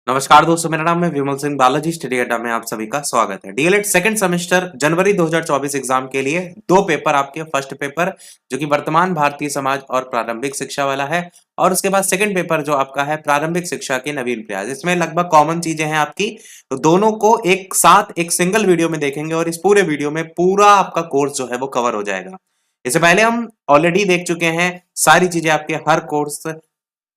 नमस्कार दोस्तों, मेरा नाम है विमल सिंह बालाजी। स्टडी अड्डा में आप सभी का स्वागत है। डीएलएड सेकंड सेमेस्टर जनवरी 2024 एग्जाम के लिए दो पेपर आपके। फर्स्ट पेपर जो कि वर्तमान भारतीय समाज और प्रारंभिक शिक्षा वाला है, और उसके बाद सेकंड पेपर जो आपका है प्रारंभिक शिक्षा के नवीन प्रयास। इसमें लगभग कॉमन चीजें हैं आपकी, तो दोनों को एक साथ एक सिंगल वीडियो में देखेंगे और इस पूरे वीडियो में पूरा आपका कोर्स जो है वो कवर हो जाएगा। इससे पहले हम ऑलरेडी देख चुके हैं सारी चीजें आपके हर कोर्स,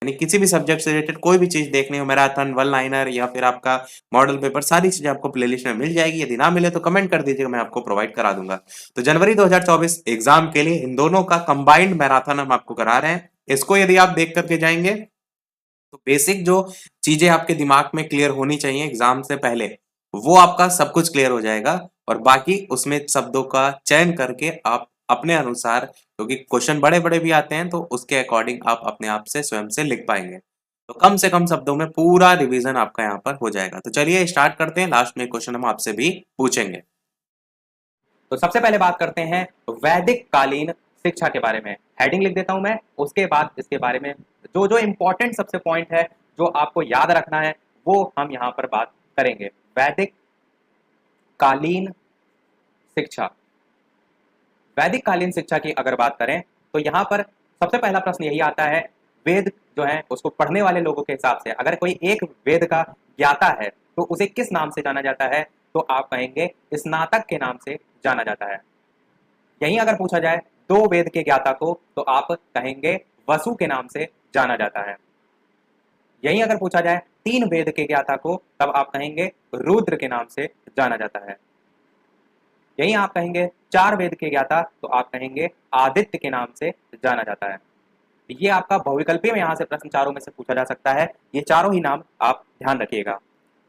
यानी किसी भी सब्जेक्ट से रिलेटेड कोई भी चीज देखनी हो, मैराथन, वन लाइनर या फिर आपका मॉडल पेपर, सारी चीजें आपको प्लेलिस्ट में मिल जाएगी। यदि ना मिले तो कमेंट कर दीजिएगा, मैं आपको प्रोवाइड करा दूंगा। तो जनवरी 2024 एग्जाम के लिए इन दोनों का कंबाइंड मैराथन हम आपको करा रहे हैं। इसको यदि आप देख करके जाएंगे तो बेसिक जो चीजें आपके दिमाग में क्लियर होनी चाहिए एग्जाम से पहले, वो आपका सब कुछ क्लियर हो जाएगा। और बाकी उसमें शब्दों का चयन करके आप अपने अनुसार, क्योंकि क्वेश्चन बड़े बड़े भी आते हैं, तो उसके अकॉर्डिंग आप अपने आप से स्वयं से लिख पाएंगे। तो कम से कम शब्दों में पूरा रिवीजन आपका यहाँ पर हो जाएगा। तो चलिए स्टार्ट करते हैं। लास्ट में क्वेश्चन हम आपसे भी पूछेंगे। तो सबसे पहले बात करते हैं वैदिक कालीन शिक्षा के बारे में। हेडिंग लिख देता हूं मैं, उसके बाद इसके बारे में जो जो इंपॉर्टेंट सबसे पॉइंट है जो आपको याद रखना है वो हम यहाँ पर बात करेंगे। वैदिक कालीन शिक्षा। वैदिक कालीन शिक्षा की अगर बात करें तो यहाँ पर सबसे पहला प्रश्न यही आता है, वेद जो है उसको पढ़ने वाले लोगों के हिसाब से अगर कोई एक वेद का ज्ञाता है तो उसे किस नाम से जाना जाता है? तो आप कहेंगे स्नातक के नाम से जाना जाता है। यहीं अगर पूछा जाए दो वेद के ज्ञाता को तो आप कहेंगे वसु के नाम से जाना जाता है। यहीं अगर पूछा जाए तीन वेद के ज्ञाता को तब आप कहेंगे रुद्र के नाम से जाना जाता है। यहीं आप कहेंगे चार वेद के ज्ञाता तो आप कहेंगे आदित्य के नाम से जाना जाता है। ये आपका बहुविकल्पी में यहाँ से प्रश्न चारों में से पूछा जा सकता है। ये चारों ही नाम आप ध्यान रखिएगा।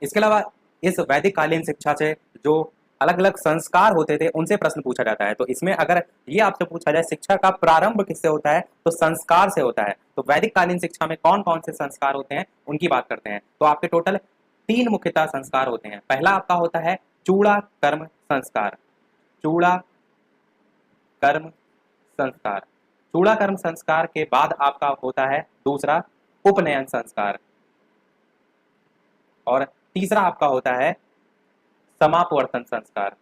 इसके अलावा इस वैदिक कालीन शिक्षा से जो अलग अलग संस्कार होते थे उनसे प्रश्न पूछा जाता है। तो इसमें अगर ये आपसे पूछा जाए शिक्षा का प्रारंभ किससे होता है तो संस्कार से होता है। तो वैदिक कालीन शिक्षा में कौन कौन से संस्कार होते हैं उनकी बात करते हैं। तो आपके टोटल तीन मुख्यतः संस्कार होते हैं। पहला आपका होता है चूड़ा कर्म संस्कार। चूड़ा कर्म संस्कार। चूड़ा कर्म संस्कार के बाद आपका होता है दूसरा उपनयन संस्कार, और तीसरा आपका होता है समापवर्तन संस्कार।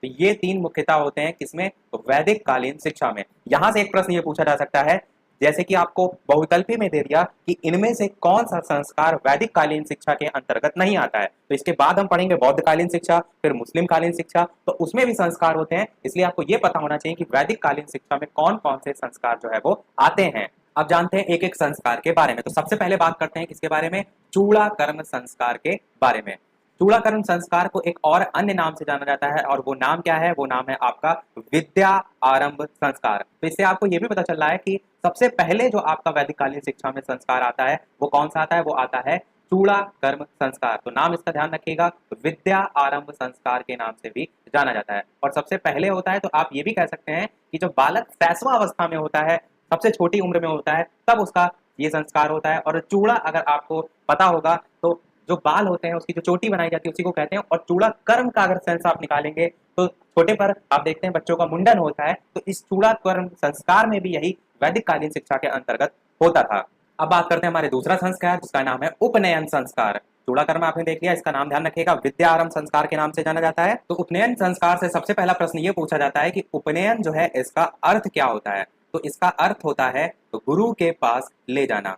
तो ये तीन मुख्यतः होते हैं किसमें? तो वैदिक कालीन शिक्षा में। यहां से एक प्रश्न ये पूछा जा सकता है, जैसे कि आपको बहुविकल्पी में दे दिया कि इनमें से कौन सा संस्कार वैदिक कालीन शिक्षा के अंतर्गत नहीं आता है। तो इसके बाद हम पढ़ेंगे बौद्ध कालीन शिक्षा, फिर मुस्लिम कालीन शिक्षा, तो उसमें भी संस्कार होते हैं। इसलिए आपको ये पता होना चाहिए कि वैदिक कालीन शिक्षा में कौन कौन से संस्कार जो है वो आते हैं। अब जानते हैं एक एक संस्कार के बारे में। तो सबसे पहले बात करते हैं किसके बारे में? चूड़ा कर्म संस्कार के बारे में। चूड़ा कर्म संस्कार को एक और अन्य नाम से जाना जाता है, और वो नाम क्या है? वो नाम है आपका विद्या आरंभ संस्कार। तो इससे आपको ये भी पता चल रहा है कि सबसे पहले जो आपका वैदिक कालीन शिक्षा में संस्कार आता है वो कौन सा आता है? वो आता है चूड़ा कर्म संस्कार। तो नाम इसका ध्यान रखिएगा, विद्या आरंभ संस्कार के नाम से भी जाना जाता है। और सबसे पहले होता है, तो आप ये भी कह सकते हैं कि जब बालक शैशवा अवस्था में होता है, सबसे छोटी उम्र में होता है, तब उसका ये संस्कार होता है। और चूड़ा अगर आपको पता होगा तो जो बाल होते हैं उसकी जो चोटी बनाई जाती है उसी को कहते हैं। और चूड़ा कर्म का अगर सेंस आप निकालेंगे तो छोटे पर आप देखते हैं बच्चों का मुंडन होता है, तो इस चूड़ा कर्म संस्कार में भी यही वैदिक कालीन शिक्षा के अंतर्गत होता था। अब बात करते हैं हमारे दूसरा संस्कार जिसका नाम है उपनयन संस्कार। चूड़ा कर्म आपने देख लिया, इसका नाम ध्यान रखिएगा, विद्या आरंभ संस्कार के नाम से जाना जाता है। तो उपनयन संस्कार से सबसे पहला प्रश्न ये पूछा जाता है कि उपनयन जो है इसका अर्थ क्या होता है? तो इसका अर्थ होता है तो गुरु के पास ले जाना।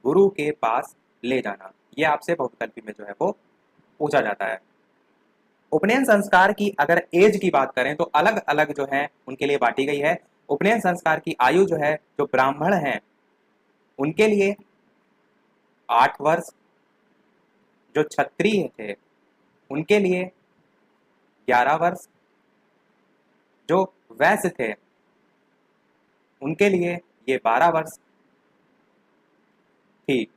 गुरु के पास ले जाना, ये आपसे बहुविकल्पी में जो है वो पूछा जाता है। उपनयन संस्कार की अगर एज की बात करें तो अलग अलग जो है उनके लिए बांटी गई है। उपनयन संस्कार की आयु जो है, जो ब्राह्मण हैं उनके लिए 8 वर्ष, जो क्षत्रिय थे उनके लिए 11 वर्ष, जो वैश्य थे उनके लिए ये 12 वर्ष थी।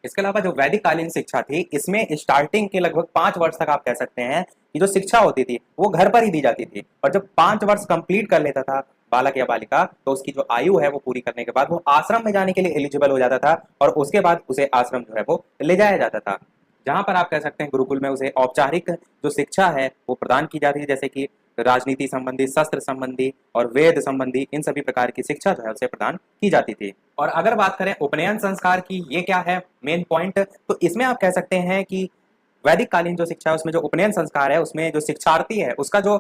इसके अलावा जो वैदिक कालीन शिक्षा थी इसमें स्टार्टिंग के लगभग 5 वर्ष तक आप कह सकते हैं कि जो शिक्षा होती थी वो घर पर ही दी जाती थी। और जब 5 वर्ष कंप्लीट कर लेता था बालक या बालिका तो उसकी जो आयु है वो पूरी करने के बाद वो आश्रम में जाने के लिए एलिजिबल हो जाता था, और उसके बाद उसे आश्रम जो है वो ले जाया जाता था, जहां पर आप कह सकते हैं गुरुकुल में उसे औपचारिक जो शिक्षा है वो प्रदान की जाती है, जैसे कि राजनीति संबंधी, शस्त्र संबंधी और वेद संबंधी इन सभी प्रकार की शिक्षा जो है उसे प्रदान की जाती थी। और अगर बात करें उपनयन संस्कार की, ये क्या है मेन पॉइंट, तो इसमें आप कह सकते हैं कि वैदिक कालीन जो शिक्षा है उसमें जो उपनयन संस्कार है उसमें जो शिक्षार्थी है उसका जो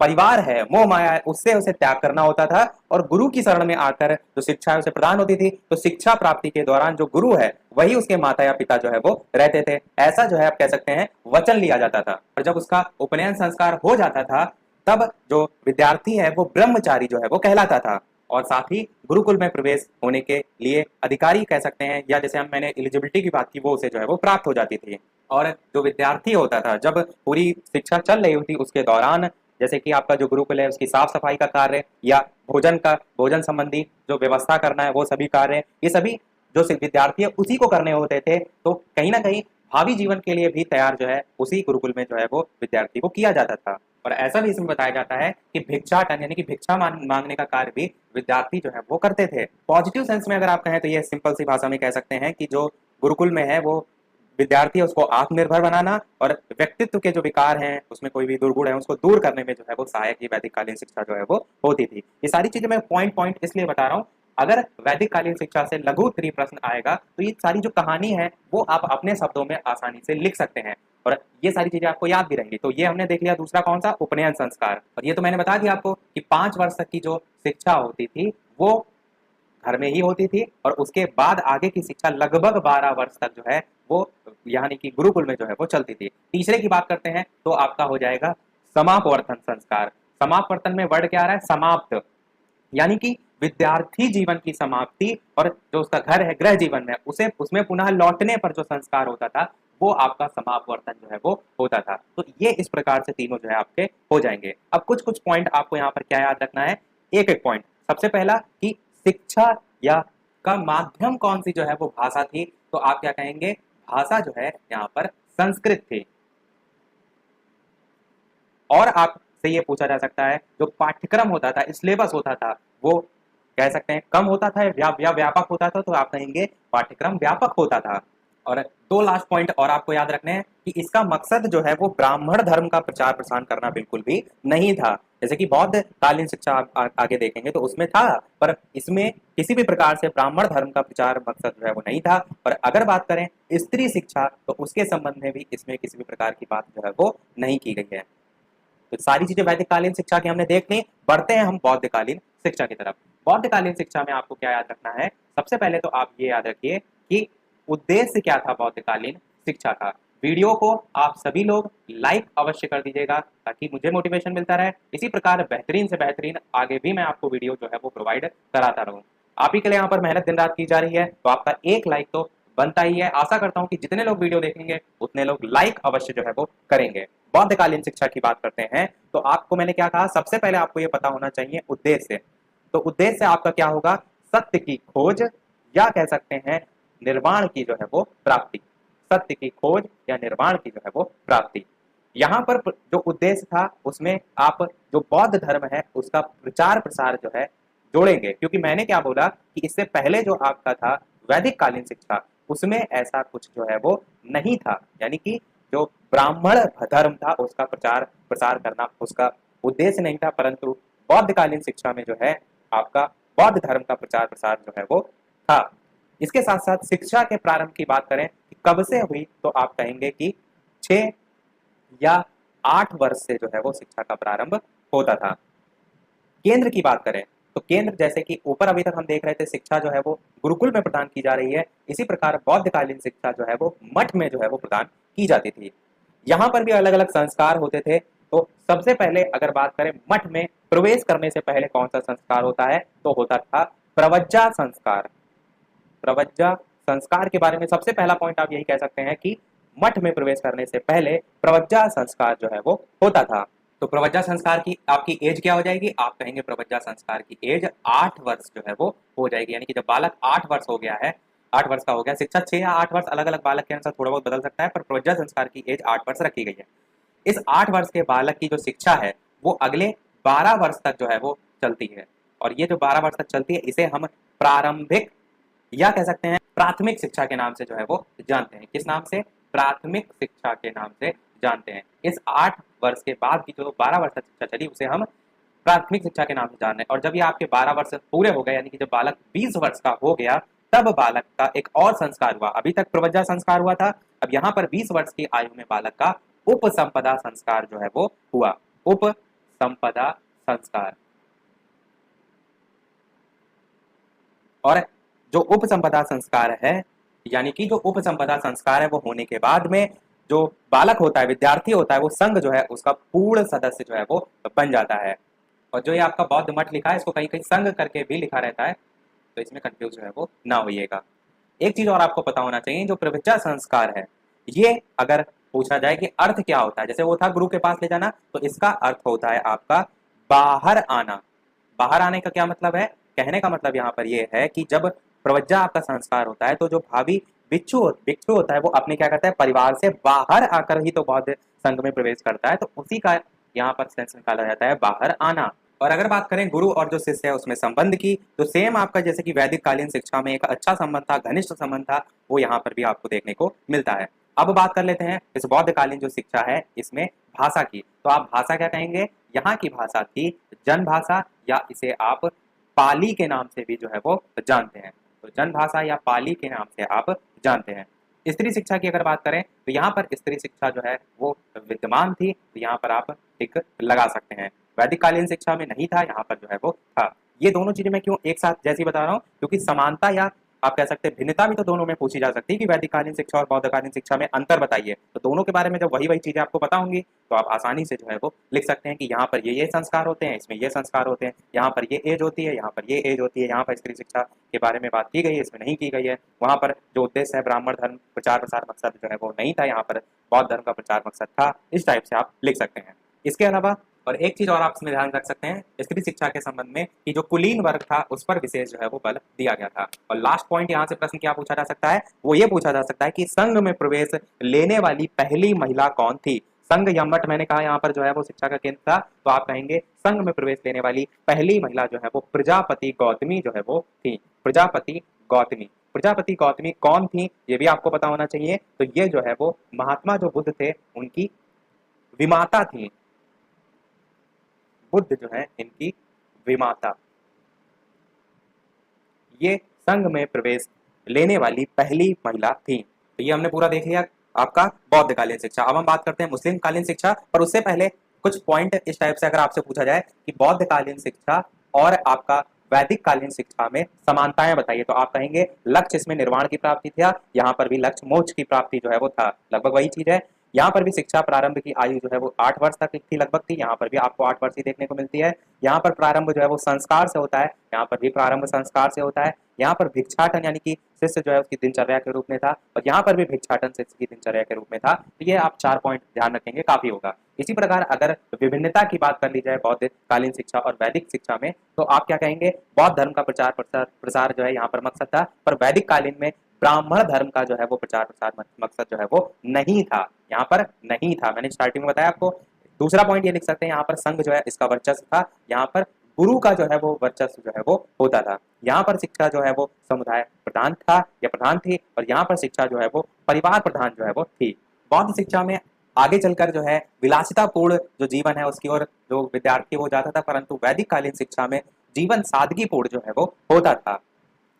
परिवार है, मोह माया है, उससे उसे त्याग करना होता था और गुरु की शरण में आकर जो शिक्षा है उसे प्रदान होती थी। तो शिक्षा प्राप्ति के दौरान जो गुरु है वही उसके माता या पिता जो है वो रहते थे, ऐसा जो है आप कह सकते हैं वचन लिया जाता था। और जब उसका उपनयन संस्कार हो जाता था तब जो विद्यार्थी है वो ब्रह्मचारी जो है वो कहलाता था और साथ ही गुरुकुल में प्रवेश होने के लिए अधिकारी कह सकते हैं, या जैसे हम मैंने एलिजिबिलिटी की बात की वो उसे जो है वो प्राप्त हो जाती थी। और जो विद्यार्थी होता था जब पूरी शिक्षा चल रही होती उसके दौरान, जैसे कि आपका जो गुरुकुल है उसकी साफ सफाई का कार्य या भोजन संबंधी जो व्यवस्था करना है वो सभी कार्य, ये सभी जो विद्यार्थी है उसी को करने होते थे। तो कहीं ना कहीं भावी जीवन के लिए भी तैयार जो है उसी गुरुकुल में जो है वो विद्यार्थी को किया जाता था। और ऐसा भी इसमें बताया जाता है कि भिक्षाटन यानी कि भिक्षा मांगने का कार्य भी विद्यार्थी जो है वो करते थे। पॉजिटिव सेंस में अगर आप कहें तो ये सिंपल सी भाषा में कह सकते हैं कि जो गुरुकुल में है वो विद्यार्थी है उसको आत्मनिर्भर बनाना और व्यक्तित्व के जो विकार हैं उसमें कोई भी दुर्गुण है उसको दूर करने में जो है वो सहायक ये वैदिक कालीन शिक्षा जो है वो होती थी। ये सारी चीजें मैं पॉइंट पॉइंट इसलिए बता रहा हूँ, अगर वैदिक कालीन शिक्षा से लघु उत्तरीय प्रश्न आएगा तो ये सारी जो कहानी है वो आप अपने शब्दों में आसानी से लिख सकते हैं और ये सारी चीजें आपको याद भी रहेंगी। तो ये हमने देख लिया दूसरा कौन सा, उपनयन संस्कार। और ये तो मैंने बता दिया आपको कि 5 वर्ष तक की जो शिक्षा होती थी वो घर में ही होती थी और उसके बाद आगे की शिक्षा लगभग 12 वर्ष तक जो है वो यानी कि गुरुकुल में जो है वो चलती थी। तीसरे की बात करते हैं तो आपका हो जाएगा समापवर्तन संस्कार। समापवर्तन में वर्ड क्या आ रहा है, समाप्त, यानी कि विद्यार्थी जीवन की समाप्ति और जो उसका घर है गृह जीवन में उसे उसमें पुनः लौटने पर जो संस्कार होता था वो आपका समापवर्तन जो है वो होता था। तो ये इस प्रकार से तीनों जो है आपके हो जाएंगे। अब कुछ कुछ पॉइंट आपको यहाँ पर क्या याद रखना है, एक एक पॉइंट। सबसे पहला कि शिक्षा या का माध्यम कौन सी जो है वो भाषा थी, तो आप क्या कहेंगे, भाषा जो है यहाँ पर संस्कृत थी। और आपसे ये पूछा जा सकता है जो पाठ्यक्रम होता था, सिलेबस होता था, वो कह सकते हैं कम होता था या व्यापक होता था, तो आप कहेंगे पाठ्यक्रम व्यापक होता था। और दो लास्ट पॉइंट और आपको याद रखने हैं कि इसका मकसद जो है वो ब्राह्मण धर्म का प्रचार प्रसार करना बिल्कुल भी नहीं था। जैसे कि बौद्ध कालीन शिक्षा आप आगे देखेंगे तो उसमें था, पर इसमें किसी भी प्रकार से ब्राह्मण धर्म का प्रचार मकसद जो है वो नहीं था। और अगर बात करें स्त्री शिक्षा तो उसके संबंध में भी इसमें किसी भी प्रकार की बात जो है वो नहीं की गई है। तो सारी चीजें वैदिक कालीन शिक्षा की हमने देख ली, बढ़ते हैं हम बौद्ध कालीन शिक्षा की तरफ। बौद्ध कालीन शिक्षा में आपको क्या याद रखना है, सबसे पहले तो आप ये याद रखिए कि उद्देश्य क्या था बौद्ध कालीन शिक्षा का। वीडियो को आप सभी लोग लाइक अवश्य कर दीजिएगा ताकि मुझे मोटिवेशन मिलता रहे। इसी प्रकार बेहतरीन से बेहतरीन आगे भी मैं आपको वीडियो जो है वो प्रोवाइड कराता रहूं। आप ही के लिए यहाँ पर मेहनत दिन रात की जा रही है, तो आपका एक लाइक तो बनता ही है। आशा करता हूँ कि जितने लोग वीडियो देखेंगे उतने लोग लाइक अवश्य जो है वो करेंगे। बौद्धकालीन शिक्षा की बात करते हैं तो आपको मैंने क्या कहा, सबसे पहले आपको ये पता होना चाहिए उद्देश्य। तो उद्देश्य आपका क्या होगा, सत्य की खोज या कह सकते हैं निर्वाण की जो है वो प्राप्ति। सत्य की खोज या निर्वाण की जो है वो प्राप्ति। यहाँ पर जो उद्देश्य था उसमें आप जो बौद्ध धर्म है उसका प्रचार प्रसार जो है जोड़ेंगे, क्योंकि मैंने क्या बोला कि इससे पहले जो आपका था वैदिक कालीन शिक्षा उसमें ऐसा कुछ जो है वो नहीं था, यानी कि जो ब्राह्मण धर्म था उसका प्रचार प्रसार करना उसका उद्देश्य नहीं था, परंतु बौद्ध कालीन शिक्षा में जो है आपका बौद्ध धर्म का प्रचार प्रसार जो है वो था। इसके साथ साथ शिक्षा के प्रारंभ की बात करें कि कब से हुई, तो आप कहेंगे कि 6 या 8 वर्ष से जो है वो शिक्षा का प्रारंभ होता था। केंद्र की बात करें तो केंद्र जैसे कि ऊपर अभी तक हम देख रहे थे शिक्षा जो है वो गुरुकुल में प्रदान की जा रही है, इसी प्रकार बौद्धकालीन शिक्षा जो है वो मठ में जो है वो प्रदान की जाती थी। यहाँ पर भी अलग अलग संस्कार होते थे। तो सबसे पहले अगर बात करें मठ में प्रवेश करने से पहले कौन सा संस्कार होता है, तो होता था प्रवज्जा संस्कार। प्रवज्जा संस्कार के बारे में सबसे पहला पॉइंट आप यही कह सकते हैं कि मठ में प्रवेश करने से पहले प्रवज्जा संस्कार जो है वो होता था। तो प्रवज्जा संस्कार की आपकी एज क्या हो जाएगी, आप कहेंगे प्रवज्जा संस्कार की एज 8 वर्ष जो है वो हो जाएगी, यानी कि जब बालक 8 वर्ष हो गया है, 8 वर्ष का हो गया, शिक्षा 6 या 8 वर्ष अलग अलग बालक के अनुसार थोड़ा बहुत बदल सकता है, पर प्रवज्जा संस्कार की एज 8 वर्ष रखी गई है। इस 8 वर्ष के बालक की जो शिक्षा है वो अगले 12 वर्ष तक जो है वो चलती है। और ये जो 12 वर्ष तक चलती है इसे हम प्रारंभिक या कह सकते हैं प्राथमिक शिक्षा के नाम से जो है वो जानते हैं। किस नाम से, प्राथमिक शिक्षा के नाम से जानते हैं। इस 8 वर्ष के बाद की जो 12 वर्ष तक शिक्षा चली उसे हम प्राथमिक शिक्षा के नाम से जान रहे हैं। और जब ये आपके 12 वर्ष पूरे हो गए, यानी कि जब बालक 20 वर्ष का हो गया, तब बालक का एक और संस्कार हुआ। अभी तक प्रवज्जा संस्कार हुआ था, अब यहाँ पर 20 वर्ष की आयु में बालक का उपसंपदा संस्कार जो है वो हुआ। उपसंपदा संस्कार। और जो उपसंपदा संस्कार है, यानी कि जो उपसंपदा संस्कार है वो होने के बाद में जो बालक होता है, विद्यार्थी होता है, वो संघ जो है उसका पूर्ण सदस्य जो है वो बन जाता है। और जो ये आपका बौद्ध मठ लिखा है, इसको कहीं कहीं संघ करके भी लिखा रहता है, तो इसमें कंफ्यूज जो है वो ना होइएगा। एक चीज और आपको पता होना चाहिए, जो प्रवृत्ति संस्कार है, ये अगर पूछा जाए कि अर्थ क्या होता है, जैसे वो था गुरु के पास ले जाना, तो इसका अर्थ होता है आपका बाहर आना। बाहर आने का क्या मतलब है? कहने का मतलब यहाँ पर ये है कि जब प्रवज्जा आपका संस्कार होता है, तो जो भावी भिक्षु होता है वो अपने क्या करता है, परिवार से बाहर आकर ही तो बौद्ध संघ में प्रवेश करता है, तो उसी का यहाँ पर सेंस निकाला जाता है बाहर आना। और अगर बात करें गुरु और जो शिष्य है उसमें संबंध की, तो सेम आपका जैसे कि वैदिक कालीन शिक्षा में एक अच्छा संबंध था, घनिष्ठ संबंध था, वो यहाँ पर भी आपको देखने को मिलता है। अब बात कर लेते हैं इस बौद्ध कालीन जो शिक्षा है इसमें भाषा की। तो आप भाषा क्या कहेंगे? यहाँ की भाषा थी जन भाषा, या इसे आप पाली के नाम से भी जो है वो जानते हैं। तो जन भाषा या पाली के नाम से आप जानते हैं। स्त्री शिक्षा की अगर बात करें, तो यहाँ पर स्त्री शिक्षा जो है वो विद्यमान थी, तो यहाँ पर आप टिक लगा सकते हैं। वैदिक कालीन शिक्षा में नहीं था, यहाँ पर जो है वो था। ये दोनों चीजें मैं क्यों एक साथ जैसी बता रहा हूँ, क्योंकि समानता या आप कह सकते हैं भिन्नता भी तो दोनों में पूछी जा सकती है कि वैदिक कालीन शिक्षा और बौद्ध कालीन शिक्षा में अंतर बताइए। तो दोनों के बारे में जब वही चीजें आपको पता होंगी, तो आप आसानी से जो है वो लिख सकते हैं कि यहाँ पर ये संस्कार होते हैं, इसमें ये संस्कार होते हैं, यहाँ पर ये एज होती है, यहाँ पर ये एज होती है, यहाँ पर स्त्री शिक्षा के बारे में बात की गई है, इसमें नहीं की गई है। वहाँ पर जो उद्देश्य है ब्राह्मण धर्म प्रचार प्रसार मकसद जो है वो नहीं था, यहाँ पर बौद्ध धर्म का प्रचार मकसद था। इस टाइप से आप लिख सकते हैं। इसके अलावा और एक चीज और आप इसमें ध्यान रख सकते हैं स्त्री शिक्षा के संबंध में, कि जो कुलीन वर्ग था उस पर विशेष जो है वो बल दिया गया था। और लास्ट पॉइंट यहाँ से प्रश्न क्या पूछा जा सकता है, वो ये पूछा जा सकता है कि संघ में प्रवेश लेने वाली पहली महिला कौन थी? संघ या मठ मैंने कहा यहाँ पर जो है वो शिक्षा का केंद्र था, तो आप कहेंगे संघ में प्रवेश लेने वाली पहली महिला जो है वो प्रजापति गौतमी जो है वो थी। प्रजापति गौतमी। प्रजापति गौतमी कौन थी ये भी आपको पता होना चाहिए। तो ये जो है वो महात्मा जो बुद्ध थे उनकी विमाता थी। बुद्ध जो है इनकी विमाता। ये संघ में प्रवेश लेने वाली पहली महिला थी। तो ये हमने पूरा देख लिया आपका बौद्ध कालीन शिक्षा। अब हम बात करते हैं मुस्लिम कालीन शिक्षा, पर उससे पहले कुछ पॉइंट इस टाइप से अगर आपसे पूछा जाए कि बौद्ध कालीन शिक्षा और आपका वैदिक कालीन शिक्षा में समानताएं बताइए, तो आप कहेंगे लक्ष्य इसमें निर्वाण की प्राप्ति था, यहाँ पर भी लक्ष्य मोक्ष की प्राप्ति जो है वो था, लगभग वही चीज है। यहाँ पर भी शिक्षा प्रारंभ की आयु जो है वो 8 वर्ष तक थी, लगभग थी, यहाँ पर भी आपको 8 वर्ष ही देखने को मिलती है। यहाँ पर प्रारंभ जो है वो संस्कार से होता है, यहाँ पर भी प्रारंभ संस्कार से होता है। यहाँ पर भिक्षाटन यानी कि शिष्य जो है उसकी दिनचर्या के रूप में था, और यहाँ पर भी भिक्षाटन शिष्य की दिनचर्या के रूप में था। तो ये आप 4 पॉइंट ध्यान रखेंगे, काफी होगा। इसी प्रकार अगर विभिन्नता की बात कर ली जाए बौद्ध कालीन शिक्षा और वैदिक शिक्षा में, तो आप क्या कहेंगे? बौद्ध धर्म का प्रचार प्रसार जो है यहाँ पर मकसद था, पर वैदिक कालीन में ब्राह्मण धर्म का जो है वो प्रचार प्रसार मकसद जो है वो नहीं था, यहाँ पर नहीं था। मैंने स्टार्टिंग में बताया आपको। दूसरा पॉइंट ये लिख सकते हैं, यहाँ पर संघ जो है इसका वर्चस्व था, यहाँ पर गुरु का जो है वो वर्चस्व जो है वो होता था। यहाँ पर शिक्षा जो है वो समुदाय प्रधान था या प्रधान थी, और यहाँ पर शिक्षा जो है वो परिवार प्रधान जो है वो थी। बौद्ध शिक्षा में आगे चलकर जो है विलासितापूर्ण जो जीवन है उसकी ओर जो विद्यार्थी वो जाता था, परंतु वैदिक कालीन शिक्षा में जीवन सादगीपूर्ण जो है वो होता था।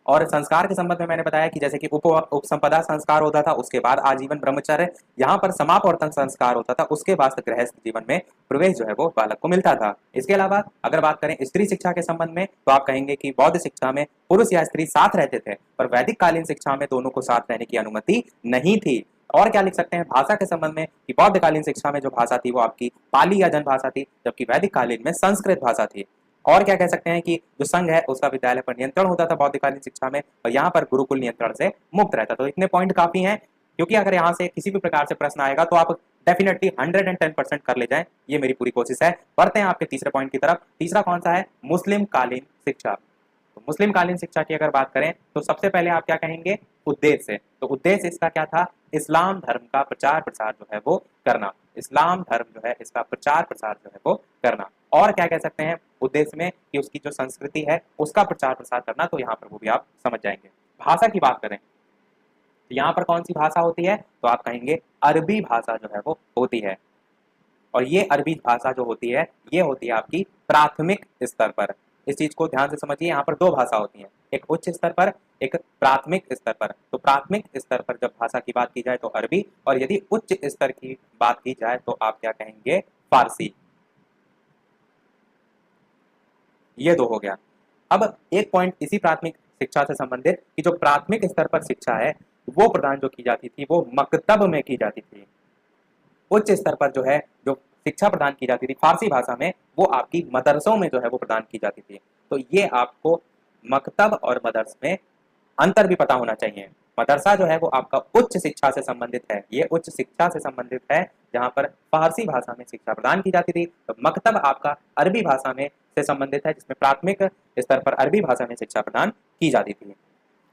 और संस्कार के संबंध में मैंने बताया कि जैसे कि उपसंपदा संस्कार होता था, उसके बाद आजीवन ब्रह्मचर्य, यहाँ पर समापवर्तन संस्कार होता था, उसके बाद गृहस्थ जीवन में प्रवेश जो है वो बालक को मिलता था। इसके अलावा अगर बात करें स्त्री शिक्षा के संबंध में, तो आप कहेंगे कि बौद्ध शिक्षा में पुरुष या स्त्री साथ रहते थे, पर वैदिक कालीन शिक्षा में दोनों को साथ रहने की अनुमति नहीं थी। और क्या लिख सकते हैं भाषा के संबंध में, कि बौद्ध कालीन शिक्षा में जो भाषा थी वो आपकी पाली या जन भाषा थी, जबकि वैदिक कालीन में संस्कृत भाषा थी। और क्या कह सकते हैं कि जो संघ है उसका विद्यालय पर नियंत्रण होता था बौद्धकालीन शिक्षा में, और यहाँ पर गुरुकुल नियंत्रण से मुक्त रहता। तो इतने पॉइंट काफी हैं, क्योंकि अगर यहाँ से किसी भी प्रकार से प्रश्न आएगा तो आप डेफिनेटली 110% कर ले जाएं, ये मेरी पूरी कोशिश है। बढ़ते हैं आपके तीसरे पॉइंट की तरफ। तीसरा कौन सा है? मुस्लिम कालीन शिक्षा। तो मुस्लिम कालीन शिक्षा की अगर बात करें, तो सबसे पहले आप क्या कहेंगे? उद्देश्य। तो उद्देश्य इसका क्या था? इस्लाम धर्म का प्रचार प्रसार जो है वो करना। इस्लाम धर्म जो है इसका प्रचार प्रसार जो है वो करना। और क्या कह सकते हैं उद्देश्य में, कि उसकी जो संस्कृति है उसका प्रचार प्रसार करना, तो यहाँ पर वो भी आप समझ जाएंगे। भाषा की बात करें तो यहाँ पर कौन सी भाषा होती है, तो आप कहेंगे अरबी भाषा जो है वो होती है। और ये अरबी भाषा जो होती है ये होती है आपकी प्राथमिक स्तर पर। इस चीज को ध्यान से समझिए, यहाँ पर दो भाषा होती हैं, एक उच्च स्तर पर, एक प्राथमिक स्तर पर। तो प्राथमिक स्तर पर जब भाषा की बात की जाए तो अरबी, और यदि उच्च स्तर की बात की जाए तो आप क्या कहेंगे, फारसी। ये दो हो गया। अब एक पॉइंट इसी प्राथमिक शिक्षा से संबंधित कि जो प्राथमिक स्तर पर शिक्षा है वो प्रदान जो की जाती थी वो मकतब में की जाती थी। उच्च स्तर पर जो है जो शिक्षा प्रदान की जाती थी फारसी भाषा में, वो आपकी मदरसों में जो है वो प्रदान की जाती थी। तो ये आपको मकतब और मदरस में अंतर भी पता होना चाहिए। मदरसा जो है वो आपका उच्च शिक्षा से संबंधित है, ये उच्च शिक्षा से संबंधित है जहाँ पर फारसी भाषा में शिक्षा प्रदान की जाती थी। तो मकतब आपका अरबी भाषा में से संबंधित है, जिसमें प्राथमिक स्तर पर अरबी भाषा में शिक्षा प्रदान की जाती थी।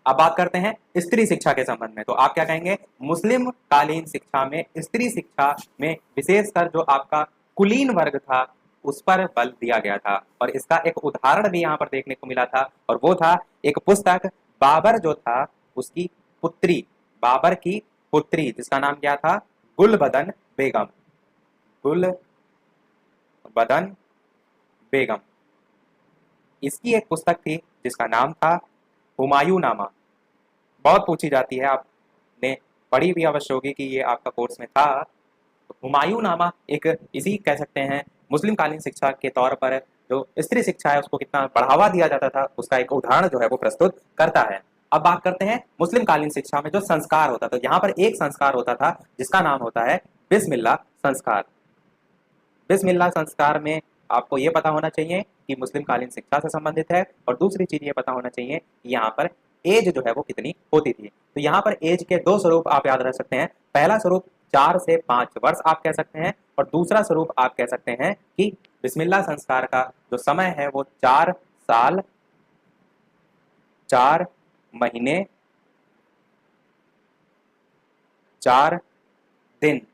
अब बात करते हैं स्त्री शिक्षा के संबंध में। तो आप क्या कहेंगे, मुस्लिम कालीन शिक्षा में स्त्री शिक्षा में विशेषकर जो आपका कुलीन वर्ग था उस पर बल दिया गया था। और इसका एक उदाहरण भी यहाँ पर देखने को मिला था, और वो था एक पुस्तक बाबर जो था उसकी पुत्री, बाबर की पुत्री जिसका नाम क्या था, गुलबदन बेगम। गुलबदन बेगम, इसकी एक पुस्तक थी जिसका नाम था हुमायूं नामा। बहुत पूछी जाती है, आपने पढ़ी भी अवश्य होगी कि ये आपका कोर्स में था। तो हुमायूं नामा एक इसी कह सकते हैं मुस्लिम कालीन शिक्षा के तौर पर जो स्त्री शिक्षा है उसको कितना बढ़ावा दिया जाता था उसका एक उदाहरण जो है वो प्रस्तुत करता है। अब बात करते हैं मुस्लिम कालीन शिक्षा में जो संस्कार होता था। यहाँ पर एक संस्कार होता था जिसका नाम होता है बिस्मिल्लाह संस्कार। बिस्मिल्लाह संस्कार में आपको ये पता होना चाहिए कि मुस्लिम कालीन शिक्षा से संबंधित है, और दूसरी चीज ये पता होना चाहिए कि यहाँ पर एज जो है वो कितनी होती थी। तो यहाँ पर एज के दो स्वरूप आप याद रख सकते हैं। पहला स्वरूप 4 से 5 वर्ष आप कह सकते हैं, और दूसरा स्वरूप आप कह सकते हैं कि बिस्मिल्लाह संस्कार का जो समय है वो 4 साल 4 महीने 4 दिन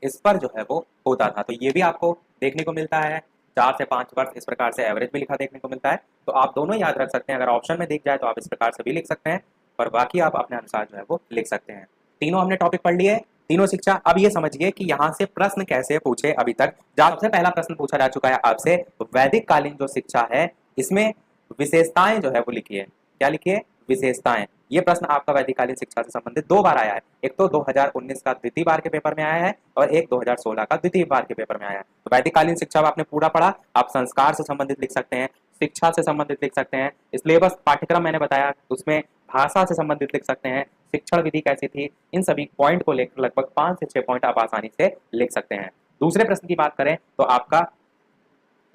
इस पर जो है वो होता था। तो ये भी आपको देखने को मिलता है, 4 से 5 वर्ष इस प्रकार से एवरेज में लिखा देखने को मिलता है। तो आप दोनों याद रख सकते हैं, अगर ऑप्शन में दिख जाए तो आप इस प्रकार से भी लिख सकते हैं, पर बाकी आप अपने अनुसार जो है वो लिख सकते हैं। तीनों हमने टॉपिक पढ़ लिए, तीनों शिक्षा। अब ये समझिए कि यहाँ से प्रश्न कैसे पूछे। अभी तक सबसे पहला प्रश्न पूछा जा चुका है आपसे, वैदिक कालीन जो शिक्षा है इसमें विशेषताएं जो है वो लिखिए। क्या लिखिए, विशेषताएं। ये प्रश्न आपका वैदिक कालीन शिक्षा से संबंधित 2 बार आया है, एक तो 2019 का द्वितीय बार के पेपर में आया है और एक 2016 का द्वितीय बार के पेपर में आया है। तो वैदिक कालीन शिक्षा आपने पूरा पढ़ा, आप संस्कार से संबंधित लिख सकते हैं, शिक्षा से संबंधित लिख सकते हैं, सिलेबस पाठ्यक्रम मैंने बताया उसमें भाषा से संबंधित लिख सकते हैं, शिक्षण विधि कैसी थी, इन सभी पॉइंट को लेकर लगभग 5 से 6 पॉइंट आप आसानी से लिख सकते हैं। दूसरे प्रश्न की बात करें तो आपका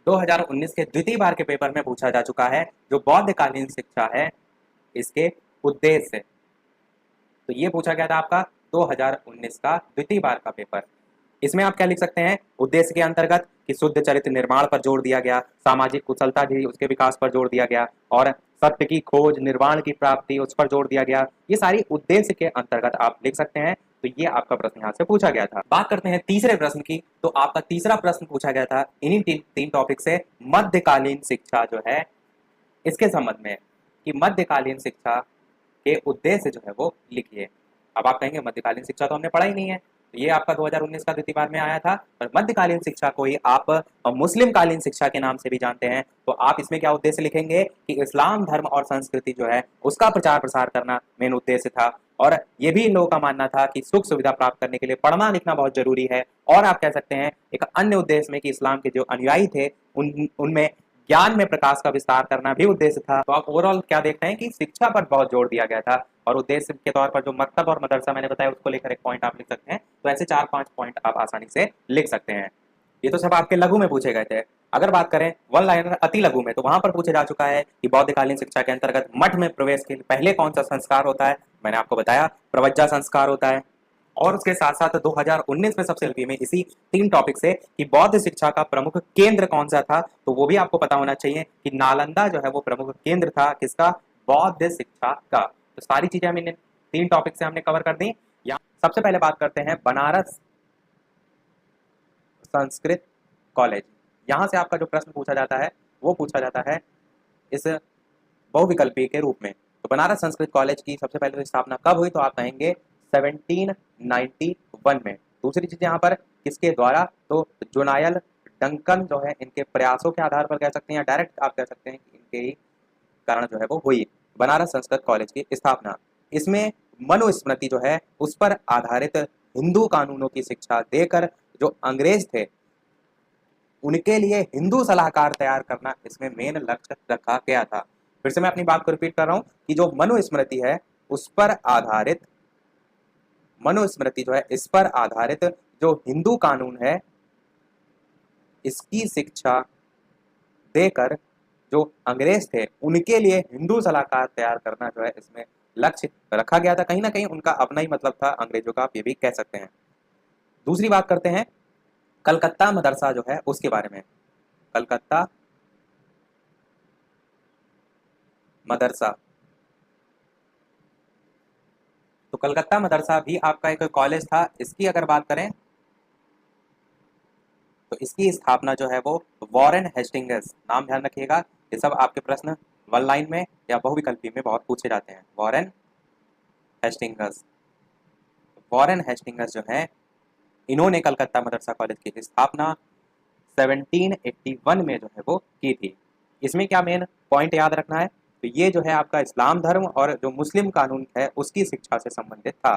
2019 के द्वितीय बार के पेपर में पूछा जा चुका है जो बौद्ध कालीन शिक्षा है इसके उद्देश्य। तो ये पूछा गया था आपका 2019 का द्वितीय बार का पेपर। इसमें आप क्या लिख सकते हैं, उद्देश्य के अंतर्गत कि शुद्ध चरित्र निर्माण पर जोर दिया गया, सामाजिक कुशलता भी उसके विकास पर जोर दिया गया, और सत्य की खोज निर्वाण की प्राप्ति उस पर जोर दिया गया। ये सारी उद्देश्य के अंतर्गत आप लिख सकते हैं। तो ये आपका प्रश्न यहाँ से पूछा गया था। बात करते हैं तीसरे प्रश्न की। तो आपका तीसरा प्रश्न पूछा गया था इन्हीं तीन टॉपिक से, मध्यकालीन शिक्षा जो है इसके संबंध में, कि मध्यकालीन शिक्षा के उद्देश्य जो है वो लिखिए। अब आप कहेंगे मध्यकालीन शिक्षा तो हमने पढ़ा ही नहीं है, तो ये आपका 2019 का द्वितीय बार में आया था। पर मध्यकालीन शिक्षा को ही आप मुस्लिम कालीन शिक्षा के नाम से भी जानते हैं। तो आप इसमें क्या उद्देश्य लिखेंगे कि इस्लाम धर्म और संस्कृति जो है उसका प्रचार प्रसार करना मेन उद्देश्य था, और ये भी इन लोगों का मानना था कि सुख सुविधा प्राप्त करने के लिए पढ़ना लिखना बहुत जरूरी है। और आप कह सकते हैं एक अन्य उद्देश्य में कि इस्लाम के जो अनुयायी थे उनमें ज्ञान में प्रकाश का विस्तार करना भी उद्देश्य था। तो आप ओवरऑल क्या देखते हैं कि शिक्षा पर बहुत जोर दिया गया था, और उद्देश्य के तौर पर जो मकतब और मदरसा मैंने बताया उसको लेकर एक पॉइंट आप लिख सकते हैं। तो ऐसे 4-5 पॉइंट आप आसानी से लिख सकते हैं। ये तो सब आपके लघु में पूछे गए थे। अगर बात करें वन लाइनर अति लघु में, तो वहां पर पूछे जा चुका है कि बौद्धकालीन शिक्षा के अंतर्गत मठ में प्रवेश के लिए पहले कौन सा संस्कार होता है। मैंने आपको बताया प्रवज्जा संस्कार होता है। और उसके साथ साथ 2019 में सबसे एलपी में इसी 3 टॉपिक से कि बौद्ध शिक्षा का प्रमुख केंद्र कौन सा था, तो वो भी आपको पता होना चाहिए कि नालंदा जो है वो प्रमुख केंद्र था किसका, बौद्ध शिक्षा का। तो सारी चीजें हम इन 3 टॉपिक से हमने कवर कर दी। यहाँ सबसे पहले बात करते हैं बनारस संस्कृत कॉलेज। यहाँ से आपका जो प्रश्न पूछा जाता है वो पूछा जाता है इस बहुविकल्पी के रूप में। तो बनारस संस्कृत कॉलेज की सबसे पहले स्थापना कब हुई, तो आप कहेंगे 1791 में। दूसरी चीज यहाँ पर किसके द्वारा, तो जोनायल डंकन जो है इनके प्रयासों के आधार पर कह सकते हैं, या डायरेक्ट आप कह सकते हैं कि इनके ही कारण जो है वो हुई बनारस संस्कृत कॉलेज की स्थापना। इसमें मनुस्मृति जो है उस पर आधारित हिंदू कानूनों की शिक्षा देकर जो अंग्रेज थे उनके लिए हिंदू सलाहकार तैयार करना इसमें मेन लक्ष्य रखा गया था। फिर से मैं अपनी बात को रिपीट कर रहा हूं कि जो मनुस्मृति है उस पर आधारित, मनुस्मृति जो है इस पर आधारित जो हिंदू कानून है इसकी शिक्षा देकर जो अंग्रेज थे उनके लिए हिंदू सलाहकार तैयार करना जो है इसमें लक्ष्य रखा गया था। कहीं ना कहीं उनका अपना ही मतलब था अंग्रेजों का, आप ये भी कह सकते हैं। दूसरी बात करते हैं कलकत्ता मदरसा जो है उसके बारे में। कलकत्ता मदरसा, तो कलकत्ता मदरसा भी आपका एक कॉलेज था। इसकी अगर बात करें तो इसकी स्थापना जो है वो वॉरेन हेस्टिंग्स, नाम ध्यान रखिएगा, ये सब आपके प्रश्न वन लाइन में या बहुविकल्पी में बहुत पूछे जाते हैं। वॉरेन हेस्टिंग्स, वॉरेन हेस्टिंग्स जो है इन्होंने कलकत्ता मदरसा कॉलेज की स्थापना 1781 में जो है वो की थी। इसमें क्या मेन पॉइंट याद रखना है, तो ये जो है आपका इस्लाम धर्म और जो मुस्लिम कानून है उसकी शिक्षा से संबंधित था।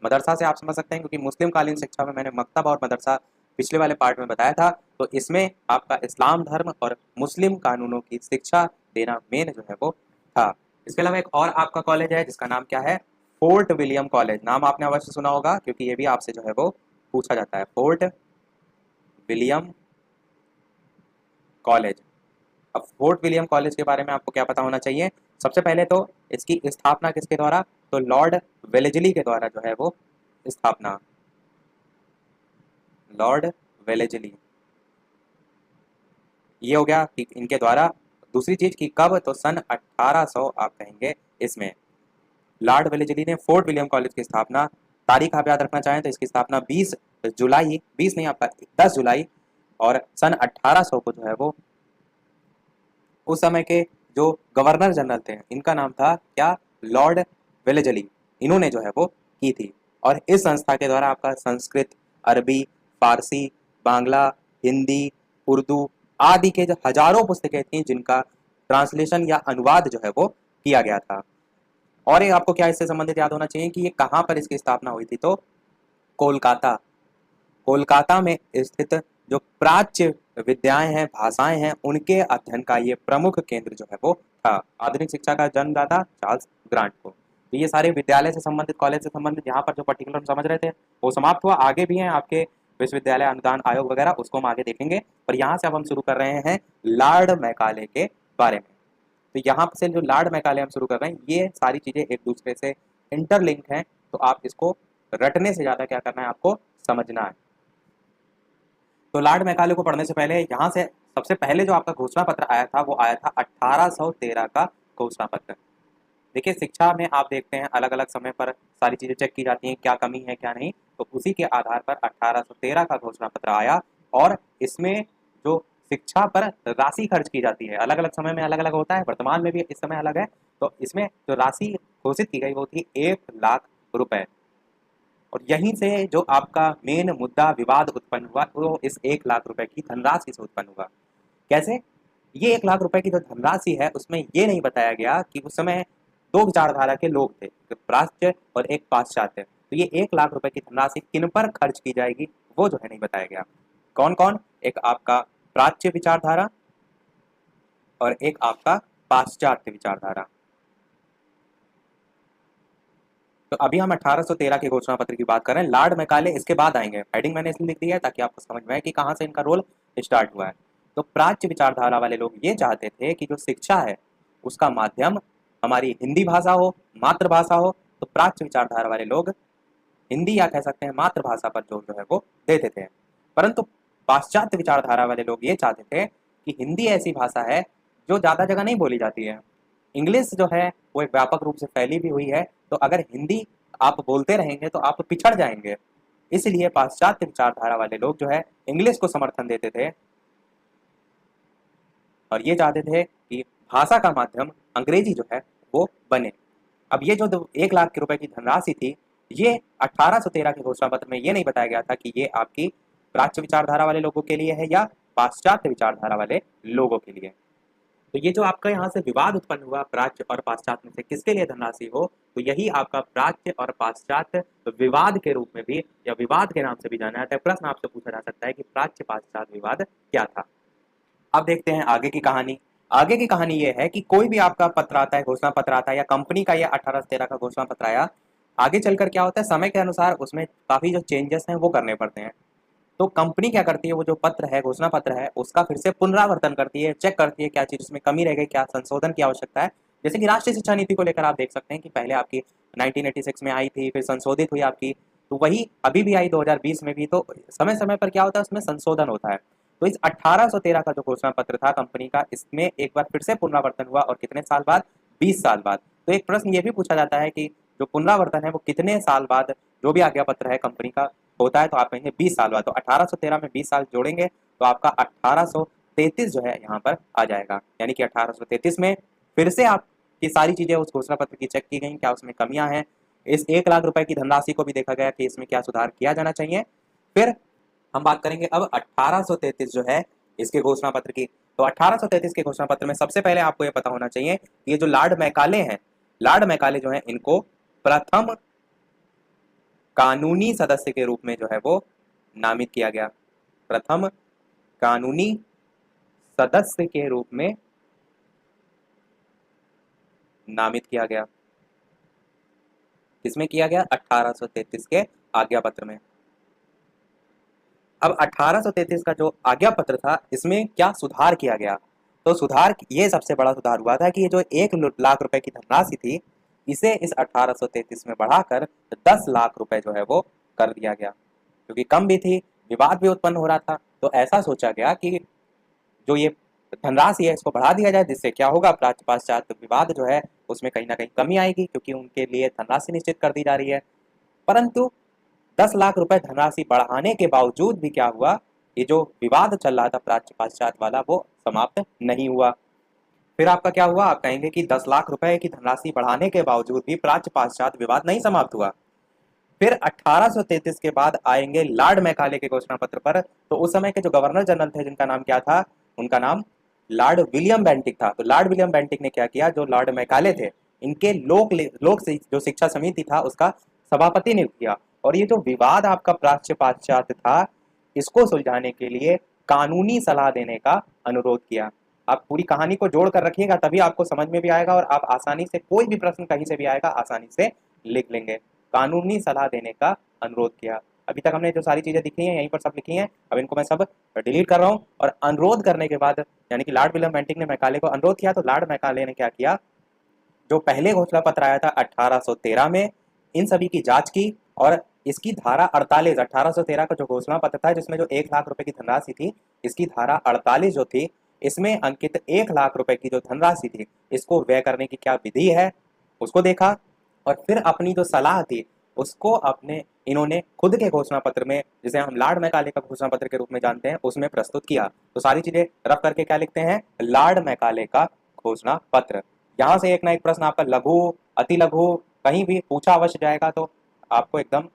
मदरसा से आप समझ सकते हैं क्योंकि मुस्लिम कालीन शिक्षा में मैंने मकतब और मदरसा पिछले वाले पार्ट में बताया था, तो इसमें आपका इस्लाम धर्म और मुस्लिम कानूनों की शिक्षा देना मेन जो है वो था। इसके अलावा एक और आपका कॉलेज है जिसका नाम क्या है, फोर्ट विलियम कॉलेज। नाम आपने अवश्य सुना होगा क्योंकि ये भी आपसे जो है वो पूछा जाता है, फोर्ट विलियम कॉलेज। अब फोर्ट विलियम कॉलेज के बारे में आपको क्या पता होना चाहिए, सबसे पहले तो इसकी स्थापना किसके द्वारा, तो लॉर्ड वेलेजली के द्वारा जो है वो स्थापना, लॉर्ड वेलेजली, ये हो गया कि इनके द्वारा। दूसरी चीज की कब, तो सन 1800 आप कहेंगे इसमें लॉर्ड वेलेजली ने फोर्ट विलियम कॉलेज की स्थापना, तारीख आप याद रखना चाहें तो इसकी स्थापना 20 जुलाई, 20 नहीं आपका 10 जुलाई और सन 1800 को जो है वो उस समय के जो गवर्नर जनरल थे इनका नाम था क्या, लॉर्ड वेलेजली, इन्होंने जो है वो की थी। और इस संस्था के द्वारा आपका संस्कृत, अरबी, फारसी, बांग्ला, हिंदी, उर्दू आदि के जो हजारों पुस्तकें थी जिनका ट्रांसलेशन या अनुवाद जो है वो किया गया था। और ये आपको क्या इससे संबंधित याद होना चाहिए कि ये कहाँ पर इसकी स्थापना हुई थी, तो कोलकाता, कोलकाता में स्थित जो प्राच्य विद्याएं हैं, भाषाएं हैं, उनके अध्ययन का ये प्रमुख केंद्र जो है वो था। आधुनिक शिक्षा का जन्मदाता चार्ल्स ग्रांट को। तो ये सारे विद्यालय से संबंधित, कॉलेज से संबंधित यहाँ पर जो पर्टिकुलर समझ रहे थे वो समाप्त हुआ। आगे भी हैं आपके विश्वविद्यालय अनुदान आयोग वगैरह, उसको हम आगे देखेंगे। पर यहाँ से अब हम शुरू कर रहे हैं लॉर्ड मैकाले के बारे में। तो यहाँ से जो लॉर्ड मैकाले हम शुरू कर रहे हैं, ये सारी चीजें एक दूसरे से इंटरलिंक हैं, तो आप इसको रटने से ज्यादा क्या करना है, आपको समझना है। तो लॉर्ड मैकाले को पढ़ने से पहले यहाँ से सबसे पहले जो आपका घोषणा पत्र आया था वो आया था 1813 का घोषणा पत्र। देखिए शिक्षा में आप देखते हैं अलग अलग समय पर सारी चीजें चेक की जाती हैं, क्या कमी है क्या नहीं, तो उसी के आधार पर 1813 का घोषणा पत्र आया। और इसमें जो शिक्षा पर राशि खर्च की जाती है अलग अलग समय में अलग अलग होता है, वर्तमान में भी इस समय अलग है। तो इसमें जो राशि घोषित की गई वो थी 1,00,000 रुपए। और यहीं से जो आपका मेन मुद्दा विवाद उत्पन्न हुआ वो इस 1,00,000 रुपए की धनराशि से उत्पन्न हुआ। कैसे, ये 1,00,000 रुपए की जो धनराशि है उसमें ये नहीं बताया गया कि उस समय दो विचारधारा के लोग थे, एक प्राच्य और एक पाश्चात्य। तो ये 1,00,000 रुपए की धनराशि किन पर खर्च की जाएगी वो जो है नहीं बताया गया। कौन कौन, एक आपका प्राच्य विचारधारा और एक आपका पाश्चात्य विचारधारा। तो अभी हम 1813 के घोषणा पत्र की बात कर रहे हैं। लॉर्ड मैकाले इसके बाद आएंगे, हेडिंग मैंने इसलिए लिख दी है ताकि आपको समझ में आए कि कहाँ से इनका रोल स्टार्ट हुआ है। तो प्राच्य विचारधारा वाले लोग ये चाहते थे कि जो शिक्षा है उसका माध्यम हमारी हिंदी भाषा हो, मातृभाषा हो। तो प्राच्य विचारधारा वाले लोग हिंदी या कह सकते हैं मातृभाषा पर जोर जो है वो देते थे। परंतु पाश्चात्य विचारधारा वाले लोग ये चाहते थे कि हिंदी ऐसी भाषा है जो ज्यादा जगह नहीं बोली जाती है, इंग्लिश जो है वो एक व्यापक रूप से फैली भी हुई है, तो अगर हिंदी आप बोलते रहेंगे तो आप पिछड़ जाएंगे। इसलिए पाश्चात्य विचारधारा वाले लोग जो है इंग्लिश को समर्थन देते थे और ये चाहते थे कि भाषा का माध्यम अंग्रेजी जो है वो बने। अब ये जो 1,00,000 रुपए की धनराशि थी ये 1813 के घोषणा पत्र में ये नहीं बताया गया था कि ये आपकी प्राच्य विचारधारा वाले लोगों के लिए है या पाश्चात्य विचारधारा वाले लोगों के लिए। तो ये जो आपका यहाँ से विवाद उत्पन्न हुआ प्राच्य और पाश्चात्य में से किसके लिए धनराशि हो, तो यही आपका प्राच्य और पाश्चात्य विवाद के रूप में भी या विवाद के नाम से भी जाना जाता है। प्रश्न आपसे पूछा जा सकता है कि प्राच्य पाश्चात्य विवाद क्या था। अब देखते हैं आगे की कहानी। आगे की कहानी ये है कि कोई भी आपका पत्र आता है, घोषणा पत्र आता है, या कंपनी का ये 1813 का घोषणा पत्र आया, आगे चलकर क्या होता है, समय के अनुसार उसमें काफी जो चेंजेस हैं वो करने पड़ते हैं। तो कंपनी क्या करती है, वो जो पत्र है, घोषणा पत्र है, उसका फिर से पुनरावर्तन करती है, चेक करती है क्या चीज उसमें कमी रह गई, क्या संशोधन की आवश्यकता है। जैसे कि राष्ट्रीय शिक्षा नीति को लेकर आप देख सकते हैं कि पहले आपकी 1986 में आई थी, फिर संशोधित हुई आपकी, तो वही अभी भी आई 2020 में भी। तो समय समय पर क्या होता है, उसमें संशोधन होता है। तो इस 1813 का जो घोषणा पत्र था कंपनी का, इसमें एक बार फिर से पुनरावर्तन हुआ, और कितने साल बाद, 20 साल बाद। तो एक प्रश्न ये भी पूछा जाता है कि जो पुनरावर्तन है वो कितने साल बाद जो भी आज्ञा पत्र है कंपनी का होता है, तो आप कहेंगे 20 साल बाद। तो 1813 में 20 साल जोड़ेंगे तो आपका 1833 जो है यहाँ पर आ जाएगा। यानी कि 1833 में फिर से आपकी सारी चीजें उस घोषणा पत्र की चेक की गई, क्या उसमें कमियां हैं। इस 1 लाख रुपए की धनराशि को भी देखा गया कि इसमें क्या सुधार किया जाना चाहिए। फिर हम बात करेंगे अब 1833 जो है इसके घोषणा पत्र की। तो 1833 के घोषणा पत्र में सबसे पहले आपको ये पता होना चाहिए कि ये जो लॉर्ड मैकाले हैं, लॉर्ड मैकाले जो है, इनको प्रथम कानूनी सदस्य के रूप में जो है वो नामित किया गया। प्रथम कानूनी सदस्य के रूप में नामित किया गया। किसमें किया गया, 1833 के आज्ञा पत्र में। अब 1833 का जो आज्ञा पत्र था, इसमें क्या सुधार किया गया, तो सुधार, ये सबसे बड़ा सुधार हुआ था कि ये जो 1 लाख रुपए की धनराशि थी, इसे इस 1833 में बढ़ाकर 10 लाख रुपए जो है वो कर दिया गया। क्योंकि कम भी थी, विवाद भी उत्पन्न हो रहा था, तो ऐसा सोचा गया कि जो ये धनराशि है इसको बढ़ा दिया जाए, जिससे क्या होगा, प्राच्य पाश्चात्य विवाद जो है उसमें कहीं ना कहीं कमी आएगी, क्योंकि उनके लिए धनराशि निश्चित कर दी जा रही है। परंतु 10 लाख रुपए धनराशि बढ़ाने के बावजूद भी क्या हुआ, ये जो विवाद चल रहा था प्राच्य पाश्चात्य वाला, वो समाप्त नहीं हुआ। फिर आपका क्या हुआ, आप कहेंगे कि 10 लाख रुपए की धनराशि बढ़ाने के बावजूद भी प्राच्य पाश्चात्य विवाद नहीं समाप्त हुआ। फिर 1833 के बाद आएंगे लॉर्ड मैकाले के घोषणा पत्र पर। तो उस समय के जो गवर्नर जनरल थे, जिनका नाम क्या था, उनका नाम लॉर्ड विलियम बेंटिक था। तो लॉर्ड विलियम बेंटिक ने क्या किया, जो लॉर्ड मैकाले थे, इनके लोक जो शिक्षा समिति था उसका सभापति नियुक्त किया। और ये जो विवाद आपका प्राच्य पाश्चात्य था, इसको सुलझाने के लिए कानूनी सलाह देने का अनुरोध किया। आप पूरी कहानी को जोड़ कर रखिएगा, तभी आपको समझ में भी आएगा, और आप आसानी से कोई भी प्रश्न कहीं से भी आएगा आसानी से लिख लेंगे। कानूनी सलाह देने का अनुरोध किया। अभी तक हमने जो सारी चीजें दिखी हैं यहीं पर सब लिखी हैं, अब इनको मैं सब डिलीट कर रहा हूँ। और अनुरोध करने के बाद, यानी कि लॉर्ड विलियम बेंटिक ने मैकाले को अनुरोध किया, तो लॉर्ड मैकाले ने क्या किया, जो पहले घोषणा पत्र आया था 1813 में, इन सभी की जांच की, और इसकी धारा 48, 1813 का जो घोषणा पत्र था जिसमें जो 1 लाख रुपए की धनराशि थी, इसकी धारा 48 जो थी, इसमें अंकित 1 लाख रुपए की जो धनराशि थी, इसको व्यय करने की क्या विधि है उसको देखा, और फिर अपनी जो सलाह थी उसको अपने इन्होंने खुद के घोषणा पत्र में, जिसे हम लॉर्ड मैकाले का घोषणा पत्र के रूप में जानते हैं, उसमें प्रस्तुत किया। तो सारी चीजें रफ करके क्या लिखते हैं, लॉर्ड मैकाले का घोषणा पत्र। यहाँ से एक ना एक प्रश्न आपका लघु, अति लघु, कहीं भी पूछा अवश्य जाएगा, तो आपको एकदम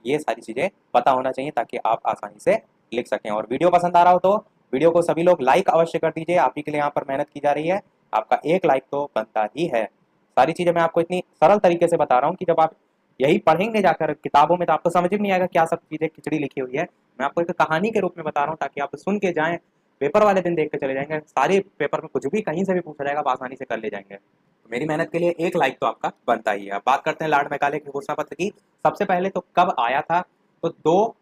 ये सारी चीजें पता होना चाहिए ताकि आप आसानी से लिख सकें। और वीडियो पसंद आ रहा हो तो वीडियो को सभी लोग लाइक अवश्य कर दीजिए, आप ही के लिए यहाँ पर मेहनत की जा रही है, आपका एक लाइक तो बनता ही है। सारी चीजें मैं आपको इतनी सरल तरीके से बता रहा हूँ कि जब आप यही पढ़ेंगे जाकर किताबों में, तो आपको समझ में नहीं आएगा क्या सब चीजें खिचड़ी लिखी हुई है। मैं आपको एक कहानी के रूप में बता रहा हूँ ताकि आप सुन के जाएं, पेपर वाले दिन देख के चले जाएंगे, सारे पेपर में कुछ भी कहीं से भी पूछा जाएगा, आप आसानी से कर ले जाएंगे। तो मेरी मेहनत के लिए एक लाइक तो आपका बनता ही है। अब बात करते हैं लॉर्ड मैकाले के घोषणा पत्र की। सबसे पहले तो कब आया था, तो 2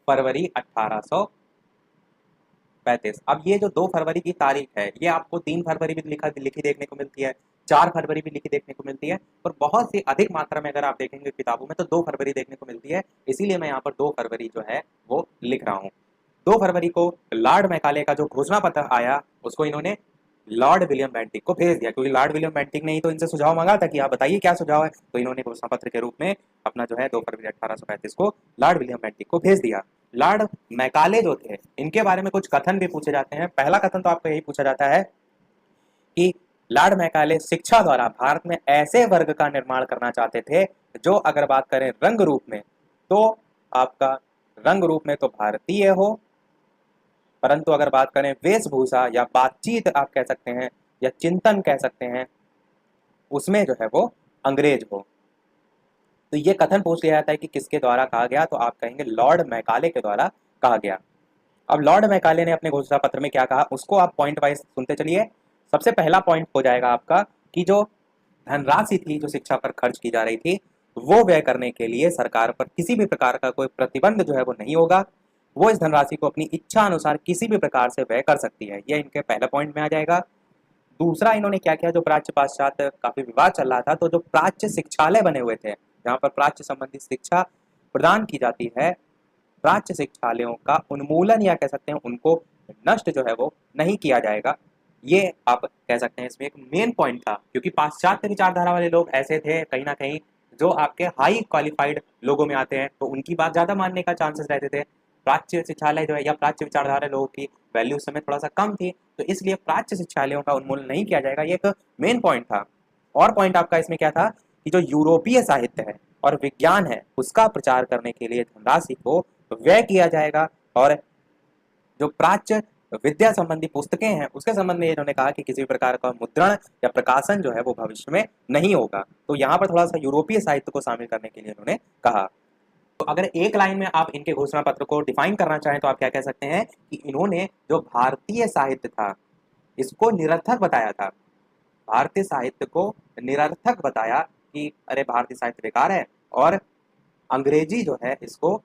फरवरी 1835। अब ये जो 2 फरवरी की तारीख है, ये आपको 3 फरवरी भी लिखी देखने को मिलती है, 4 फरवरी भी लिखी देखने को मिलती है, और बहुत सी अधिक मात्रा में अगर आप देखेंगे किताबों में तो 2 फरवरी देखने को मिलती है। इसीलिए मैं यहाँ पर 2 फरवरी जो है वो लिख रहा हूँ। 2 फरवरी को लॉर्ड मैकाले का जो घोषणा पत्र आया, उसको इन्होंने लॉर्ड विलियम बेंटिक को भेज दिया, क्योंकि लॉर्ड विलियम बेंटिक ने ही तो इनसे सुझाव मांगा था कि आप बताइए क्या सुझाव है। तो इन्होंने घोषणा पत्र के रूप में अपना जो है 2 फरवरी 1835 को लॉर्ड विलियम बेंटिक को भेज दिया। लॉर्ड मैकाले जो थे, इनके बारे में कुछ कथन भी पूछे जाते हैं। पहला कथन तो आपको यही पूछा जाता है कि लॉर्ड मैकाले शिक्षा द्वारा भारत में ऐसे वर्ग का निर्माण करना चाहते थे जो, अगर बात करें रंग रूप में, तो आपका रंग रूप में तो भारतीय हो, परंतु अगर बात करें वेशभूषा या बातचीत आप कह सकते हैं या चिंतन कह सकते हैं, उसमें जो है वो अंग्रेज हो। तो ये कथन पूछ लिया जाता है कि किसके द्वारा कहा गया, तो आप कहेंगे लॉर्ड मैकाले के द्वारा कहा गया। अब लॉर्ड मैकाले ने अपने घोषणा पत्र में क्या कहा, उसको आप पॉइंट वाइज सुनते चलिए। सबसे पहला पॉइंट हो जाएगा आपका कि जो धनराशि थी जो शिक्षा पर खर्च की जा रही थी, वो व्यय करने के लिए सरकार पर किसी भी प्रकार का कोई प्रतिबंध जो है वो नहीं होगा। वो इस धनराशि को अपनी इच्छा अनुसार किसी भी प्रकार से व्यय कर सकती है, ये इनके पहले पॉइंट में आ जाएगा। दूसरा इन्होंने क्या किया, जो प्राच्य पाश्चात्य काफी विवाद चल रहा था, तो जो प्राच्य शिक्षालय बने हुए थे जहाँ पर प्राच्य संबंधी शिक्षा प्रदान की जाती है, प्राच्य शिक्षालयों का उन्मूलन या कह सकते हैं उनको नष्ट जो है वो नहीं किया जाएगा। ये आप कह सकते हैं इसमें एक मेन पॉइंट था, क्योंकि पाश्चात्य विचारधारा वाले लोग ऐसे थे कहीं ना कहीं जो आपके हाई क्वालिफाइड लोगों में आते हैं, तो उनकी बात ज्यादा मानने का चांसेस रहते थे। प्राच्य शिक्षालय जो है या प्राच्य विचारधारा लोगों की वैल्यू उस समय थोड़ा सा कम थी, तो इसलिए प्राच्य शिक्षालयों का उन्मूलन नहीं किया जाएगा, ये एक मेन पॉइंट था। और पॉइंट आपका इसमें क्या था कि जो यूरोपीय साहित्य है और विज्ञान है उसका प्रचार करने के लिए धनराशि को व्यय किया जाएगा, और जो प्राच्य विद्या संबंधी पुस्तकें हैं उसके संबंध में इन्होंने कहा कि किसी भी प्रकार का मुद्रण या प्रकाशन जो है वो भविष्य में नहीं होगा। तो यहाँ पर थोड़ा सा यूरोपीय साहित्य को शामिल करने के लिए इन्होंने कहा। तो अगर एक लाइन में आप इनके घोषणा पत्र को डिफाइन करना चाहें तो आप क्या कह सकते हैं कि इन्होंने जो भारतीय साहित्य था इसको निरर्थक बताया था। भारतीय साहित्य को निरर्थक बताया कि अरे भारतीय साहित्य बेकार है, और अंग्रेजी जो है इसको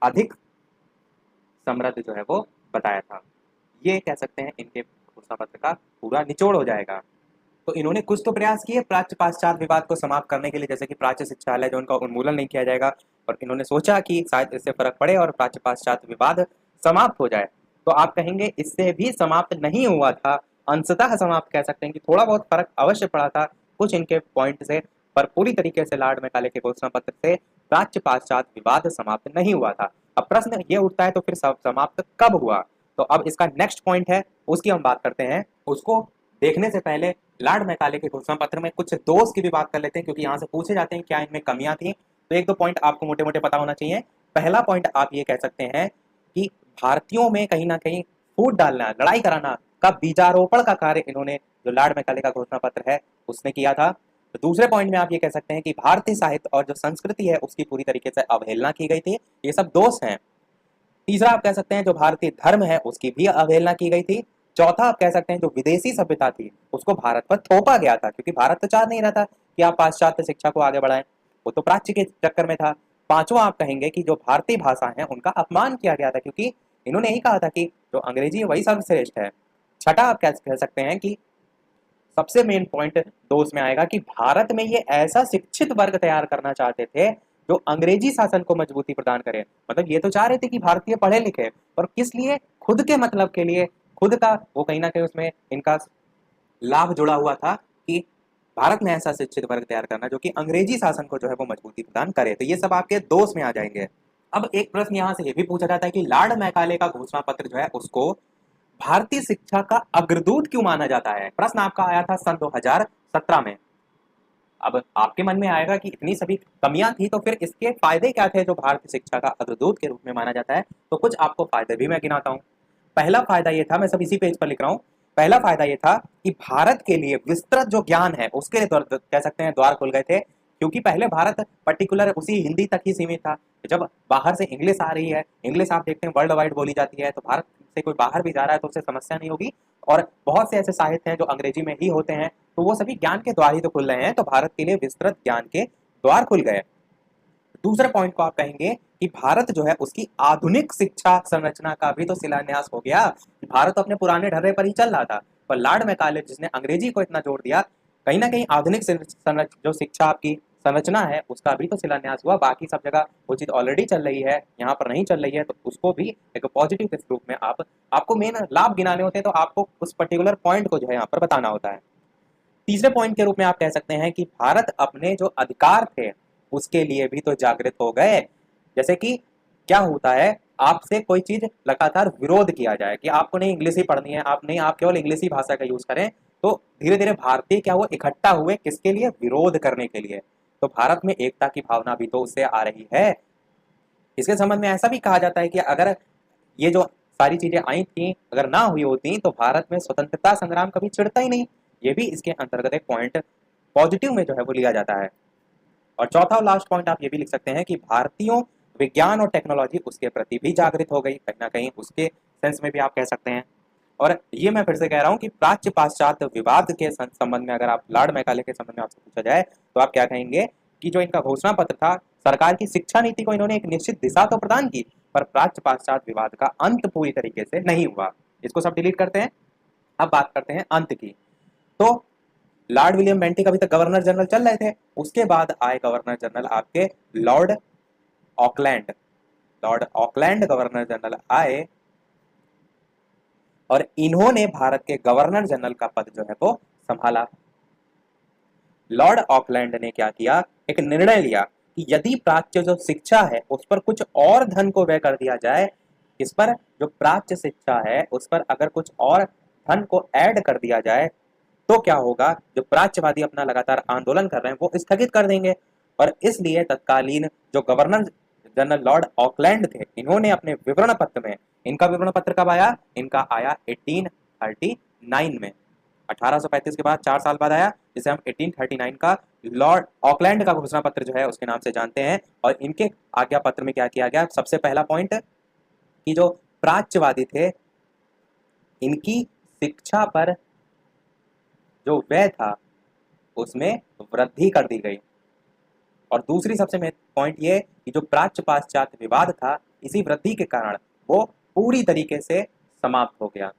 अधिक समृद्ध जो है वो बताया था। ये कह सकते हैं इनके घोषणा पत्र का पूरा निचोड़ हो जाएगा। तो इन्होंने कुछ तो प्रयास किए प्राच्य पाश्चात्य विवाद को समाप्त करने के लिए, जैसे कि प्राच्य शिक्षालय जो उनका उन्मूलन नहीं किया जाएगा, और इन्होंने सोचा कि शायद इससे फर्क पड़े और प्राच्य पाश्चात्य विवाद समाप्त हो जाए। तो आप कहेंगे इससे भी समाप्त नहीं हुआ था, अंशतः समाप्त कह सकते हैं कि थोड़ा बहुत फर्क अवश्य पड़ा था कुछ इनके पॉइंट से, पर पूरी तरीके से लॉर्ड मैकाले के घोषणा पत्र से प्राच्य पाश्चात्य विवाद समाप्त नहीं हुआ था। अब प्रश्न ये उठता है तो फिर समाप्त कब हुआ, तो अब इसका नेक्स्ट पॉइंट है उसकी हम बात करते हैं। उसको देखने से पहले लॉर्ड मैकाले के घोषणा पत्र में कुछ दोष की भी बात कर लेते हैं, क्योंकि यहाँ से पूछे जाते हैं क्या इनमें कमियां थी। तो एक दो पॉइंट आपको मोटे मोटे पता होना चाहिए। पहला पॉइंट आप ये कह सकते हैं कि भारतीयों में कहीं ना कहीं फूट डालना, लड़ाई कराना का बीजारोपण का कार्य इन्होंने, जो लॉर्ड मैकाले का घोषणा पत्र है उसने किया था। तो दूसरे पॉइंट में आप ये कह सकते हैं कि भारतीय साहित्य और जो संस्कृति है उसकी पूरी तरीके से अवहेलना की गई थी। ये सब दोष हैं। तीसरा आप कह सकते हैं जो भारतीय धर्म है उसकी भी अवहेलना की गई थी। चौथा आप कह सकते हैं जो विदेशी सभ्यता थी उसको भारत पर थोपा गया था, क्योंकि भारत तो चाह नहीं रहा था कि आप पाश्चात्य शिक्षा को आगे बढ़ाएं, वो तो प्राच्य के चक्कर में था। पांचवा आप कहेंगे कि जो भारतीय भाषा है उनका अपमान किया गया था, क्योंकि इन्होंने यही कहा था कि जो अंग्रेजी है वही सर्वश्रेष्ठ है। छठा आप कह सकते हैं कि सबसे मेन पॉइंट दो उसमें आएगा कि भारत में ये ऐसा शिक्षित वर्ग तैयार करना चाहते थे जो अंग्रेजी शासन को मजबूती प्रदान करे। मतलब ये तो चाह रहे थे कि भारतीय पढ़े लिखे, पर किस लिए, खुद के मतलब के लिए, खुद का वो कहीं ना कहीं उसमें इनका लाभ जुड़ा हुआ था कि भारत में ऐसा शिक्षित वर्ग तैयार करना जो कि अंग्रेजी शासन को जो है वो मजबूती प्रदान करे। तो ये सब आपके दोष में आ जाएंगे। अब एक प्रश्न यहाँ से ये भी पूछा जाता है कि लॉर्ड मैकाले का घोषणा पत्र जो है उसको भारतीय शिक्षा का अग्रदूत क्यों माना जाता है। प्रश्न आपका आया था सन 2017 में। अब आपके मन में आएगा कि इतनी सभी कमियां थी तो फिर इसके फायदे क्या थे जो भारतीय शिक्षा का अग्रदूत के रूप में माना जाता है। तो कुछ आपको फायदे भी मैं गिनाता हूँ। पहला फायदा ये था, मैं सब इसी पेज पर लिख रहा हूँ। पहला फायदा ये था कि भारत के लिए विस्तृत जो ज्ञान है उसके लिए कह सकते हैं द्वार खुल गए थे, क्योंकि पहले भारत पर्टिकुलर उसी हिंदी तक ही सीमित था। जब बाहर से इंग्लिश आ रही है, इंग्लिश आप देखते हैं वर्ल्ड वाइड बोली जाती है, तो भारत से कोई बाहर भी जा रहा है तो उससे समस्या नहीं होगी। और बहुत से ऐसे साहित्य हैं जो अंग्रेजी में ही होते हैं, तो वो सभी ज्ञान के द्वार ही तो खुल रहे हैं, तो भारत के लिए विस्तृत ज्ञान के द्वार खुल गए। दूसरे पॉइंट को आप कहेंगे कि भारत जो है उसकी आधुनिक शिक्षा संरचना का भी तो शिलान्यास हो गया। भारत अपने पुराने ढर्रे पर ही चल रहा था, पर लॉर्ड मैकाले जिसने अंग्रेजी को इतना जोड़ दिया, कहीं ना कहीं आधुनिक जो शिक्षा आपकी संरचना है उसका भी तो शिलान्यास हुआ। बाकी सब जगह वो चीज ऑलरेडी चल रही है, यहाँ पर नहीं चल रही है, तो उसको भी एक पॉजिटिव के रूप में आपको मेन लाभ गिनाने होते हैं, तो आपको उस पर्टिकुलर पॉइंट को जो है यहाँ पर बताना होता है। तीसरे पॉइंट के रूप में आप कह सकते हैं कि भारत अपने जो अधिकार थे उसके लिए भी तो जागृत हो गए। जैसे कि क्या होता है, आपसे कोई चीज लगातार विरोध किया जाए कि आपको नहीं इंग्लिश ही पढ़नी है, आप केवल इंग्लिश ही भाषा का यूज करें, तो धीरे धीरे भारतीय क्या हुआ, इकट्ठा हुए किसके लिए, विरोध करने के लिए। तो भारत में एकता की भावना भी तो उससे आ रही है। इसके संबंध में ऐसा भी कहा जाता है कि अगर ये जो सारी चीजें आई थी अगर ना हुई होती तो भारत में स्वतंत्रता संग्राम कभी छिड़ता ही नहीं। ये भी इसके अंतर्गत एक पॉइंट पॉजिटिव में जो है वो लिया जाता है। और चौथा और लास्ट पॉइंट आप ये भी लिख सकते हैं कि भारतीयों विज्ञान और टेक्नोलॉजी उसके प्रति भी जागृत हो गई, कहीं ना कहीं उसके सेंस में भी आप कह सकते हैं। और ये मैं फिर से कह रहा हूँ कि प्राच्य पाश्चात्य विवाद के संबंध में अगर आप लॉर्ड मैकाले के संबंध में आपसे पूछा जाए तो आप क्या कहेंगे कि जो इनका घोषणा पत्र था, सरकार की शिक्षा नीति को इन्होंने एक निश्चित दिशा तो प्रदान की, पर प्राच्य पाश्चात्य विवाद का अंत पूरी तरीके से नहीं हुआ। इसको सब डिलीट करते हैं। अब बात करते हैं अंत की। तो लॉर्ड विलियम बेंटिक अभी तक गवर्नर जनरल चल रहे थे, उसके बाद आए गवर्नर जनरल आपके Lord Auckland. Lord Auckland governor general आए और इन्होंने भारत के गवर्नर जनरल का पद जो है वो संभाला। लॉर्ड ऑकलैंड ने क्या किया, एक निर्णय लिया कि यदि प्राच्य जो शिक्षा है उस पर कुछ और धन को व्यय कर दिया जाए, इस पर जो प्राच्य शिक्षा है उस पर अगर कुछ और धन को ऐड कर दिया जाए तो क्या होगा, जो प्राच्यवादी अपना लगातार आंदोलन कर रहे हैं वो स्थगित कर देंगे। और इसलिए तत्कालीन जो गवर्नर जनरल लॉर्ड ऑकलैंड थे, इन्होंने अपने विवरण पत्र में, इनका विवरण पत्र कब आया, इनका आया 1839 में। 1835 के बाद 4 साल बाद आया, जिसे हम 1839 का लॉर्ड ऑकलैंड का घोषणा पत्र जो है उसके नाम से जानते हैं। और इनके आज्ञा पत्र में क्या किया गया, सबसे पहला पॉइंट कि जो प्राच्यवादी थे इनकी शिक्षा पर जो व्यय था उसमें वृद्धि कर दी गई। और दूसरी सबसे महत्वपूर्ण पॉइंट ये कि जो प्राच्य पाश्चात्य विवाद था इसी वृद्धि के कारण वो पूरी तरीके से समाप्त हो गया।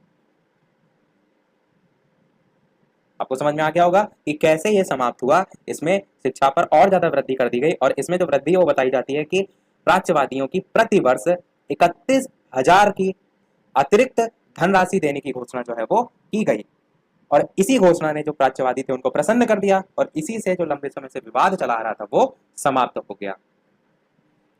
आपको समझ में आ गया होगा कि कैसे ये समाप्त हुआ। इसमें शिक्षा पर और ज्यादा वृद्धि कर दी गई और इसमें जो वृद्धि है वो बताई जाती है कि प्राच्यवादियों की प्रति वर्ष 31,000 की अतिरिक्त धनराशि देने की घोषणा जो है वो की गई। और इसी घोषणा ने जो प्राच्यवादी थे उनको प्रसन्न कर दिया और इसी से जो लंबे समय से विवाद चला आ रहा था वो समाप्त हो गया।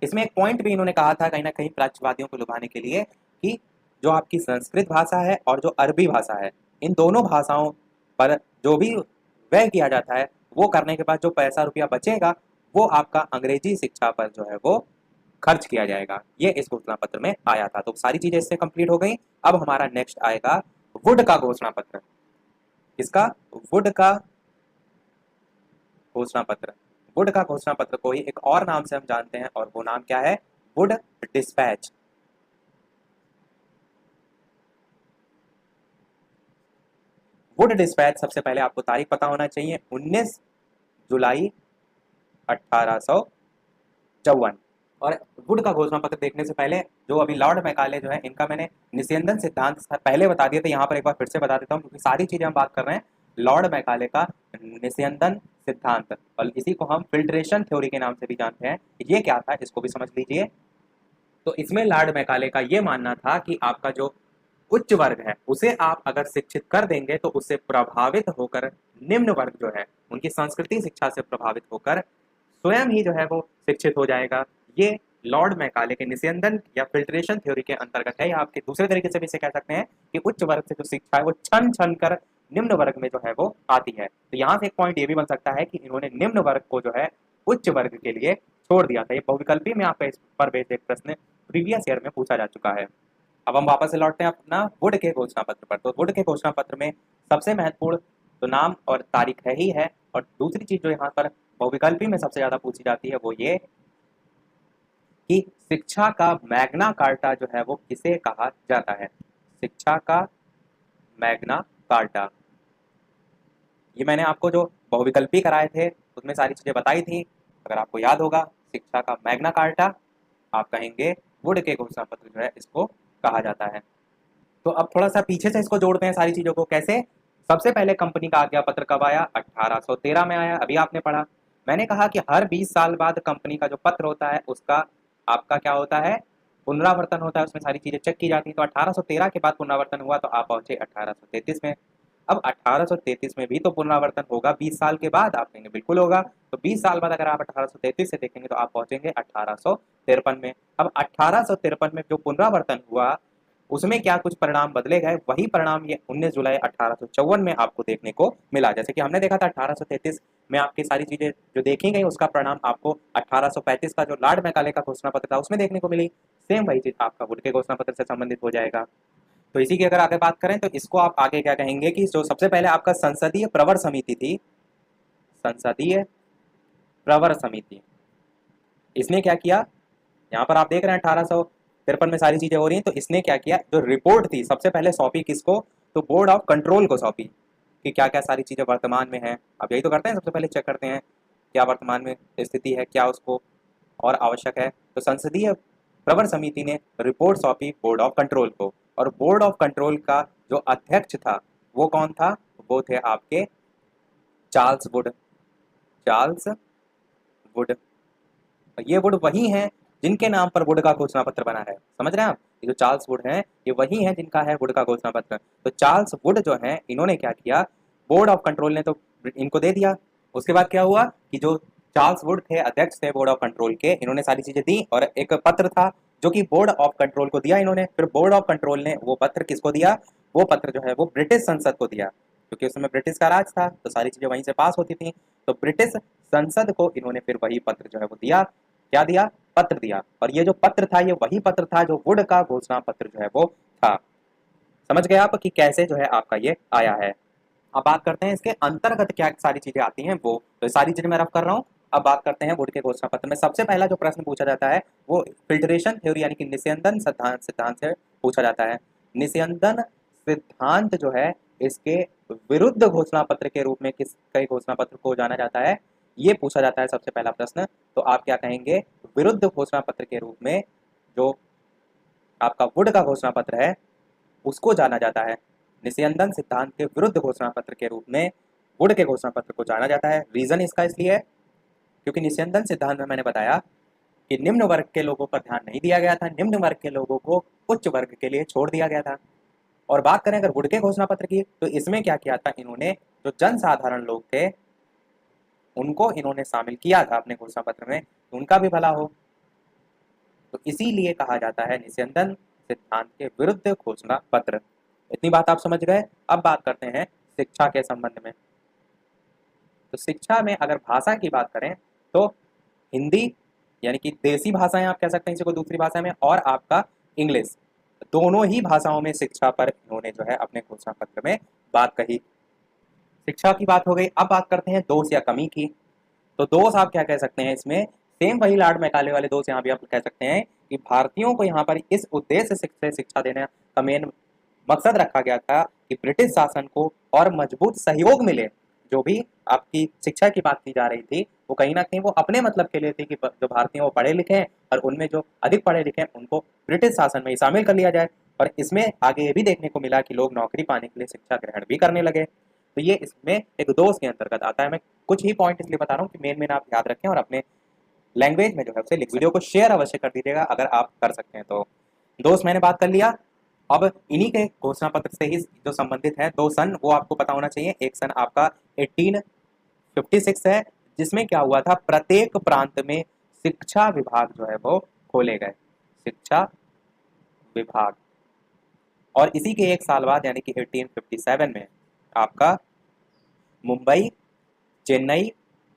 इसमें एक पॉइंट भी इन्होंने कहा था कहीं ना कहीं प्राच्यवादियों को लुभाने के लिए कि जो आपकी संस्कृत भाषा है और जो अरबी भाषा है, इन दोनों भाषाओं पर जो भी व्यय किया जाता है वो करने के बाद जो पैसा रुपया बचेगा वो आपका अंग्रेजी शिक्षा पर जो है वो खर्च किया जाएगा। ये इस घोषणा पत्र में आया था। तो सारी चीजें इससे कंप्लीट हो गई। अब हमारा नेक्स्ट आएगा वुड का घोषणा पत्र। इसका वुड का घोषणा पत्र, वुड का घोषणा पत्र को ही एक और नाम से हम जानते हैं और वो नाम क्या है, वुड डिस्पैच। वुड डिस्पैच सबसे पहले आपको तारीख पता होना चाहिए, 19 जुलाई 1854। और वुड का घोषणा पत्र देखने से पहले जो अभी लॉर्ड मैकाले जो है इनका मैंने निस्यंदन सिद्धांत पहले बता दिया था, यहाँ पर एक बार फिर से बता देता हूँ क्योंकि सारी चीजें हम बात कर रहे हैं लॉर्ड मैकाले का निस्यंदन सिद्धांत, और इसी को हम फिल्ट्रेशन थ्योरी के नाम से भी जानते हैं। ये क्या था इसको भी समझ लीजिए। तो इसमें लॉर्ड मैकाले का ये मानना था कि आपका जो उच्च वर्ग है उसे आप अगर शिक्षित कर देंगे तो उससे प्रभावित होकर निम्न वर्ग जो है उनकी संस्कृति शिक्षा से प्रभावित होकर स्वयं ही जो है वो शिक्षित हो जाएगा। ये लॉर्ड मैकाले के निस्यंदन या फिल्ट्रेशन थ्योरी के अंतर्गत है, या आपके दूसरे तरीके से भी इसे कह सकते हैं कि उच्च वर्ग से जो शिक्षा है वो छन छन कर निम्न वर्ग में जो है वो आती है। तो यहाँ से एक पॉइंट ये भी बन सकता है कि इन्होंने निम्न वर्ग को जो है उच्च वर्ग के लिए छोड़ दिया था। ये बहुविकल्पी में आपका इस पर बेस्ड एक प्रश्न प्रीवियस ईयर में पूछा जा चुका है। अब हम वापस से लौटते हैं अपना वुड के घोषणा पत्र पर। तो वुड के घोषणा पत्र में सबसे महत्वपूर्ण तो नाम और तारीख है ही है, और दूसरी चीज जो यहाँ पर बहुविकल्पी में सबसे ज्यादा पूछी जाती है वो ये कि शिक्षा का मैग्ना कार्टा जो है वो किसे कहा जाता है। शिक्षा का मैग्ना कार्टा, ये मैंने आपको जो बहुविकल्पी कराए थे उसमें सारी चीजें बताई थी। अगर आपको याद होगा शिक्षा का मैग्ना कार्टा आप कहेंगे वुड के घोषणा पत्र जो है इसको कहा जाता है। तो अब थोड़ा सा पीछे से इसको जोड़ते हैं सारी चीजों को। कैसे, सबसे पहले कंपनी का आज्ञा पत्र कब आया, 1813 में आया। अभी आपने पढ़ा, मैंने कहा कि हर 20 साल बाद कंपनी का जो पत्र होता है उसका आपका क्या होता है, पुनरावर्तन होता है, उसमें सारी चीजें चेक की जाती है। तो 1813 के बाद पुनरावर्तन हुआ तो आप पहुंचे 1833 में। अब 1833 में भी तो पुनरावर्तन होगा 20 साल के बाद, आप कहेंगे बिल्कुल होगा। तो 20 साल बाद अगर आप 1833 से देखेंगे तो आप पहुंचेंगे 1853 में। अब 1853 में जो पुनरावर्तन हुआ उसमें क्या कुछ परिणाम बदले गए, वही परिणाम ये 19 जुलाई 1854 में आपको देखने को मिला। जैसे कि हमने देखा था 1833 में आपकी सारी चीजें जो देखी गई, उसका परिणाम आपको 1835 का जो लॉर्ड मैकाले का घोषणा पत्र था उसमें देखने को मिली। सेम वही चीज आपका वुड के घोषणा पत्र से संबंधित हो जाएगा। तो इसी की अगर आगे बात करें तो इसको आप आगे क्या कहेंगे कि जो सबसे पहले आपका संसदीय प्रवर समिति थी, संसदीय प्रवर समिति, इसने क्या किया, यहाँ पर आप देख रहे हैं 1853 में सारी चीजें हो रही हैं, तो इसने क्या किया, जो रिपोर्ट थी सबसे पहले सौंपी किसको, तो बोर्ड ऑफ कंट्रोल को सौंपी कि क्या क्या सारी चीजें वर्तमान में है। अब यही तो करते हैं, सबसे पहले चेक करते हैं क्या वर्तमान में स्थिति है, क्या उसको और आवश्यक है। तो संसदीय प्रवर समिति ने रिपोर्ट सौंपी बोर्ड ऑफ कंट्रोल को, और बोर्ड ऑफ कंट्रोल का जो अध्यक्ष था वो कौन था, वो थे आपके चार्ल्स वुड। चार्ल्स वुड, ये वुड वही हैं जिनके नाम पर वुड का घोषणा पत्र बना है। समझ रहे हैं आप, ये जो चार्ल्स वुड हैं ये वही हैं जिनका है वुड का घोषणा पत्र। तो चार्ल्स वुड जो है, इन्होंने क्या किया, बोर्ड ऑफ कंट्रोल ने तो इनको दे दिया। उसके बाद क्या हुआ कि जो चार्ल्स वुड थे, अध्यक्ष थे बोर्ड ऑफ कंट्रोल के, इन्होंने सारी चीजें दी और एक पत्र था जो कि बोर्ड ऑफ कंट्रोल को दिया इन्होंने। फिर बोर्ड ऑफ कंट्रोल ने वो पत्र किसको दिया, वो पत्र जो है वो ब्रिटिश संसद को दिया, क्योंकि उस समय ब्रिटिश का राज था तो सारी चीजें वहीं से पास होती थी। तो ब्रिटिश संसद को इन्होंने फिर वही पत्र जो है वो दिया। क्या दिया, पत्र दिया। और ये जो पत्र था ये वही पत्र था जो वुड का घोषणा पत्र जो है वो था। समझ गए आप कि कैसे जो है आपका ये आया है। अब बात करते हैं इसके अंतर्गत क्या सारी चीजें आती हैं, वो तो सारी चीजें मैं रफ कर रहा हूँ। अब बात करते हैं वुड के घोषणा पत्र में सबसे पहला जो प्रश्न पूछा जाता है वो फिल्ट्रेशन थ्योरी यानी कि निस्यंदन सिद्धांत सिद्धांत से पूछा जाता है। निस्यंदन सिद्धांत जो है इसके विरुद्ध घोषणा पत्र के रूप में किस कई घोषणा पत्र को जाना जाता है, ये पूछा जाता है सबसे पहला प्रश्न। तो आप क्या कहेंगे, विरुद्ध घोषणा पत्र के रूप में जो आपका वुड का घोषणा पत्र है उसको जाना जाता है। निस्यंदन सिद्धांत के विरुद्ध घोषणा पत्र के रूप में वुड के घोषणा पत्र को जाना जाता है। रीजन इसका इसलिए है क्योंकि निस्यंदन सिद्धांत में मैंने बताया कि निम्न वर्ग के लोगों पर ध्यान नहीं दिया गया था, निम्न वर्ग के लोगों को उच्च वर्ग के लिए छोड़ दिया गया था। और बात करें अगर वुड के घोषणा पत्र की, तो इसमें क्या किया था इन्होंने, जो जन साधारण लोग थे उनको इन्होंने शामिल किया था अपने घोषणा पत्र में, उनका भी भला हो। तो इसीलिए कहा जाता है निस्यंदन सिद्धांत के विरुद्ध घोषणा पत्र। इतनी बात आप समझ गए। अब बात करते हैं शिक्षा के संबंध में। तो शिक्षा में अगर भाषा की बात करें तो हिंदी यानी कि देसी भाषाएं आप कह सकते हैं इसको दूसरी भाषा में, और आपका इंग्लिश, दोनों ही भाषाओं में शिक्षा पर इन्होंने जो है अपने घोषणा पत्र में बात कही। शिक्षा की बात हो गई। अब बात करते हैं दोष या कमी की। तो दोष आप क्या कह सकते हैं इसमें, सेम वही लॉर्ड मैकाले वाले दोष यहाँ भी आप कह सकते हैं कि भारतीयों को यहाँ पर इस उद्देश्य से शिक्षा देने का मेन मकसद रखा गया था कि ब्रिटिश शासन को और मजबूत सहयोग मिले। जो भी आपकी शिक्षा की बात की जा रही थी वो कहीं ना कहीं वो अपने मतलब के लिए थी कि जो भारतीय वो पढ़े लिखे हैं और उनमें जो अधिक पढ़े लिखे हैं उनको ब्रिटिश शासन में ही शामिल कर लिया जाए। और इसमें आगे ये भी देखने को मिला कि लोग नौकरी पाने के लिए शिक्षा ग्रहण भी करने लगे। तो ये इसमें एक दोष के अंतर्गत आता है। मैं कुछ ही पॉइंट इसलिए बता रहा हूँ कि मेन मेन आप याद रखें और अपने लैंग्वेज में जो है उसे लिख। वीडियो को शेयर अवश्य कर दीजिएगा अगर आप कर सकते हैं तो। दोस्त मैंने बात कर लिया। अब इन्हीं के घोषणा पत्र से ही जो संबंधित है दो सन वो आपको पता होना चाहिए। एक सन आपका 1856 है जिसमें क्या हुआ था, प्रत्येक प्रांत में शिक्षा विभाग जो है वो खोले गए, शिक्षा विभाग। और इसी के एक साल बाद यानी कि 1857 में आपका मुंबई, चेन्नई,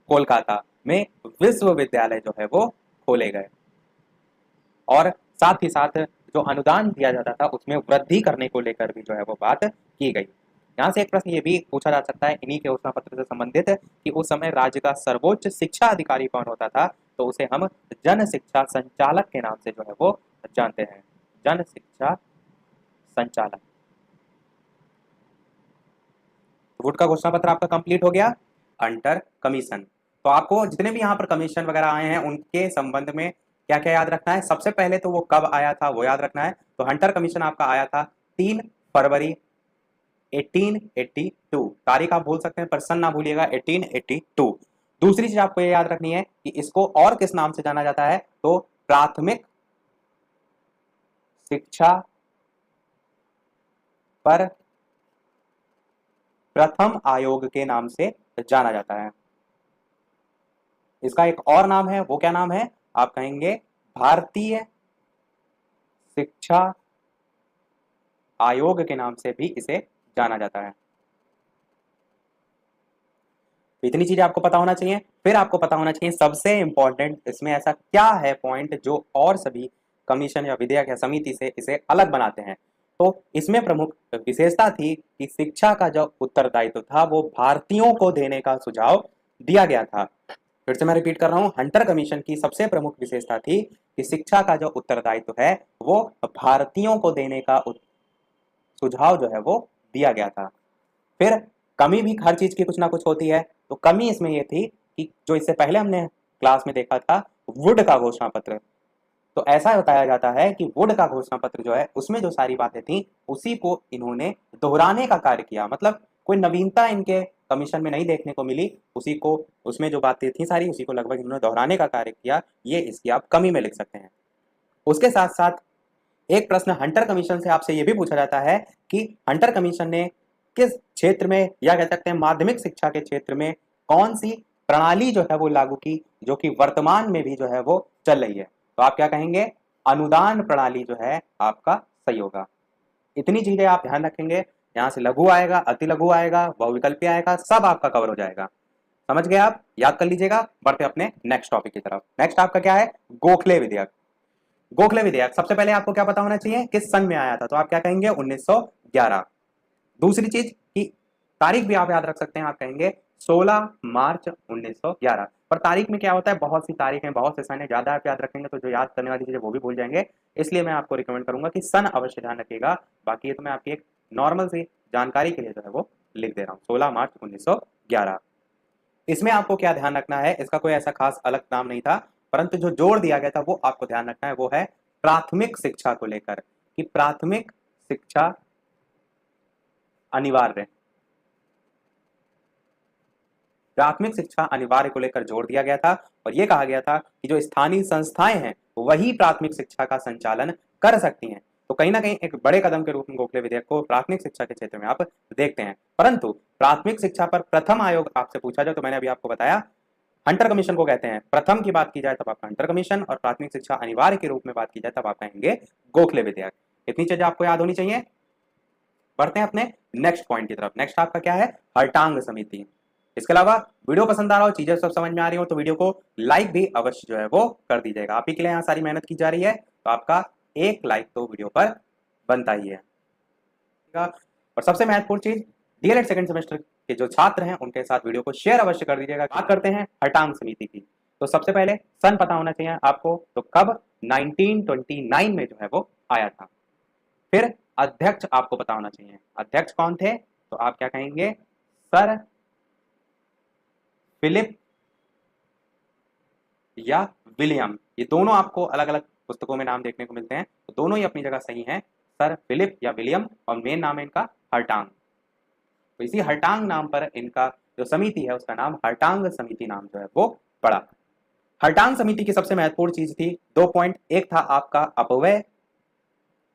कोलकाता में विश्वविद्यालय जो है वो खोले गए। और साथ ही साथ जो अनुदान दिया जाता था उसमें वृद्धि करने को लेकर भी जो है वो बात की गई। यहाँ से एक प्रश्न ये भी पूछा जा सकता है इन्हीं के घोषणा पत्र से संबंधित कि उस समय राज्य का सर्वोच्च शिक्षा अधिकारी कौन होता था, तो उसे हम जन शिक्षा संचालक के नाम से जो है वो जानते हैं, जन शिक्षा संचालक। वुड का घोषणा पत्र आपका कंप्लीट हो गया। हंटर कमीशन, तो आपको जितने भी यहाँ पर कमीशन वगैरह आए हैं उनके संबंध में क्या क्या याद रखना है। सबसे पहले तो वो कब आया था वो याद रखना है। तो हंटर कमीशन आपका आया था 3 फरवरी 1882। तारीख आप भूल सकते हैं पर सन ना भूलिएगा, 1882। दूसरी चीज आपको ये याद रखनी है कि इसको और किस नाम से जाना जाता है, तो प्राथमिक शिक्षा पर प्रथम आयोग के नाम से जाना जाता है। इसका एक और नाम है, वो क्या नाम है, आप कहेंगे भारतीय शिक्षा आयोग के नाम से भी इसे जाना जाता है। इतनी चीजें आपको पता होना चाहिए। फिर आपको पता होना चाहिए सबसे इंपॉर्टेंट इसमें ऐसा क्या है पॉइंट जो और सभी कमीशन या विधेयक या समिति से इसे अलग बनाते हैं। तो इसमें प्रमुख विशेषता थी कि शिक्षा का जो उत्तरदायित्व था वो भारतीयों को देने का सुझाव दिया गया था। फिर से मैं रिपीट कर रहा हूं, हंटर कमीशन की सबसे प्रमुख विशेषता थी कि शिक्षा का जो उत्तरदायित्व है वो भारतीयों को देने का सुझाव जो है वो दिया गया था। फिर कमी भी हर चीज की कुछ ना कुछ होती है, तो कमी इसमें यह थी कि जो इससे पहले हमने क्लास में देखा था वुड का घोषणा पत्र, तो ऐसा बताया जाता है कि वुड का घोषणा पत्र जो है उसमें जो सारी बातें थी उसी को इन्होंने दोहराने का कार्य किया। मतलब कोई नवीनता इनके कमीशन में नहीं देखने को मिली, उसी को उसमें जो बातें थी सारी उसी को लगभग इन्होंने दोहराने का कार्य किया। ये इसकी आप कमी में लिख सकते हैं। उसके साथ साथ एक प्रश्न हंटर कमीशन से आपसे यह भी पूछा जाता है कि हंटर कमीशन ने किस क्षेत्र में या कह सकते हैं माध्यमिक शिक्षा के क्षेत्र में कौन सी प्रणाली जो है वो लागू की जो कि वर्तमान में भी जो है वो चल रही है। तो आप क्या कहेंगे, अनुदान प्रणाली जो है आपका सही होगा। इतनी चीजें आप ध्यान रखेंगे, यहां से लघु आएगा, अति लघु आएगा, बहुविकल्पी आएगा, सब आपका कवर हो जाएगा। समझ गए आप, याद कर लीजिएगा। बढ़ते अपने नेक्स्ट टॉपिक की तरफ। नेक्स्ट आपका क्या है, गोखले विधेयक। गोखले विधेयक सबसे पहले आपको क्या पता होना चाहिए किस सन में आया था, तो आप क्या कहेंगे 1911। दूसरी चीज की तारीख भी आप याद रख सकते हैं, आप कहेंगे 16 मार्च 1911। पर तारीख में क्या होता है, बहुत सी तारीखें बहुत से सन है, ज्यादा आप याद रखेंगे तो जो याद करने वाली चीजें वो भी भूल जाएंगे। इसलिए मैं आपको रिकमेंड करूंगा कि सन अवश्य ध्यान रखिएगा। बाकी ये तो मैं आपकी एक नॉर्मल सी जानकारी के लिए जो है वो लिख दे रहा हूँ, 16 मार्च 1911। इसमें आपको क्या ध्यान रखना है, इसका कोई ऐसा खास अलग नाम नहीं था, परंतु जो जोड़ दिया गया था वो आपको ध्यान रखना है, वो है प्राथमिक शिक्षा को लेकर कि प्राथमिक शिक्षा अनिवार्य। प्राथमिक शिक्षा अनिवार्य को लेकर जोर दिया गया था और यह कहा गया था कि जो स्थानीय संस्थाएं हैं वही प्राथमिक शिक्षा का संचालन कर सकती हैं। तो कहीं ना कहीं एक बड़े कदम के रूप में गोखले विधेयक को प्राथमिक शिक्षा के क्षेत्र में आप देखते हैं। परंतु प्राथमिक शिक्षा पर प्रथम आयोग आपसे पूछा जाए तो मैंने अभी आपको बताया हंटर कमीशन को कहते हैं। प्रथम की बात की जाए तब आपका हंटर कमीशन, और प्राथमिक शिक्षा अनिवार्य के रूप में बात की जाए तब आप कहेंगे गोखले विधेयक। इतनी चीजें आपको याद होनी चाहिए। बढ़ते हैं अपने नेक्स्ट पॉइंट की तरफ। नेक्स्ट आपका क्या है, हर्टांग समिति। इसके अलावा वीडियो पसंद आ रहा हो, चीजें सब समझ में आ रही हो तो वीडियो को लाइक भी अवश्य जो है वो कर दीजिएगा। आप ही के लिए यहाँ सारी मेहनत की जा रही है, तो आपका एक लाइक तो वीडियो पर बनता ही है। और सबसे महत्वपूर्ण चीज, डीएलएड सेकंड सेमेस्टर के जो छात्र हैं उनके साथ वीडियो को शेयर अवश्य कर दीजिएगा। बात करते हैं हर्टांग समिति की। तो सबसे पहले सन पता होना चाहिए आपको, तो कब 1929 में जो है वो आया था। फिर अध्यक्ष आपको पता होना चाहिए, अध्यक्ष कौन थे, तो आप क्या कहेंगे सर फिलिप या विलियम। ये दोनों आपको अलग अलग पुस्तकों में नाम देखने को मिलते हैं, तो दोनों ही अपनी जगह सही हैं, सर फिलिप या विलियम, और मेन नाम है इनका हर्टांग। तो इसी हर्टांग नाम पर इनका जो समिति है उसका नाम हर्टांग समिति नाम जो है वो पड़ा। हर्टांग समिति की सबसे महत्वपूर्ण चीज थी दो पॉइंट, एक था आपका अपव्यय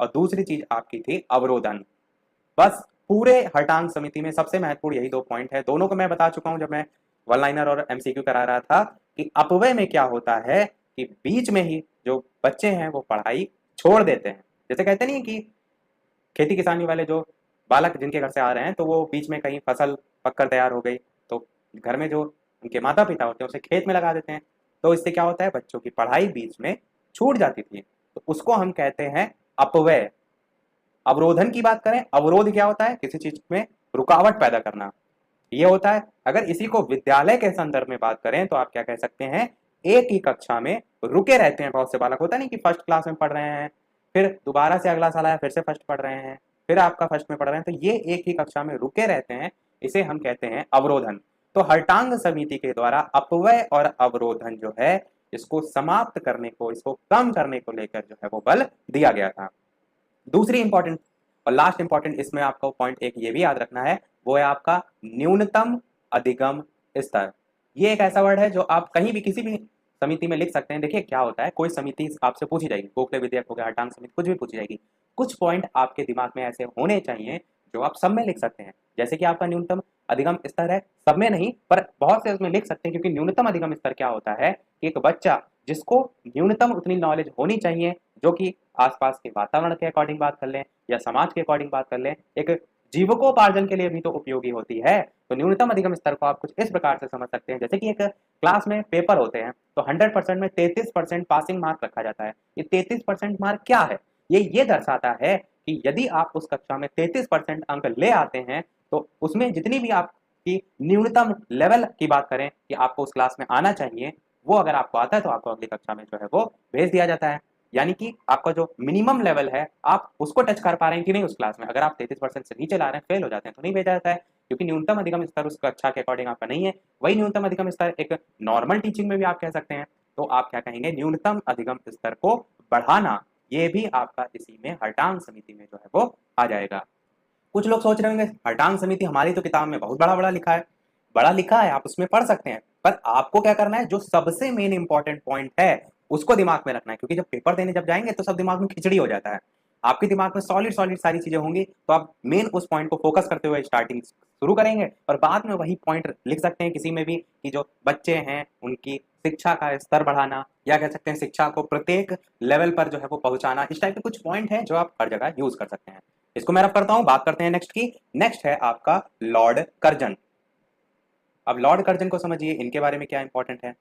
और दूसरी चीज आपकी थी अवरोधन। बस पूरे हर्टांग समिति में सबसे महत्वपूर्ण यही दो पॉइंट है। दोनों को मैं बता चुका हूं जब मैं वन लाइनर और एमसीक्यू करा रहा था कि अपव्यय में क्या होता है कि बीच में ही जो बच्चे हैं वो पढ़ाई छोड़ देते हैं। जैसे कहते नहीं कि खेती किसानी वाले जो बालक जिनके घर से आ रहे हैं तो वो बीच में कहीं फसल पककर तैयार हो गई तो घर में जो उनके माता पिता होते हैं उसे खेत में लगा देते हैं, तो इससे क्या होता है बच्चों की पढ़ाई बीच में छूट जाती थी, तो उसको हम कहते हैं अपव्यय। अवरोधन की बात करें, अवरोध क्या होता है, किसी चीज में रुकावट पैदा करना, ये होता है। अगर इसी को विद्यालय के संदर्भ में बात करें तो आप क्या कह सकते हैं, एक ही कक्षा में रुके रहते हैं बहुत से बालक। होता नहीं कि फर्स्ट क्लास में पढ़ रहे हैं, फिर दोबारा से अगला साल आया फिर से फर्स्ट पढ़ रहे हैं, फिर आपका फर्स्ट में पढ़ रहे हैं, तो ये एक ही कक्षा में रुके रहते हैं, इसे हम कहते हैं अवरोधन। तो हर्टांग समिति के द्वारा अपव्यय और अवरोधन जो है इसको समाप्त करने को, इसको कम करने को लेकर जो है वो बल दिया गया था। दूसरी इंपॉर्टेंट और लास्ट इंपॉर्टेंट इसमें आपको पॉइंट एक ये भी याद रखना है, वो है आपका न्यूनतम अधिगम स्तर। ये एक ऐसा वर्ड है जो आप कहीं भी किसी भी समिति में लिख सकते हैं। देखिए क्या होता है, कोई समिति आपसे पूछी जाएगी, गोखले विधेयक हो गया, हर्टांग समिति, कुछ भी पूछी जाएगी, कुछ पॉइंट आपके दिमाग में ऐसे होने चाहिए जो आप सब में लिख सकते हैं। जैसे कि आपका न्यूनतम अधिगम स्तर है, सब में नहीं पर बहुत से उसमें लिख सकते हैं, क्योंकि न्यूनतम अधिगम स्तर क्या होता है कि एक बच्चा जिसको न्यूनतम उतनी नॉलेज होनी चाहिए जो कि आसपास के वातावरण के अकॉर्डिंग बात कर लें या समाज के अकॉर्डिंग बात कर लें, एक जीविकोपार्जन के लिए भी तो उपयोगी होती है। तो न्यूनतम अधिगम स्तर को आप कुछ इस प्रकार से समझ सकते हैं, जैसे कि एक क्लास में पेपर होते हैं तो 100% में 33% पासिंग मार्क रखा जाता है। ये 33% मार्क क्या है? ये दर्शाता है कि यदि आप उस कक्षा में 33% अंक ले आते हैं तो उसमें जितनी भी आपकी न्यूनतम लेवल की बात करें कि आपको उस क्लास में आना चाहिए, वो अगर आपको आता है तो आपको अगली कक्षा में जो है वो भेज दिया जाता है। यानी कि आपका जो मिनिमम लेवल है आप उसको टच कर पा रहे हैं कि नहीं उस क्लास में। अगर आप 33% से नीचे ला रहे हैं, फेल हो जाते हैं, तो नहीं भेजा जाता है, क्योंकि न्यूनतम अधिगम स्तर उस कक्षा के अकॉर्डिंग आपका नहीं है। वही न्यूनतम अधिगम स्तर एक नॉर्मल टीचिंग में भी आप कह सकते हैं। तो आप क्या कहेंगे? न्यूनतम अधिगम स्तर को बढ़ाना, ये भी आपका इसी में हर्टांग समिति में जो है वो आ जाएगा। कुछ लोग सोच रहे होंगे हर्टांग समिति हमारी तो किताब में बहुत बड़ा बड़ा लिखा है। बड़ा लिखा है, आप उसमें पढ़ सकते हैं, पर आपको क्या करना है, जो सबसे मेन इंपॉर्टेंट पॉइंट है उसको दिमाग में रखना है, क्योंकि जब पेपर देने जब जाएंगे तो सब दिमाग में खिचड़ी हो जाता है। आपके दिमाग में सॉलिड सॉलिड सारी चीजें होंगी, तो आप मेन उस पॉइंट को फोकस करते हुए स्टार्टिंग शुरू करेंगे और बाद में वही पॉइंट लिख सकते हैं किसी में भी, कि जो बच्चे हैं उनकी शिक्षा का स्तर बढ़ाना, या कह सकते हैं शिक्षा को प्रत्येक लेवल पर जो है वो पहुंचाना। इस टाइप के कुछ पॉइंट हैं जो आप हर जगह यूज कर सकते हैं। इसको मैं रफ करता हूं, बात करते हैं नेक्स्ट की। नेक्स्ट है आपका लॉर्ड कर्जन। अब लॉर्ड कर्जन को समझिए, इनके बारे में क्या इंपॉर्टेंट है।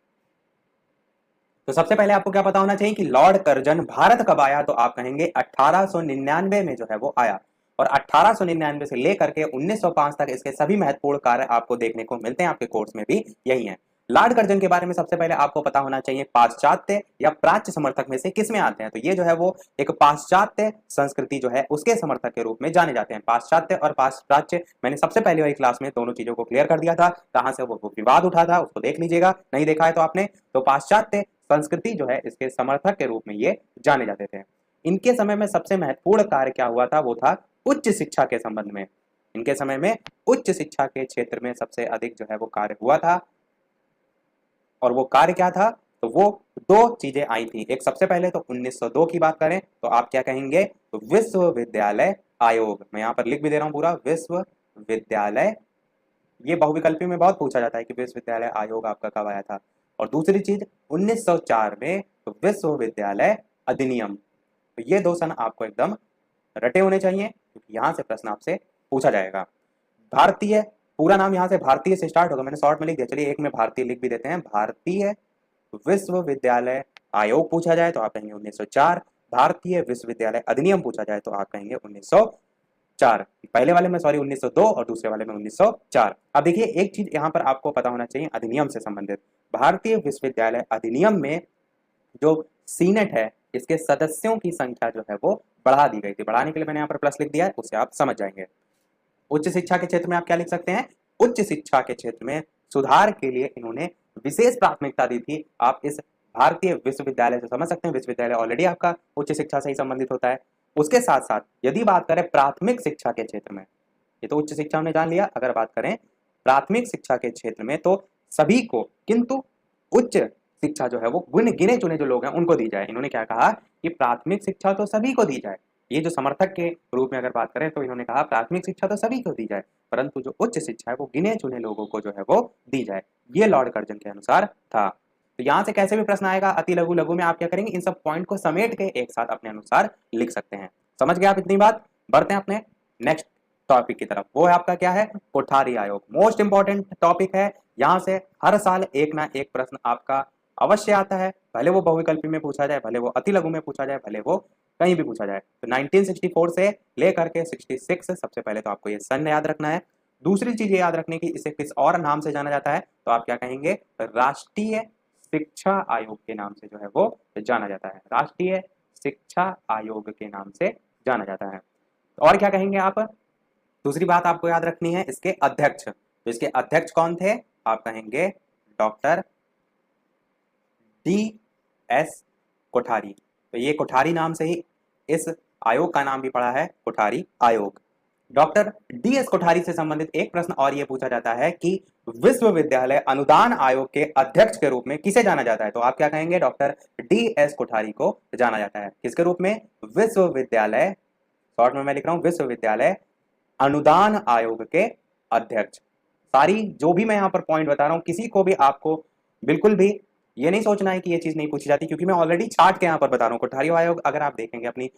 तो सबसे पहले आपको क्या पता होना चाहिए कि लॉर्ड कर्जन भारत कब आया, तो आप कहेंगे 1899 में जो है वो आया। और 1899 से लेकर के 1905 तक इसके सभी महत्वपूर्ण कार्य आपको देखने को मिलते हैं, आपके कोर्स में भी यही है। लॉर्ड कर्जन के बारे में सबसे पहले आपको पता होना चाहिए पाश्चात्य या प्राच्य समर्थक में से किस में आते हैं। तो ये जो है वो एक पाश्चात्य संस्कृति जो है उसके समर्थक के रूप में जाने जाते हैं। पाश्चात्य और प्राच्य मैंने सबसे पहले वाली क्लास में दोनों चीजों को क्लियर कर दिया था, कहां से वो विवाद उठा था उसको देख लीजिएगा, नहीं देखा है तो आपने। तो पाश्चात्य संस्कृति जो है इसके समर्थक के रूप में ये जाने जाते थे। इनके समय में सबसे महत्वपूर्ण कार्य क्या हुआ था, वो था उच्च शिक्षा के संबंध में। इनके समय में उच्च शिक्षा के क्षेत्र में सबसे अधिक जो है वो कार्य हुआ था। और वो कार्य क्या था, तो वो दो चीजें आई थी। एक सबसे पहले तो 1902 की बात करें तो आप क्या कहेंगे, तो विश्वविद्यालय आयोग। मैं यहाँ पर लिख भी दे रहा हूँ पूरा, विश्वविद्यालय। ये बहुविकल्पी में बहुत पूछा जाता है कि विश्वविद्यालय आयोग आपका कब आया था। और दूसरी चीज 1904 में तो विश्वविद्यालय अधिनियम। तो ये दो सन आपको एकदम रटे होने चाहिए, क्योंकि यहाँ से प्रश्न आपसे पूछा जाएगा। भारतीय, पूरा नाम यहाँ से भारतीय से स्टार्ट होगा, मैंने शॉर्ट में लिख दिया, चलिए एक में भारतीय लिख भी देते हैं। भारतीय विश्वविद्यालय आयोग पूछा जाए तो आप कहेंगे 1904। भारतीय विश्वविद्यालय अधिनियम पूछा जाए तो आप कहेंगे 1904। पहले वाले में सॉरी 1902 और दूसरे वाले में 1904। अब देखिए एक चीज यहाँ पर आपको पता होना चाहिए अधिनियम से संबंधित। भारतीय विश्वविद्यालय अधिनियम में जो सीनेट है इसके सदस्यों की संख्या जो है वो बढ़ा दी गई थी। बढ़ाने के लिए मैंने यहाँ पर प्लस लिख दिया है, उससे आप समझ जाएंगे। उच्च शिक्षा के क्षेत्र में आप क्या लिख सकते हैं, उच्च शिक्षा के क्षेत्र में सुधार के लिए इन्होंने विशेष प्राथमिकता दी थी। आप इस भारतीय विश्वविद्यालय से समझ सकते हैं, विश्वविद्यालय ऑलरेडी आपका उच्च शिक्षा से ही संबंधित होता है। उसके साथ साथ यदि बात करें प्राथमिक शिक्षा के क्षेत्र में, ये तो उच्च शिक्षा हमने जान लिया, अगर बात करें प्राथमिक शिक्षा के क्षेत्र में तो सभी को, किंतु उच्च शिक्षा जो है वो गिने चुने जो लोग हैं उनको दी जाए। इन्होंने क्या कहा कि प्राथमिक शिक्षा तो सभी को दी जाए। ये जो समर्थक के रूप में अगर बात करें तो इन्होंने कहा प्राथमिक शिक्षा तो सभी को दी जाए, परंतु जो उच्च शिक्षा है वो गिने चुने लोगों को जो है वो दी जाए। ये लॉर्ड कर्जन के अनुसार था। तो यहाँ से कैसे भी प्रश्न आएगा अति लघु लघु में, आप क्या करेंगे, इन सब पॉइंट को समेट के एक साथ अपने अनुसार लिख सकते हैं। समझ गए आप इतनी बात। बढ़ते हैं अपने नेक्स्ट टॉपिक की तरफ, वो है आपका क्या है, कोठारी आयोग। मोस्ट इंपॉर्टेंट टॉपिक है, यहाँ से हर साल एक ना एक प्रश्न आपका अवश्य आता है, भले वो बहुविकल्पी में पूछा जाए, भले वो अति लघु में पूछा जाए, भले वो कहीं भी पूछा जाए। तो 1964 से लेकर के 66 सबसे पहले तो आपको ये सन याद रखना है। दूसरी चीज ये याद रखने की, इसे किस और नाम से जाना जाता है, तो आप क्या कहेंगे, राष्ट्रीय शिक्षा आयोग के नाम से जो है वो जाना जाता है। राष्ट्रीय शिक्षा आयोग के नाम से जाना जाता है। और क्या कहेंगे आप, दूसरी बात आपको याद रखनी है, इसके अध्यक्ष। तो इसके अध्यक्ष कौन थे, आप कहेंगे डॉक्टर DS कोठारी। तो ये कोठारी नाम से ही इस आयोग का नाम भी पड़ा है, कोठारी आयोग। डॉक्टर DS कोठारी से संबंधित एक प्रश्न और ये पूछा जाता है कि विश्वविद्यालय अनुदान आयोग के अध्यक्ष के रूप में किसे जाना जाता है, तो आप क्या कहेंगे, डॉक्टर DS कोठारी को जाना जाता है। किसके रूप में, विश्वविद्यालय, शॉर्ट में मैं लिख रहा हूं, विश्वविद्यालय अनुदान आयोग के अध्यक्ष। सारी जो भी मैं यहाँ पर पॉइंट बता रहा हूं, किसी को भी आपको बिल्कुल भी ये नहीं सोचना है कि ये चीज नहीं पूछी जाती, क्योंकि मैं ऑलरेडी चार्ट के यहाँ पर बता रहा हूँ। कोठारी आयोग अगर आप देखेंगे अपनी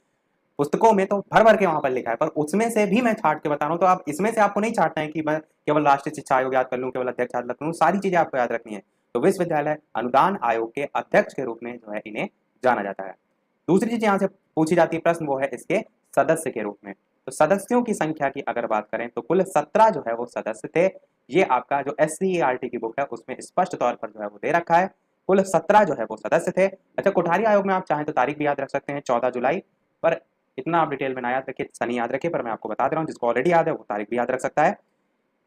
पुस्तकों में तो भर भर के वहां पर लिखा है, पर उसमें से भी मैं छाट के बता रहा हूँ। तो आप इसमें से आपको नहीं छाटना है कि मैं केवल राष्ट्रीय शिक्षा आयोग याद कर लूँ, केवल अध्यक्ष याद कर लूँ, सारी चीजें आपको याद रखनी है। तो विश्वविद्यालय अनुदान आयोग के अध्यक्ष के रूप में जो है इन्हें जाना जाता है। दूसरी चीज यहाँ से पूछी जाती है प्रश्न, वो है इसके सदस्य के रूप में। तो सदस्यों की संख्या की अगर बात करें तो कुल 17 जो है वो सदस्य थे। ये आपका जो SCERT की बुक है उसमें स्पष्ट तौर पर जो है वो दे रखा है, कुल 17 जो है वो सदस्य थे। अच्छा, कोठारी आयोग में आप चाहें तो तारीख भी याद रख सकते हैं, 14 जुलाई, पर इतना आप डिटेल में ना याद रखिए, सनी याद रखिए, पर मैं आपको बता दे रहा हूँ, जिसको ऑलरेडी याद है वो तारीख भी याद रख सकता है।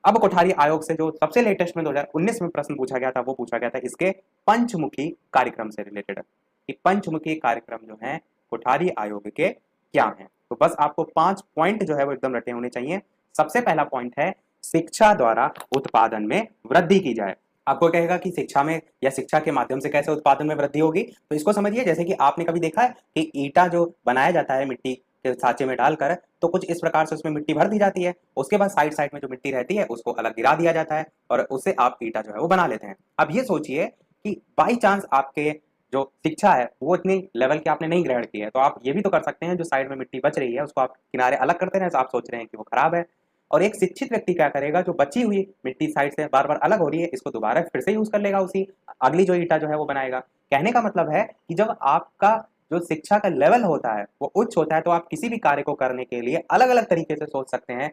अब कोठारी आयोग से जो सबसे लेटेस्ट में 2019 में प्रश्न पूछा गया था, वो पूछा गया था इसके पंचमुखी कार्यक्रम से रिलेटेड, कि पंचमुखी कार्यक्रम जो है कोठारी आयोग के क्या हैं। तो बस आपको 5 पॉइंट जो है वो एकदम रटे होने चाहिए। सबसे पहला पॉइंट है शिक्षा द्वारा उत्पादन में वृद्धि की जाए। आपको कहेगा कि शिक्षा में या शिक्षा के माध्यम से कैसे उत्पादन में वृद्धि होगी, तो इसको समझिए जैसे कि आपने कभी देखा है कि ईंटा जो बनाया जाता है मिट्टी के सांचे में डालकर, तो कुछ इस प्रकार से उसमें मिट्टी भर दी जाती है, उसके बाद साइड साइड में जो मिट्टी रहती है उसको अलग गिरा दिया जाता है और उससे आप ईंटा जो है वो बना लेते हैं। अब ये सोचिए कि बाई चांस आपके जो शिक्षा है वो इतनी लेवल की आपने नहीं ग्रहण की है, तो आप ये भी तो कर सकते हैं, जो साइड में मिट्टी बच रही है उसको आप किनारे अलग करते हैं, आप सोच रहे हैं कि वो खराब है। और एक शिक्षित व्यक्ति क्या करेगा, जो बची हुई मिट्टी साइड से बार बार अलग हो रही है, इसको दोबारा फिर से यूज कर लेगा, उसी अगली जो ईंटा जो है वो बनाएगा। कहने का मतलब है कि जब आपका जो शिक्षा का लेवल होता है वो उच्च होता है, तो आप किसी भी कार्य को करने के लिए अलग अलग तरीके से सोच सकते हैं,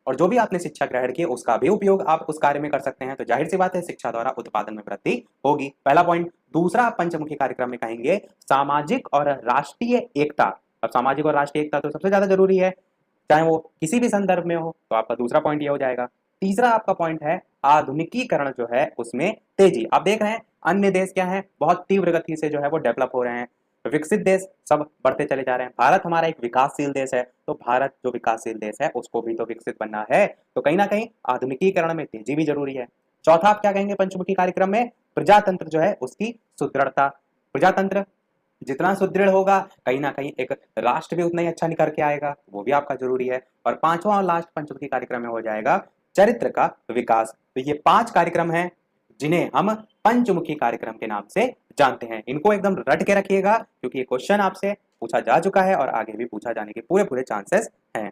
और जो भी आपने शिक्षा ग्रहण की उसका भी उपयोग आप उस कार्य में कर सकते हैं। तो जाहिर सी बात है शिक्षा द्वारा उत्पादन में वृद्धि होगी, पहला पॉइंट। दूसरा, आप पंचमुखी कार्यक्रम में कहेंगे सामाजिक और राष्ट्रीय एकता। अब सामाजिक और राष्ट्रीय एकता तो सबसे ज्यादा जरूरी है, चाहे वो किसी भी संदर्भ में हो, तो आपका दूसरा पॉइंट ये हो जाएगा। तीसरा आपका पॉइंट है आधुनिकीकरण जो है उसमें तेजी। आप देख रहे हैं अन्य देश क्या है, बहुत तीव्र गति से जो है वो डेवलप हो रहे हैं, विकसित देश सब बढ़ते चले जा रहे हैं। भारत हमारा एक विकासशील देश है, तो भारत जो विकासशील देश है उसको भी तो विकसित बनना है, तो कहीं ना कहीं आधुनिकीकरण में तेजी भी जरूरी है। चौथा आप क्या कहेंगे पंचमुखी कार्यक्रम में, प्रजातंत्र जो है उसकी सुदृढ़ता। प्रजातंत्र जितना सुदृढ़ होगा कहीं ना कहीं एक राष्ट्र भी उतना ही अच्छा निकल के आएगा, वो भी आपका जरूरी है। और पांचवा और लास्ट पंचमुखी कार्यक्रम में हो जाएगा चरित्र का विकास। तो ये 5 कार्यक्रम हैं जिन्हें हम पंचमुखी कार्यक्रम के नाम से जानते हैं। इनको एकदम रट के रखिएगा, क्योंकि ये क्वेश्चन आपसे पूछा जा चुका है और आगे भी पूछा जाने के पूरे पूरे चांसेस हैं।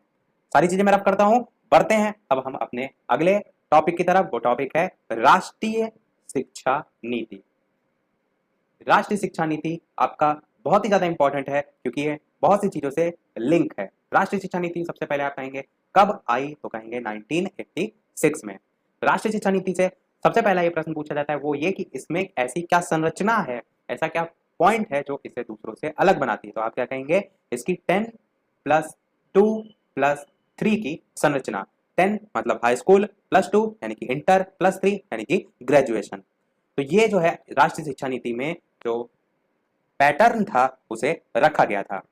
सारी चीजें मैं रब करता हूं, बढ़ते हैं अब हम अपने अगले टॉपिक की तरफ। वो टॉपिक है राष्ट्रीय शिक्षा नीति। राष्ट्रीय शिक्षा नीति आपका बहुत ही ज्यादा इंपॉर्टेंट है, क्योंकि ये बहुत सी चीजों से लिंक है। राष्ट्रीय शिक्षा नीति सबसे पहले आप कहेंगे कब आई, तो कहेंगे 1986 में। राष्ट्रीय शिक्षा नीति से सबसे पहला ये प्रश्न पूछा जाता है वो ये कि इसमें ऐसी क्या संरचना है, ऐसा क्या पॉइंट है जो इसे दूसरों से अलग बनाती है। तो आप क्या कहेंगे, इसकी 10+2+3 की संरचना। 10 मतलब हाई स्कूल, +2 यानी कि इंटर, +3 यानी कि ग्रेजुएशन। तो ये जो है राष्ट्रीय शिक्षा नीति में जो पैटर्न था उसे रखा गया था।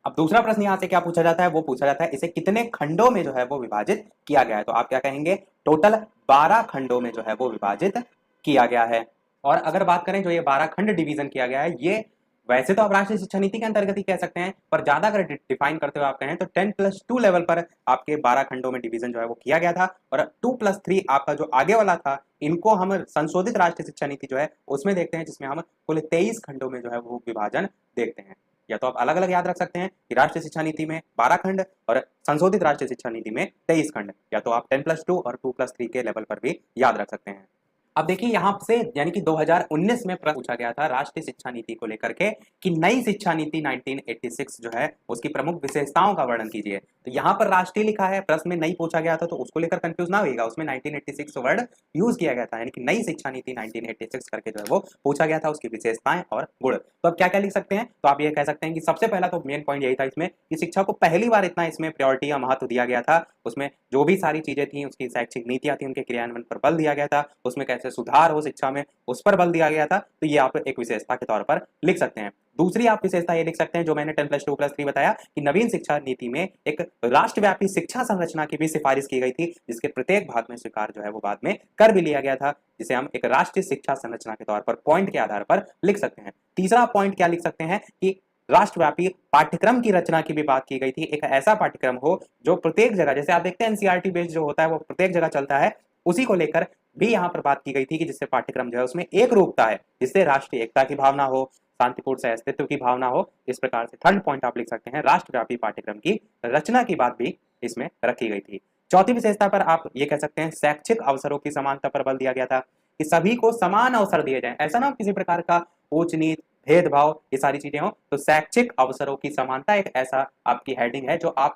अब दूसरा प्रश्न यहां से क्या पूछा जाता है, वो पूछा जाता है इसे कितने खंडों में जो है वो विभाजित किया गया है। तो आप क्या कहेंगे, टोटल 12 खंडों में जो है वो विभाजित किया गया है। और अगर बात करें जो ये 12 खंड डिवीजन किया गया है, ये वैसे तो आप राष्ट्रीय शिक्षा नीति के अंतर्गत ही कह सकते हैं, पर ज्यादा अगर डिफाइन करते हुए आप कहें तो 10+2 लेवल पर आपके 12 खंडों में डिवीजन जो है वो किया गया था। और 2+3 आपका जो आगे वाला था, इनको हम संशोधित राष्ट्रीय शिक्षा नीति जो है उसमें देखते हैं, जिसमें हम कुल 23 खंडों में जो है वो विभाजन देखते हैं। या तो आप अलग अलग याद रख सकते हैं कि राष्ट्रीय शिक्षा नीति में 12 खंड और संशोधित राष्ट्रीय शिक्षा नीति में 23 खंड, या तो आप 10+2 और 2+3 के लेवल पर भी याद रख सकते हैं। अब देखिए यहां से यानी कि 2019 में प्रश्न पूछा गया था राष्ट्रीय शिक्षा नीति को लेकर के कि नई शिक्षा नीति 1986 जो है उसकी प्रमुख विशेषताओं का वर्णन कीजिए। तो यहां पर राष्ट्रीय लिखा है, प्रश्न में नई पूछा गया था, तो उसको लेकर कंफ्यूज ना होइएगा, उसमें 1986 वर्ड यूज किया गया था, यानी कि नई शिक्षा नीति 1986 करके जो है वो पूछा गया था, उसकी विशेषताएं और गुण। तो अब क्या क्या लिख सकते हैं, तो आप ये कह सकते हैं कि सबसे पहला तो मेन पॉइंट यही था इसमें कि शिक्षा को पहली बार इतना इसमें प्रायोरिटी या महत्व दिया गया था। उसमें जो भी सारी चीजें थी, उसकी शैक्षिक नीतियां थी, उनके क्रियान्वयन पर बल दिया गया था, उसमें कैसे सुधार हो शिक्षा में उस पर बल दिया गया था। तो ये आप एक विशेषता के तौर पर लिख सकते हैं। दूसरी आप विशेषता ये लिख सकते हैं जो मैंने 10+2+3 बताया कि नवीन शिक्षा नीति में एक राष्ट्रव्यापी शिक्षा संरचना की भी सिफारिश की गई थी, जिसके प्रत्येक भाग में स्वीकार जो है वो बाद में कर भी लिया गया था, जिसे हम एक राष्ट्रीय शिक्षा संरचना के तौर पर पॉइंट के आधार पर लिख सकते हैं। तीसरा पॉइंट क्या लिख सकते हैं कि राष्ट्रव्यापी पाठ्यक्रम की रचना की भी बात की गई थी। एक ऐसा पाठ्यक्रम हो जो प्रत्येक जगह, जैसे आप देखते हैं एनसीईआरटी बेस्ड जो होता है वो प्रत्येक जगह चलता है, उसी को लेकर भी यहाँ पर बात की गई थी कि जिससे पाठ्यक्रम जो है उसमें एक रूपता है, जिससे राष्ट्रीय एकता की भावना हो, शांतिपूर्ण सह अस्तित्व की भावना हो। इस प्रकार से थर्ड पॉइंट आप लिख सकते हैं, राष्ट्रव्यापी पाठ्यक्रम की रचना की बात भी इसमें रखी गई थी। चौथी विशेषता पर आप ये कह सकते हैं, शैक्षिक अवसरों की समानता पर बल दिया गया था कि सभी को समान अवसर दिए जाए, ऐसा ना किसी प्रकार का ऊंच नीच भेदभाव ये सारी चीजें हो। तो शैक्षिक अवसरों की समानता एक ऐसा आपकी हेडिंग है जो आप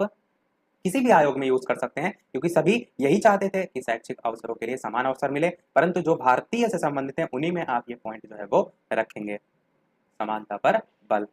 किसी भी आयोग में यूज कर सकते हैं, क्योंकि सभी यही चाहते थे कि शैक्षिक अवसरों के लिए समान अवसर मिले, परंतु जो भारतीय से संबंधित है उन्हीं में आप ये पॉइंट जो है वो रखेंगे, समानता पर बल।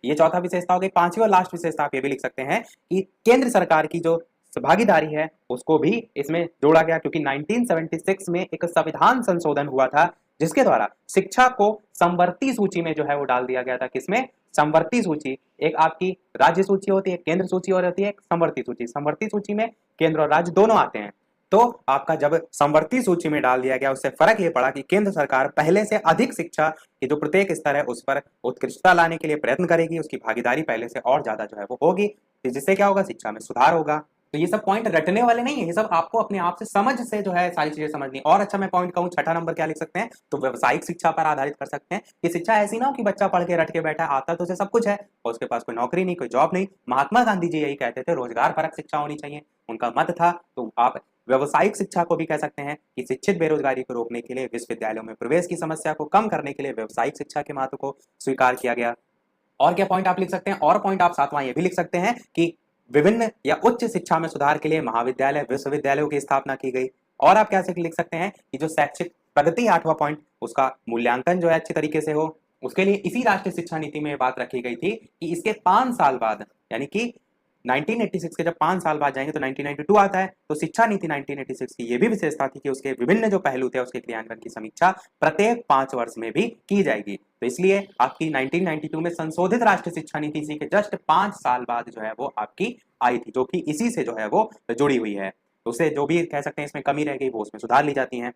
ये चौथा विशेषता हो गई। पांचवी और लास्ट विशेषता आप ये भी लिख सकते हैं कि केंद्र सरकार की जो भागीदारी है उसको भी इसमें जोड़ा गया, क्योंकि 1976 में एक संविधान संशोधन हुआ था जिसके द्वारा शिक्षा को संवर्ती सूची में जो है वो डाल दिया गया था। किसमें? संवर्ती सूची। एक आपकी राज्य सूची होती है, केंद्र सूची और होती है एक संवर्ती सूची। संवर्ती सूची में केंद्र और राज्य दोनों आते हैं। तो आपका जब संवर्ती सूची में डाल दिया गया, उससे फर्क ये पड़ा कि केंद्र सरकार पहले से अधिक शिक्षा की जो प्रत्येक स्तर है उस पर उत्कृष्टता लाने के लिए प्रयत्न करेगी, उसकी भागीदारी पहले से और ज्यादा जो है वो होगी, जिससे क्या होगा, शिक्षा में सुधार होगा। तो ये सब पॉइंट रटने वाले नहीं है, ये सब आपको अपने आप से समझ से जो है सारी चीजें समझनी। और अच्छा मैं पॉइंट कहूँ, छठा नंबर क्या लिख सकते हैं, तो व्यवसायिक शिक्षा पर आधारित कर सकते हैं कि शिक्षा ऐसी ना हो कि बच्चा पढ़ के रट के बैठा, आता तो उसे सब कुछ है और उसके पास कोई नौकरी नहीं, कोई जॉब नहीं। महात्मा गांधी जी यही कहते थे, रोजगार परक शिक्षा होनी चाहिए, उनका मत था। तो आप व्यवसायिक शिक्षा को भी कह सकते हैं कि शिक्षित बेरोजगारी को रोकने के लिए, विश्वविद्यालयों में प्रवेश की समस्या को कम करने के लिए व्यवसायिक शिक्षा के महत्व को स्वीकार किया गया। और क्या पॉइंट आप लिख सकते हैं, और पॉइंट आप सातवां ये भी लिख सकते हैं कि विभिन्न या उच्च शिक्षा में सुधार के लिए महाविद्यालय विश्वविद्यालयों की स्थापना की गई। और आप क्या लिख सकते हैं कि जो शैक्षिक प्रगति, आठवां पॉइंट, उसका मूल्यांकन जो है अच्छे तरीके से हो, उसके लिए इसी राष्ट्रीय शिक्षा नीति में बात रखी गई थी कि इसके 5 साल बाद, यानी कि 1986 के जब 5 साल बाद जाएंगे तो 1992 आता है, तो शिक्षा नीति 1986 की ये भी विशेषता थी कि उसके विभिन्न जो पहलू थे उसके क्रियान्वयन की समीक्षा प्रत्येक 5 वर्ष में भी की जाएगी। तो इसलिए आपकी 1992 में संशोधित राष्ट्रीय शिक्षा नीति इसी के जस्ट 5 साल बाद जो है वो आपकी आई थी, जो कि इसी से जो है वो जुड़ी हुई है। तो उसे जो भी कह सकते हैं इसमें कमी रह गई वो उसमें सुधार ली जाती है।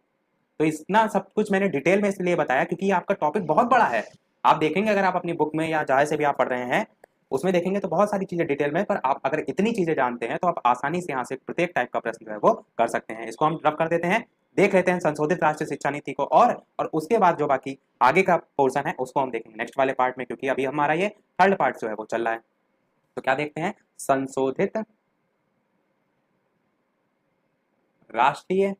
तो इतना सब कुछ मैंने डिटेल में इसलिए बताया क्योंकि ये आपका टॉपिक बहुत बड़ा है। आप देखेंगे अगर आप अपनी बुक में या जहाँ से भी आप पढ़ रहे हैं उसमें देखेंगे तो बहुत सारी चीजें डिटेल में, पर आप अगर इतनी चीजें जानते हैं तो आप आसानी से यहाँ से प्रत्येक टाइप का प्रश्न जो है वो कर सकते हैं। इसको हम रब कर देते हैं, देख लेते हैं संशोधित राष्ट्रीय शिक्षा नीति को, और उसके बाद जो बाकी आगे का पोर्शन है उसको हम देखेंगे नेक्स्ट वाले पार्ट में, क्योंकि अभी हमारा ये थर्ड पार्ट जो है वो चल रहा है। तो क्या देखते हैं, संशोधित राष्ट्रीय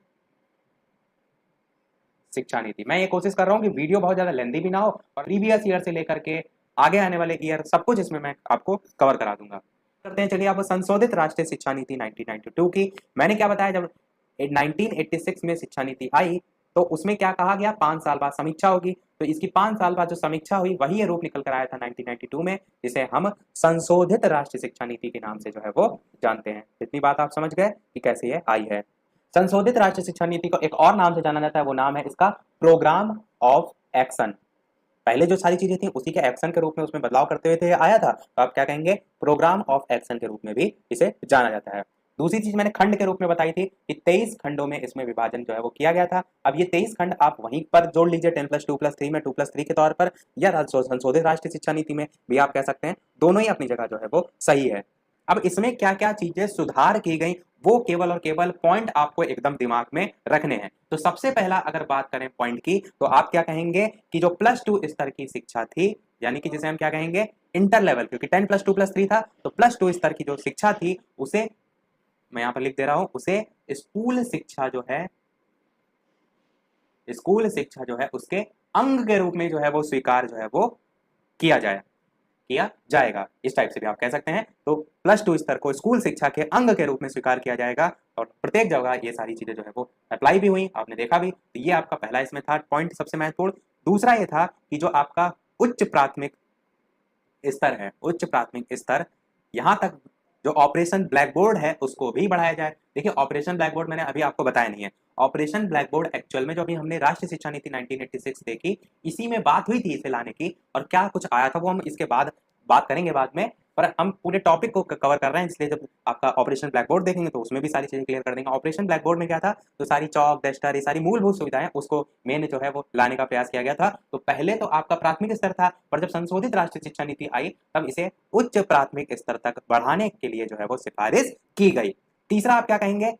शिक्षा नीति। मैं ये कोशिश कर रहा हूँ कि वीडियो बहुत ज्यादा लेंदी भी ना हो और प्रीवियस ईयर से लेकर के आगे आने वाले ईयर सब कुछ इसमें मैं आपको कवर करा दूंगा। करते हैं, चलिए आप संशोधित राष्ट्रीय शिक्षा नीति 1992 की। मैंने क्या बताया, जब 1986 में शिक्षा नीति आई तो उसमें क्या कहा गया, 5 साल बाद समीक्षा होगी। तो इसकी 5 साल बाद जो समीक्षा हुई वही ये रूप निकल कर आया था 1992 में, जिसे हम संशोधित राष्ट्रीय शिक्षा नीति के नाम से जो है वो जानते हैं। इतनी बात आप समझ गए कि कैसे ये आई है। संशोधित राष्ट्रीय शिक्षा नीति को एक और नाम से जाना जाता है, वो नाम है इसका प्रोग्राम ऑफ एक्शन। पहले जो सारी चीजें थी उसी के एक्शन के रूप में उसमें बदलाव करते हुए थे आया था, तो आप क्या कहेंगे, प्रोग्राम ऑफ एक्शन के रूप में भी इसे जाना जाता है। दूसरी चीज मैंने खंड के रूप में बताई थी कि 23 खंडों में इसमें विभाजन जो है वो किया गया था। अब ये 23 खंड आप वहीं पर जोड़ लीजिए 10+2+3 में 2+3 के तौर पर, या संशोधित राष्ट्रीय शिक्षा नीति में भी आप कह सकते हैं, दोनों ही अपनी जगह जो है वो सही है। अब इसमें क्या क्या चीजें सुधार की गई वो केवल और केवल पॉइंट आपको एकदम दिमाग में रखने हैं। तो सबसे पहला अगर बात करें पॉइंट की, तो आप क्या कहेंगे कि जो +2 स्तर की शिक्षा थी, यानी कि जिसे हम क्या कहेंगे, इंटर लेवल, क्योंकि 10+2+3 था, तो +2 स्तर की जो शिक्षा थी उसे मैं यहां पर लिख दे रहा हूं, उसे स्कूल शिक्षा जो है, स्कूल शिक्षा जो है उसके अंग के रूप में जो है वो स्वीकार जो है वो किया जाएगा। इस टाइप से भी आप कह सकते हैं। तो +2 स्तर को स्कूल शिक्षा के अंग के रूप में स्वीकार किया जाएगा और प्रत्येक जगह ये सारी चीजें जो है वो अप्लाई भी हुई, आपने देखा भी। तो ये आपका पहला इसमें था पॉइंट सबसे महत्वपूर्ण। दूसरा ये था कि जो आपका उच्च प्राथमिक स्तर है, उच्च प्राथमिक स्तर, यहां तक जो ऑपरेशन ब्लैक बोर्ड है उसको भी बढ़ाया जाए। देखिए ऑपरेशन ब्लैक बोर्ड मैंने अभी आपको बताया नहीं है। ऑपरेशन ब्लैक बोर्ड एक्चुअल में जो अभी हमने राष्ट्रीय शिक्षा नीति 1986 देखी, इसी में बात हुई थी इसे लाने की, और क्या कुछ आया था वो हम इसके बाद बात करेंगे बाद में, पर हम पूरे टॉपिक को कवर कर रहे हैं, इसलिए जब आपका ऑपरेशन ब्लैक बोर्ड देखेंगे तो उसमें भी सारी चीजें क्लियर कर देंगे। ऑपरेशन ब्लैक बोर्ड में क्या था, तो सारी चौक डस्टर ये सारी मूलभूत सुविधाएं उसको मेन जो है वो लाने का प्रयास किया गया था। तो पहले तो आपका प्राथमिक स्तर था, पर जब संशोधित राष्ट्रीय शिक्षा नीति आई तब इसे उच्च प्राथमिक स्तर तक बढ़ाने के लिए जो है वो सिफारिश की गई। तीसरा आप क्या कहेंगे,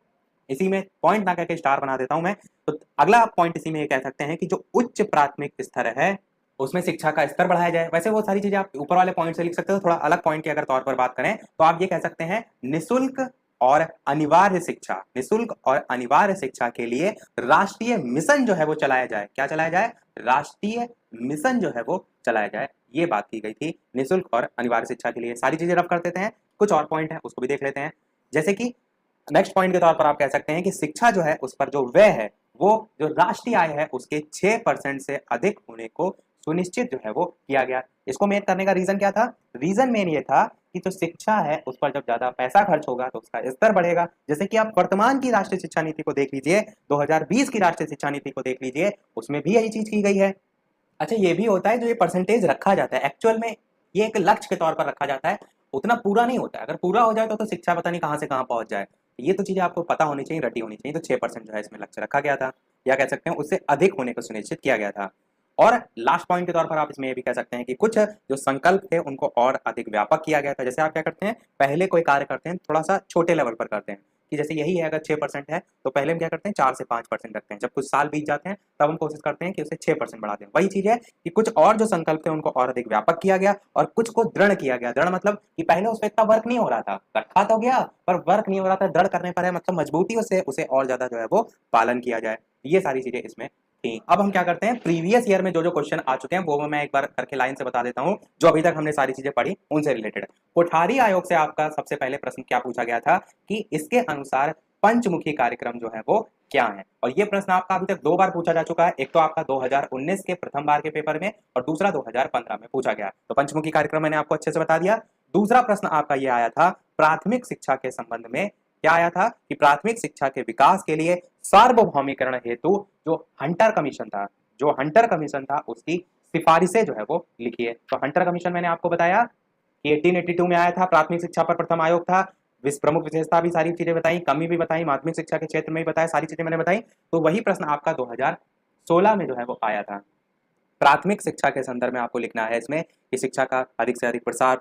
इसी में पॉइंट ना करके स्टार बना देता हूं मैं। तो अगला पॉइंट इसी में ये कह सकते हैं कि जो उच्च प्राथमिक स्तर है उसमें शिक्षा का स्तर बढ़ाया जाए। वैसे वो सारी चीजें आप ऊपर वाले पॉइंट से लिख सकते हो, थोड़ा अलग पॉइंट की अगर तौर पर बात करें तो आप ये कह सकते हैं निशुल्क और अनिवार्य शिक्षा, निशुल्क और अनिवार्य शिक्षा के लिए राष्ट्रीय मिशन जो है वो चलाया जाए। क्या चलाया जाए? राष्ट्रीय मिशन जो है वो चलाया जाए, ये बात की गई थी निशुल्क और अनिवार्य शिक्षा के लिए। सारी चीजें रफ कर देते हैं, कुछ और पॉइंट है उसको भी देख लेते हैं। जैसे कि नेक्स्ट पॉइंट के तौर पर आप कह सकते हैं कि शिक्षा जो है उस पर जो व्यय है वो जो राष्ट्रीय आय है उसके 6% से अधिक होने को सुनिश्चित जो है वो किया गया। इसको मेन करने का रीजन क्या था? रीजन मेन ये था कि जो शिक्षा है उस पर जब ज्यादा पैसा खर्च होगा तो उसका स्तर बढ़ेगा। जैसे कि आप वर्तमान की राष्ट्रीय शिक्षा नीति को देख लीजिए, 2020 की राष्ट्रीय शिक्षा नीति को देख लीजिए, उसमें भी यही चीज की गई है। अच्छा, ये भी होता है जो ये परसेंटेज रखा जाता है एक्चुअल में ये एक लक्ष्य के तौर पर रखा जाता है, उतना पूरा नहीं होता है। अगर पूरा हो जाए तो शिक्षा पता नहीं कहां से कहां पहुंच जाए। ये तो चीजें आपको पता होनी चाहिए, रटी होनी चाहिए। तो 6% जो है इसमें लक्ष्य रखा गया था, या कह सकते हैं उससे अधिक होने को सुनिश्चित किया गया था। और लास्ट पॉइंट के तौर पर आप इसमें ये भी कह सकते हैं कि कुछ जो संकल्प थे उनको और अधिक व्यापक किया गया था। जैसे आप क्या करते हैं, पहले कोई कार्य करते हैं थोड़ा सा छोटे लेवल पर करते हैं, कि जैसे यही है अगर 6% है तो पहले हम क्या करते हैं 4 से 5% रखते हैं। जब कुछ साल बीत जाते हैं तब हम कोशिश करते हैं कि उसे 6% बढ़ा दें। वही चीज है कि कुछ और जो संकल्प थे उनको और अधिक व्यापक किया गया और कुछ को दृढ़ किया गया। दृढ़ मतलब कि पहले उस पर इतना वर्क नहीं हो रहा था, रखा तो गया पर वर्क नहीं हो रहा था। दृढ़ करने पर है मतलब मजबूती से उसे और ज्यादा जो है वो पालन किया जाए। ये सारी चीजें इसमें थी। अब हम क्या करते हैं, प्रीवियस ईयर में जो जो क्वेश्चन आ चुके हैं वो मैं एक बार करके लाइन से बता देता हूं, जो अभी तक हमने सारी चीजें पढ़ी उनसे रिलेटेड। कोठारी आयोग से आपका सबसे पहले प्रश्न क्या पूछा गया था कि इसके अनुसार पंचमुखी कार्यक्रम जो है वो क्या है। और ये प्रश्न आपका अभी तक 2 बार पूछा जा चुका है। एक तो आपका 2019 के प्रथम बार के पेपर में और दूसरा 2015 में पूछा गया। तो पंचमुखी कार्यक्रम मैंने आपको अच्छे से बता दिया। दूसरा प्रश्न आपका ये आया था प्राथमिक शिक्षा के संबंध में। क्या आया था कि प्राथमिक शिक्षा के विकास के लिए सार्वभौमिकरण हेतु जो हंटर कमीशन था, जो हंटर कमीशन था उसकी सिफारिशें जो है वो लिखिए। तो हंटर कमीशन मैंने आपको बताया कि 1882 में आया था, प्राथमिक शिक्षा पर प्रथम आयोग था। प्रमुख विशेषता भी सारी चीजें बताई, कमी भी बताई, माध्यमिक शिक्षा के क्षेत्र में भी बताया, सारी चीजें मैंने बताई। तो वही प्रश्न आपका 2016 में जो है वो आया था। प्राथमिक शिक्षा के संदर्भ में आपको लिखना है इसमें कि शिक्षा का अधिक से अधिक प्रचार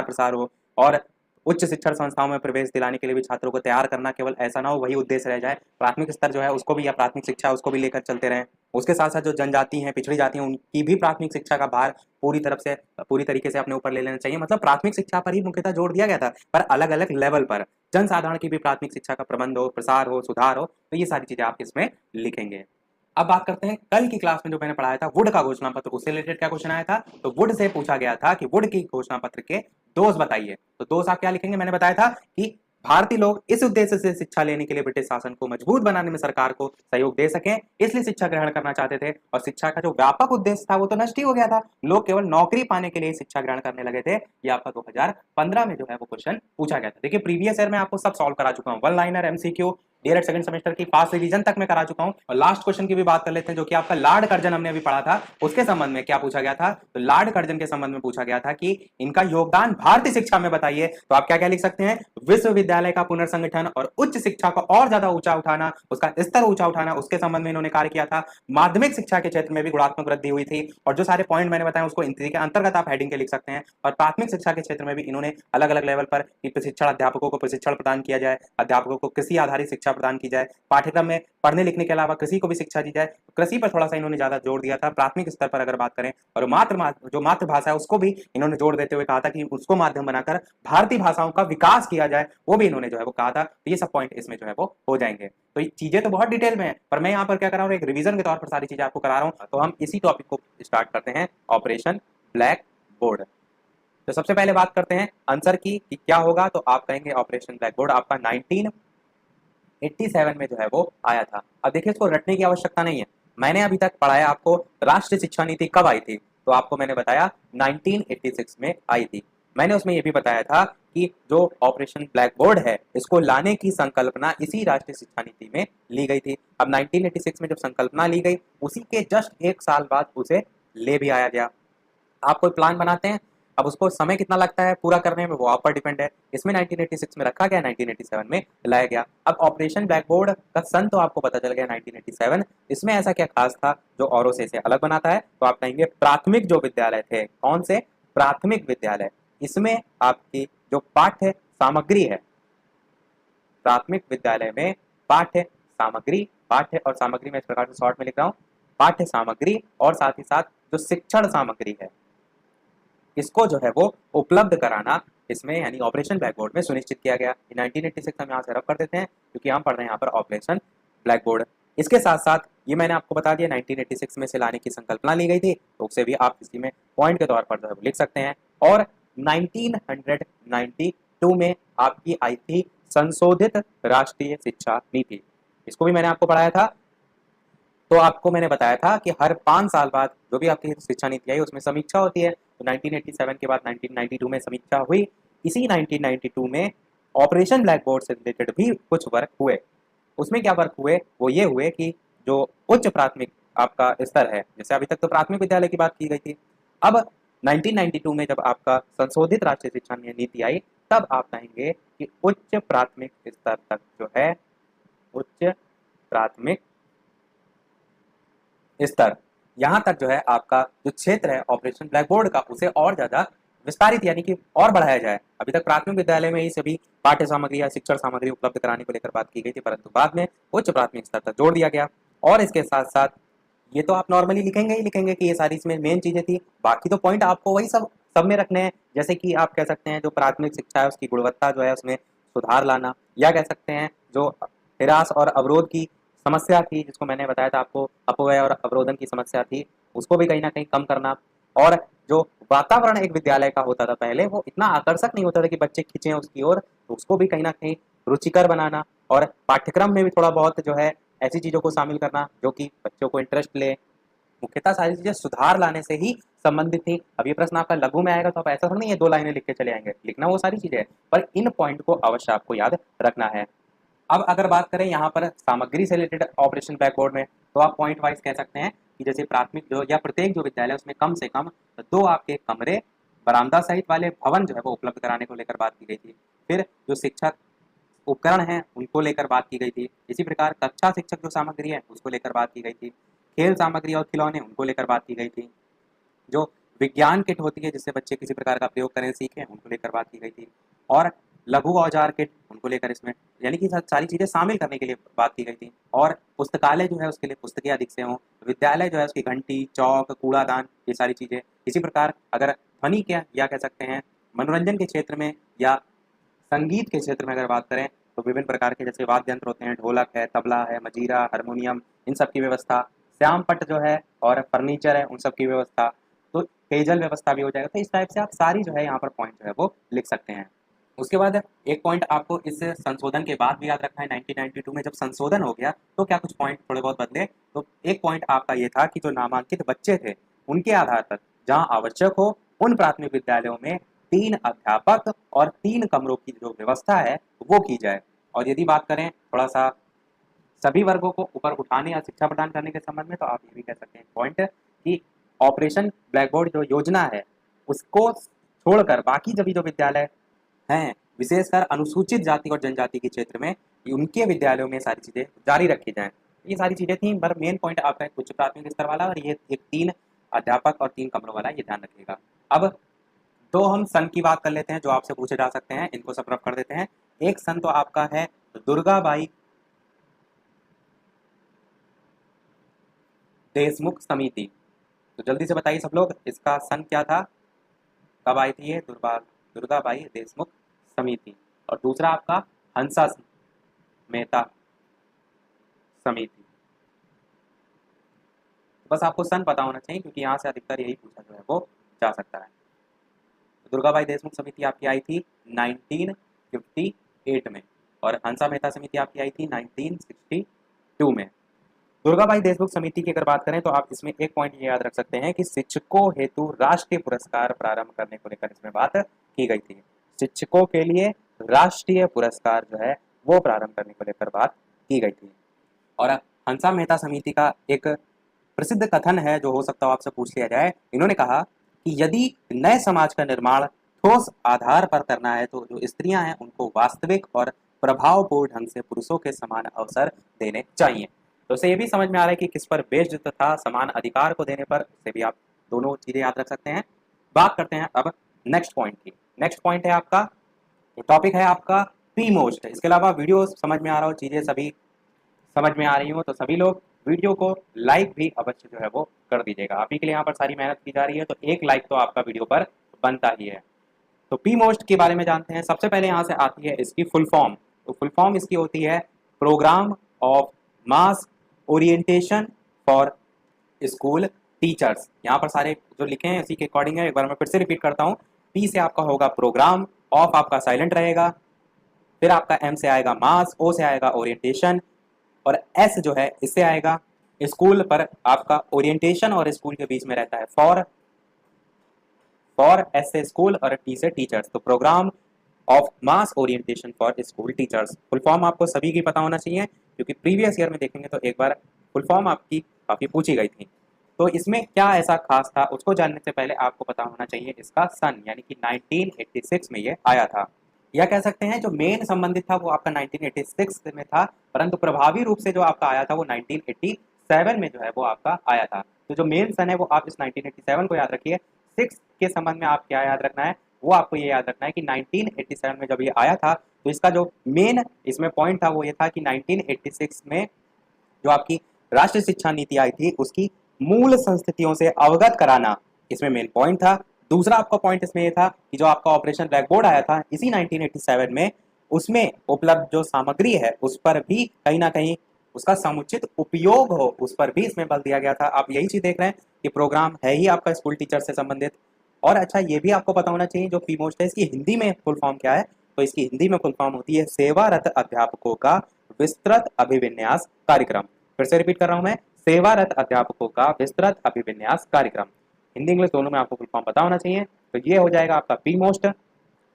प्रसार हो और उच्च शिक्षण संस्थाओं में प्रवेश दिलाने के लिए भी छात्रों को तैयार करना, केवल ऐसा ना हो वही उद्देश्य रह जाए। प्राथमिक स्तर जो है उसको भी, या प्राथमिक शिक्षा उसको भी लेकर चलते रहें। उसके साथ साथ जो जनजाति हैं, पिछड़ी जाति हैं, उनकी भी प्राथमिक शिक्षा का भार पूरी तरीके से अपने ऊपर ले लेना चाहिए। मतलब प्राथमिक शिक्षा पर ही मुख्यतः जोर दिया गया था, पर अलग अलग लेवल पर जनसाधारण की भी प्राथमिक शिक्षा का प्रबंध हो, प्रसार हो, सुधार हो। तो ये सारी चीजें आप इसमें लिखेंगे। अब बात करते हैं कल की क्लास में जो मैंने पढ़ाया था वुड का घोषणा पत्र, उससे रिलेटेड क्या क्वेश्चन आया था। तो वुड से पूछा गया था कि वुड की घोषणा पत्र के दोष बताइए। तो दोष आप क्या लिखेंगे, मैंने बताया था कि भारतीय लोग इस उद्देश्य से शिक्षा लेने के लिए ब्रिटिश शासन को मजबूत बनाने में सरकार को सहयोग दे सकें, इसलिए शिक्षा ग्रहण करना चाहते थे। और शिक्षा का जो व्यापक उद्देश्य था वो तो नष्ट ही हो गया था, लोग केवल नौकरी पाने के लिए शिक्षा ग्रहण करने लगे थे। ये आपका 2015 में जो है वो क्वेश्चन पूछा गया था। देखिए प्रीवियस ईयर में आपको सब सॉल्व करा चुका हूँ, one liner, MCQ, DElEd second semester की फास्ट रिवीजन तक मैं करा चुका हूं। और लास्ट क्वेश्चन की भी बात कर लेते हैं, जो कि आपका लॉर्ड कर्जन हमने अभी पढ़ा था, उसके संबंध में क्या पूछा गया था। तो लॉर्ड कर्जन के संबंध में पूछा गया था कि इनका योगदान भारतीय शिक्षा में बताइए। तो आप क्या क्या लिख सकते हैं, विश्वविद्यालय का पुनर्संगठन और उच्च शिक्षा को और ज्यादा ऊंचा उठाना, उसका स्तर ऊंचा उठाना, उसके संबंध में इन्होंने कार्य किया था। माध्यमिक शिक्षा के क्षेत्र में भी गुणात्मक वृद्धि हुई थी। और जो सारे पॉइंट मैंने बताया उसको के अंतर्गत आप हेडिंग के लिख सकते हैं। और प्राथमिक शिक्षा के क्षेत्र में भी इन्होंने अलग अलग लेवल पर प्रशिक्षण, अध्यापकों को प्रशिक्षण प्रदान किया जाए, अध्यापकों को कृषि आधारित शिक्षा प्रदान की जाए, पाठ्यक्रम में पढ़ने लिखने के अलावा कृषि को भी शिक्षा दी जाए। कृषि पर थोड़ा सा इन्होंने ज्यादा जोर दिया था प्राथमिक स्तर पर अगर बात करें। और जो मातृभाषा है उसको भी इन्होंने जोर देते हुए कहा था कि उसको माध्यम बनाकर भारतीय भाषाओं का विकास किया जाए, वो भी इन्होंने जो है वो कहा था। तो ये सब पॉइंट इसमें जो है वो हो जाएंगे। तो ये चीजें तो बहुत डिटेल में है, पर मैं यहाँ पर क्या कर रहा हूँ, एक रिवीजन के तौर पर सारी चीजें आपको करा रहा हूँ। तो हम इसी टॉपिक को स्टार्ट करते हैं, ऑपरेशन ब्लैक बोर्ड। तो सबसे पहले बात करते हैं आंसर की कि क्या होगा। तो आप कहेंगे ऑपरेशन ब्लैक बोर्ड आपका 1987 में जो है वो आया था। अब देखिए इसको रटने की आवश्यकता नहीं है, मैंने अभी तक पढ़ाया आपको राष्ट्रीय शिक्षा नीति कब आई थी। तो आपको मैंने बताया 1986 में आई थी। मैंने उसमें ये भी बताया था कि जो ऑपरेशन ब्लैक बोर्ड है इसको लाने की संकल्पना इसी राष्ट्रीय शिक्षा नीति में ली गई थी। अब 1986 में जब संकल्पना ली गई उसी के जस्ट 1 साल बाद उसे ले भी आया गया। आप कोई प्लान बनाते हैं, अब उसको समय कितना लगता है पूरा करने में वो आप पर डिपेंड है। इसमें 1986 में रखा गया, 1987 में लाया गया। अब ऑपरेशन ब्लैक बोर्ड का सन तो आपको पता चल गया 1987। इसमें ऐसा क्या खास था जो औरों से इसे अलग बनाता है। तो आप कहेंगे प्राथमिक जो विद्यालय थे, कौन से प्राथमिक विद्यालय, इसमें आपकी जो पाठ्य सामग्री है, प्राथमिक विद्यालय में पाठ्य सामग्री, पाठ्य और सामग्री मैं इस प्रकार से शॉर्ट में लिख रहा हूँ, पाठ्य सामग्री और साथ ही साथ जो शिक्षण सामग्री है इसको जो है वो उपलब्ध कराना इसमें यानी ऑपरेशन ब्लैक बोर्ड में सुनिश्चित किया गया। 1986 हम यहाँ से रब कर देते हैं क्योंकि हम पढ़ रहे हैं यहाँ पर ऑपरेशन ब्लैक बोर्ड। इसके साथ साथ ये मैंने आपको बता दिया 1986 में से लाने की संकल्पना ली गई थी, तो उसे भी आप इसी में पॉइंट के तौर पर जो है लिख सकते हैं। और 1992 में आपकी आई थी संशोधित राष्ट्रीय शिक्षा नीति, इसको भी मैंने आपको पढ़ाया था। तो आपको मैंने बताया था कि हर 5 साल बाद जो भी आपकी शिक्षा नीति आई उसमें समीक्षा होती है, तो 1987 के बाद 1992 में समीक्षा हुई। इसी 1992 में ऑपरेशन ब्लैक बोर्ड से रिलेटेड भी कुछ वर्क हुए। उसमें क्या वर्क हुए, वो ये हुए कि जो उच्च प्राथमिक आपका स्तर है, जैसे अभी तक तो प्राथमिक विद्यालय की बात की गई थी, अब 1992 में जब आपका संशोधित राष्ट्रीय शिक्षा नीति आई तब आप कहेंगे कि उच्च प्राथमिक स्तर तक जो है, उच्च प्राथमिक स्तर यहाँ तक जो है आपका जो क्षेत्र है ऑपरेशन ब्लैक बोर्ड का उसे और ज्यादा विस्तारित यानी कि और बढ़ाया जाए। अभी तक प्राथमिक विद्यालय में ही सभी पाठ्य सामग्री या शिक्षण सामग्री उपलब्ध कराने को लेकर बात की गई थी, परंतु बाद में उच्च प्राथमिक स्तर तक जोड़ दिया गया। और इसके साथ साथ ये तो आप नॉर्मली लिखेंगे ही लिखेंगे कि ये सारी इसमें मेन चीजें थी, बाकी तो पॉइंट आपको वही सब में रखने हैं। जैसे कि आप कह सकते हैं जो प्राथमिक शिक्षा है उसकी गुणवत्ता जो है उसमें सुधार लाना, या कह सकते हैं जो हिरास और अवरोध की समस्या थी जिसको मैंने बताया था आपको, अपव्यय और अवरोधन की समस्या थी, उसको भी कहीं ना कहीं कम करना। और जो वातावरण एक विद्यालय का होता था पहले वो इतना आकर्षक नहीं होता था कि बच्चे खींचे उसकी ओर, तो उसको भी कहीं ना कहीं रुचिकर बनाना। और पाठ्यक्रम में भी थोड़ा बहुत जो है ऐसी चीजों को शामिल करना जो कि बच्चों को इंटरेस्ट ले। मुख्यतः सारी चीजें सुधार लाने से ही संबंधित थी। अब ये प्रश्न आपका लघु में आएगा तो आप ऐसा थोड़ा नहीं है 2 लाइनें लिख के चले आएंगे, लिखना वो सारी चीजें है, पर इन पॉइंट को अवश्य आपको याद रखना है। अब अगर बात करें यहाँ पर सामग्री से रिलेटेड ऑपरेशन ब्लैक बोर्ड में, तो आप पॉइंट वाइज कह सकते हैं कि जैसे प्राथमिक जो या प्रत्येक जो विद्यालय उसमें कम से कम 2 आपके कमरे बरामदा सहित वाले भवन जो है वो उपलब्ध कराने को लेकर बात की गई थी। फिर जो शिक्षक उपकरण हैं उनको लेकर बात की गई थी। इसी प्रकार कक्षा शिक्षक जो सामग्री है उसको लेकर बात की गई थी। खेल सामग्री और खिलौने उनको लेकर बात की गई थी। जो विज्ञान किट होती है जिससे बच्चे किसी प्रकार का प्रयोग करें सीखें उनको लेकर बात की गई थी। और लघु औजार किट उनको लेकर इसमें यानी कि सारी चीज़ें शामिल करने के लिए बात की गई थी। और पुस्तकालय जो है उसके लिए पुस्तकें अधिक से हों, विद्यालय जो है उसकी घंटी चौक कूड़ादान ये सारी चीज़ें। इसी प्रकार अगर ध्वनि क्या या कह सकते हैं मनोरंजन के क्षेत्र में या संगीत के क्षेत्र में अगर बात करें तो विभिन्न प्रकार के जैसे वाद्य यंत्र होते हैं, ढोलक है, तबला है, मजीरा, हारमोनियम, इन सब की व्यवस्था, श्याम पट्ट जो है और फर्नीचर है उन सब की व्यवस्था, तो पेयजल व्यवस्था भी हो जाएगा। तो इस टाइप से आप सारी जो है यहाँ पर पॉइंट जो है वो लिख सकते हैं। उसके बाद एक पॉइंट आपको इस संशोधन के बाद भी याद रखना है, 1992 में जब संशोधन हो गया तो क्या कुछ पॉइंट थोड़े बहुत बदले। तो एक पॉइंट आपका ये था कि जो नामांकित बच्चे थे उनके आधार पर जहाँ आवश्यक हो उन प्राथमिक विद्यालयों में 3 अध्यापक और 3 कमरों की जो व्यवस्था है वो की जाए। और यदि बात करें थोड़ा सा सभी वर्गों को ऊपर उठाने या शिक्षा प्रदान करने के संबंध में, तो आप ये भी कह सकते हैं पॉइंट कि ऑपरेशन ब्लैक बोर्ड जो योजना है उसको छोड़कर बाकी सभी जो विद्यालय हैं विशेषकर अनुसूचित जाति और जनजाति के क्षेत्र में उनके विद्यालयों में सारी चीजें जारी रखी जाएं। ये सारी चीजें थी, पर मेन पॉइंट आपका एक उच्च प्राथमिक स्तर वाला और ये एक 3 अध्यापक और 3 कमरों वाला, ये ध्यान रखिएगा। अब 2 हम सन की बात कर लेते हैं जो आपसे पूछे जा सकते हैं, इनको सब रफ कर देते हैं। एक सन तो आपका है दुर्गाबाई देशमुख समिति, तो जल्दी से बताइए सब लोग इसका सन क्या था, कब आई थी ये दुर्गाबाई देशमुख समिति। और दूसरा आपका हंसा मेहता समिति। बस आपको सन पता होना चाहिए क्योंकि यहाँ से अधिकतर यही पूछा जो है वो जा सकता है। दुर्गाबाई देशमुख समिति आपकी आई थी 1958 में और हंसा मेहता समिति आपकी आई थी 1962 में। दुर्गाबाई देशमुख समिति की अगर बात करें तो आप इसमें एक पॉइंट ये याद रख सकते हैं कि शिक्षकों हेतु राष्ट्रीय पुरस्कार प्रारंभ करने को लेकर इसमें बात की गई थी। शिक्षकों के लिए राष्ट्रीय पुरस्कार जो है वो प्रारंभ करने को लेकर बात की गई थी। और हंसा मेहता समिति का एक प्रसिद्ध कथन है जो हो सकता है आपसे पूछ लिया जाए। इन्होंने कहा कि यदि नए समाज का निर्माण ठोस आधार पर करना है तो जो स्त्रियां हैं उनको वास्तविक और प्रभावपूर्ण ढंग से पुरुषों के समान अवसर देने चाहिए। तो इसे ये भी समझ में आ रहा है कि किस पर बेस्ड था, समान अधिकार को देने पर, इसे भी आप दोनों चीजें याद रख सकते हैं। बात करते हैं अब नेक्स्ट पॉइंट की। नेक्स्ट पॉइंट है आपका, टॉपिक है आपका पी मोस्ट। इसके अलावा वीडियो समझ में आ रहा हो, चीजें सभी समझ में आ रही हो तो सभी लोग वीडियो को लाइक भी अवश्य जो है वो कर दीजिएगा। आप ही के लिए यहाँ पर सारी मेहनत की जा रही है, तो एक लाइक तो आपका वीडियो पर बनता ही है। तो पी मोस्ट के बारे में जानते हैं। सबसे पहले यहाँ से आती है इसकी फुल फॉर्म। तो फुल फॉर्म इसकी होती है program of mass orientation for school teachers. यहाँ पर सारे जो लिखे हैं इसी के अकॉर्डिंग है। एक बार मैं फिर से रिपीट करता हूँ। पी से आपका होगा प्रोग्राम, ऑफ आपका साइलेंट रहेगा, फिर आपका एम से आएगा मास, ओ से आएगा ओरिएंटेशन, और एस जो है इससे आएगा स्कूल। पर आपका ओरिएंटेशन और स्कूल के बीच में रहता है फॉर एस से स्कूल और टी से टीचर्स। तो program of mass orientation for school teachers. Full form आपको सभी की पता होना चाहिए, क्योंकि प्रीवियस ईयर में देखेंगे तो एक बार फुल फॉर्म आपकी काफी पूछी गई थी। तो इसमें क्या ऐसा खास था उसको जानने से पहले आपको पता होना चाहिए इसका सन, यानी कि 1986 में ये आया था। या कह सकते हैं जो मेन संबंधित था वो आपका 1986 में था, परंतु प्रभावी रूप से जो आपका आया था वो 1987 में जो है वो आपका आया था। तो जो मेन सन है वो आप इस 1987 को याद रखिए। 6 के संबंध में आप क्या याद रखना है, वो आपको ये याद रखना है कि 1987 में जब ये आया था तो इसका जो मेन इसमें पॉइंट था वो ये था कि 1986 में जो आपकी राष्ट्रीय शिक्षा नीति आई थी उसकी मूल संस्थितियों से अवगत कराना इसमें मेन पॉइंट था। दूसरा आपका पॉइंट इसमें ये था कि जो आपका ऑपरेशन ब्लैक बोर्ड आया था इसी 1987 में, उसमें उपलब्ध जो सामग्री है उस पर भी कहीं ना कहीं उसका समुचित उपयोग हो, उस पर भी इसमें बल दिया गया था। आप यही चीज देख रहे हैं कि प्रोग्राम है ही आपका स्कूल टीचर से संबंधित। और अच्छा ये भी आपको पता होना चाहिए जो पी मोस्ट है इसकी हिंदी में फुल फॉर्म क्या है। तो इसकी हिंदी में फुल फॉर्म होती है सेवारत अध्यापकों का विस्तृत अभिविन्यास कार्यक्रम। फिर से रिपीट कर रहा हूं मैं, सेवारत अध्यापकों का विस्तृत अभिविन्यास कार्यक्रम। हिंदी इंग्लिश दोनों में आपको फुल फॉर्म पता होना चाहिए। तो ये हो जाएगा आपका पी मोस्ट।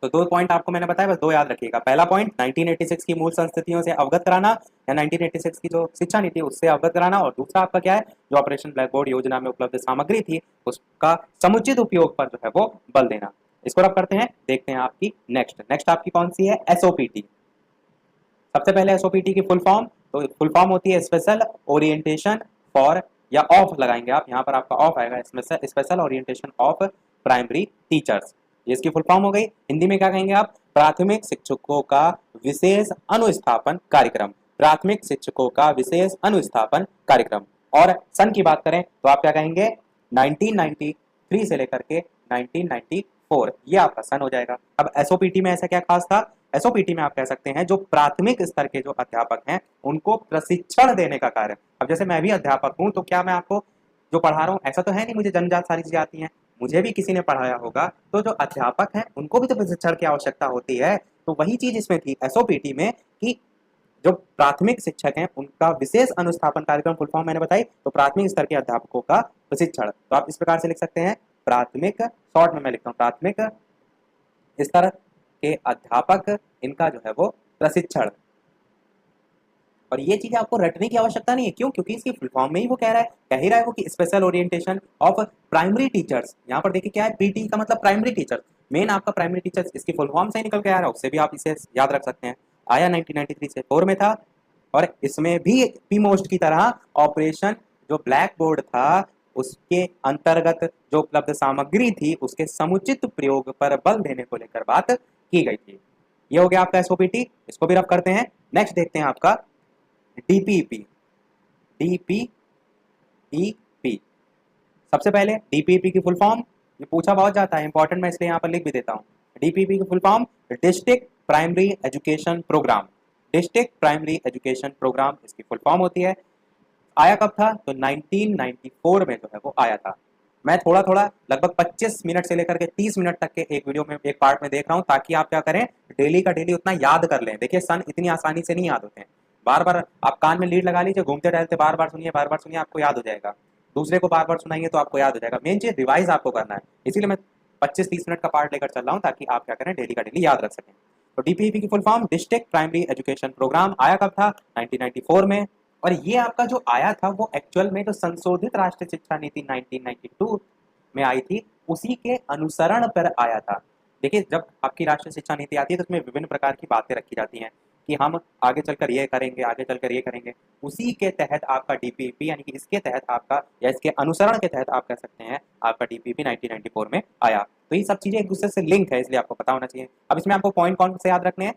तो 2 पॉइंट आपको मैंने बताया, बस 2 याद रखिएगा। पहला पॉइंट 1986 की मूल संस्थितियों से अवगत कराना, या 1986 की जो शिक्षा नीति है उससे अवगत कराना। और दूसरा आपका क्या है, जो ऑपरेशन ब्लैक बोर्ड योजना में उपलब्ध सामग्री थी उसका समुचित उपयोग पर जो है वो बल देना। इसको रब करते हैं, देखते हैं आपकी नेक्स्ट आपकी कौन सी है, एसओपीटी। सबसे पहले एसओपीटी की फुल फॉर्म, तो फुल फॉर्म होती है स्पेशल ओरिएंटेशन फॉर, या ऑफ लगाएंगे आप, यहाँ पर आपका ऑफ आएगा, special orientation of primary teachers. ये इसकी फुल फॉर्म हो गई। हिंदी में क्या कहेंगे आप, प्राथमिक शिक्षकों का विशेष अनुस्थापन कार्यक्रम। प्राथमिक शिक्षकों का विशेष अनुस्थापन कार्यक्रम। और सन की बात करें तो आप क्या कहेंगे, 1993 से लेकर के 1994, ये आपका सन हो जाएगा। अब एसओपीटी में ऐसा क्या खास था, एसओपीटी में आप कह सकते हैं जो प्राथमिक स्तर के जो अध्यापक हैं उनको प्रशिक्षण देने का कार्य। अब जैसे मैं भी अध्यापक हूं तो क्या मैं आपको जो पढ़ा रहा हूँ ऐसा तो है नहीं मुझे जन्मजात सारी चीजें आती हैं, मुझे भी किसी ने पढ़ाया होगा। तो जो अध्यापक हैं उनको भी तो प्रशिक्षण की आवश्यकता होती है। तो वही चीज इसमें थी एसओपीटी में कि जो प्राथमिक शिक्षक हैं उनका विशेष अनुस्थापन कार्यक्रम, फुल फॉर्म मैंने बताई, तो प्राथमिक स्तर के अध्यापकों का प्रशिक्षण। तो आप इस प्रकार से लिख सकते हैं, प्राथमिक, शॉर्ट में मैं लिखता हूँ प्राथमिक स्तर के अध्यापक, इनका जो है वो प्रशिक्षण। और ये चीजें आपको रटने की आवश्यकता नहीं है, क्यों, क्योंकि इसकी फुल फॉर्म में ही वो कह रहा है, कह ही रहा है वो कि special orientation of primary teachers. यहाँ पर देखिए क्या है, पीटी का मतलब प्राइमरी टीचर, मेन आपका प्राइमरी टीचर्स इसकी फुल फॉर्म से ही निकल के आ रहा है, उससे भी आप इसे याद रख सकते हैं। आया 1993 से 4 में था। और इसमें भी पी मोस्ट की तरह ऑपरेशन जो ब्लैक बोर्ड था उसके अंतर्गत जो उपलब्ध सामग्री थी उसके समुचित प्रयोग पर बल देने को लेकर बात की गई थी। ये हो गया आपका एसओपीटी, इसको भी रफ करते हैं। नेक्स्ट देखते हैं आपका डीपीपी। डीपीईपी, सबसे पहले डीपीईपी की फुल फॉर्म, ये पूछा बहुत जाता है, इंपॉर्टेंट मैं इसलिए यहाँ पर लिख भी देता हूँ। डीपीपी की full form district primary education program. District primary education program इसकी फुल फॉर्म होती है। आया कब था, तो 1994 में जो है वो आया था। मैं थोड़ा थोड़ा लगभग 25 मिनट से लेकर के 30 मिनट तक के एक वीडियो में, एक पार्ट में देख रहा हूँ, ताकि आप क्या करें, डेली का डेली उतना याद कर लें। देखिए सन इतनी आसानी से नहीं याद होते हैं, बार बार आप कान में लीड लगा लीजिए, घूमते टहलते बार बार सुनिए, आपको याद हो जाएगा। दूसरे को बार बार सुनाइए तो आपको याद हो जाएगा। मेन चीज रिवाइज आपको करना है, इसीलिए मैं 25-30 मिनट का पार्ट लेकर चल रहा हूँ, ताकि आप क्या करें, डेली का डेली याद रख सकें। तो डीपीईपी की full form district primary education program आया कब था, 1994 में। और ये आपका जो आया था वो एक्चुअल में जो संशोधित राष्ट्रीय शिक्षा नीति 1992 में आई थी उसी के अनुसरण पर आया था। देखिए जब आपकी राष्ट्रीय शिक्षा नीति आती है तो उसमें विभिन्न प्रकार की बातें रखी जाती हैं कि हम आगे चलकर ये करेंगे, आगे चलकर ये करेंगे। उसी के तहत आपका डीपीईपी, यानी कि इसके तहत आपका, या इसके अनुसरण के तहत आप कह सकते हैं, आपका डीपीईपी 1994 में आया। तो ये सब चीजें एक दूसरे से लिंक है, इसलिए आपको पता होना चाहिए। अब इसमें आपको पॉइंट कौन से याद रखने हैं,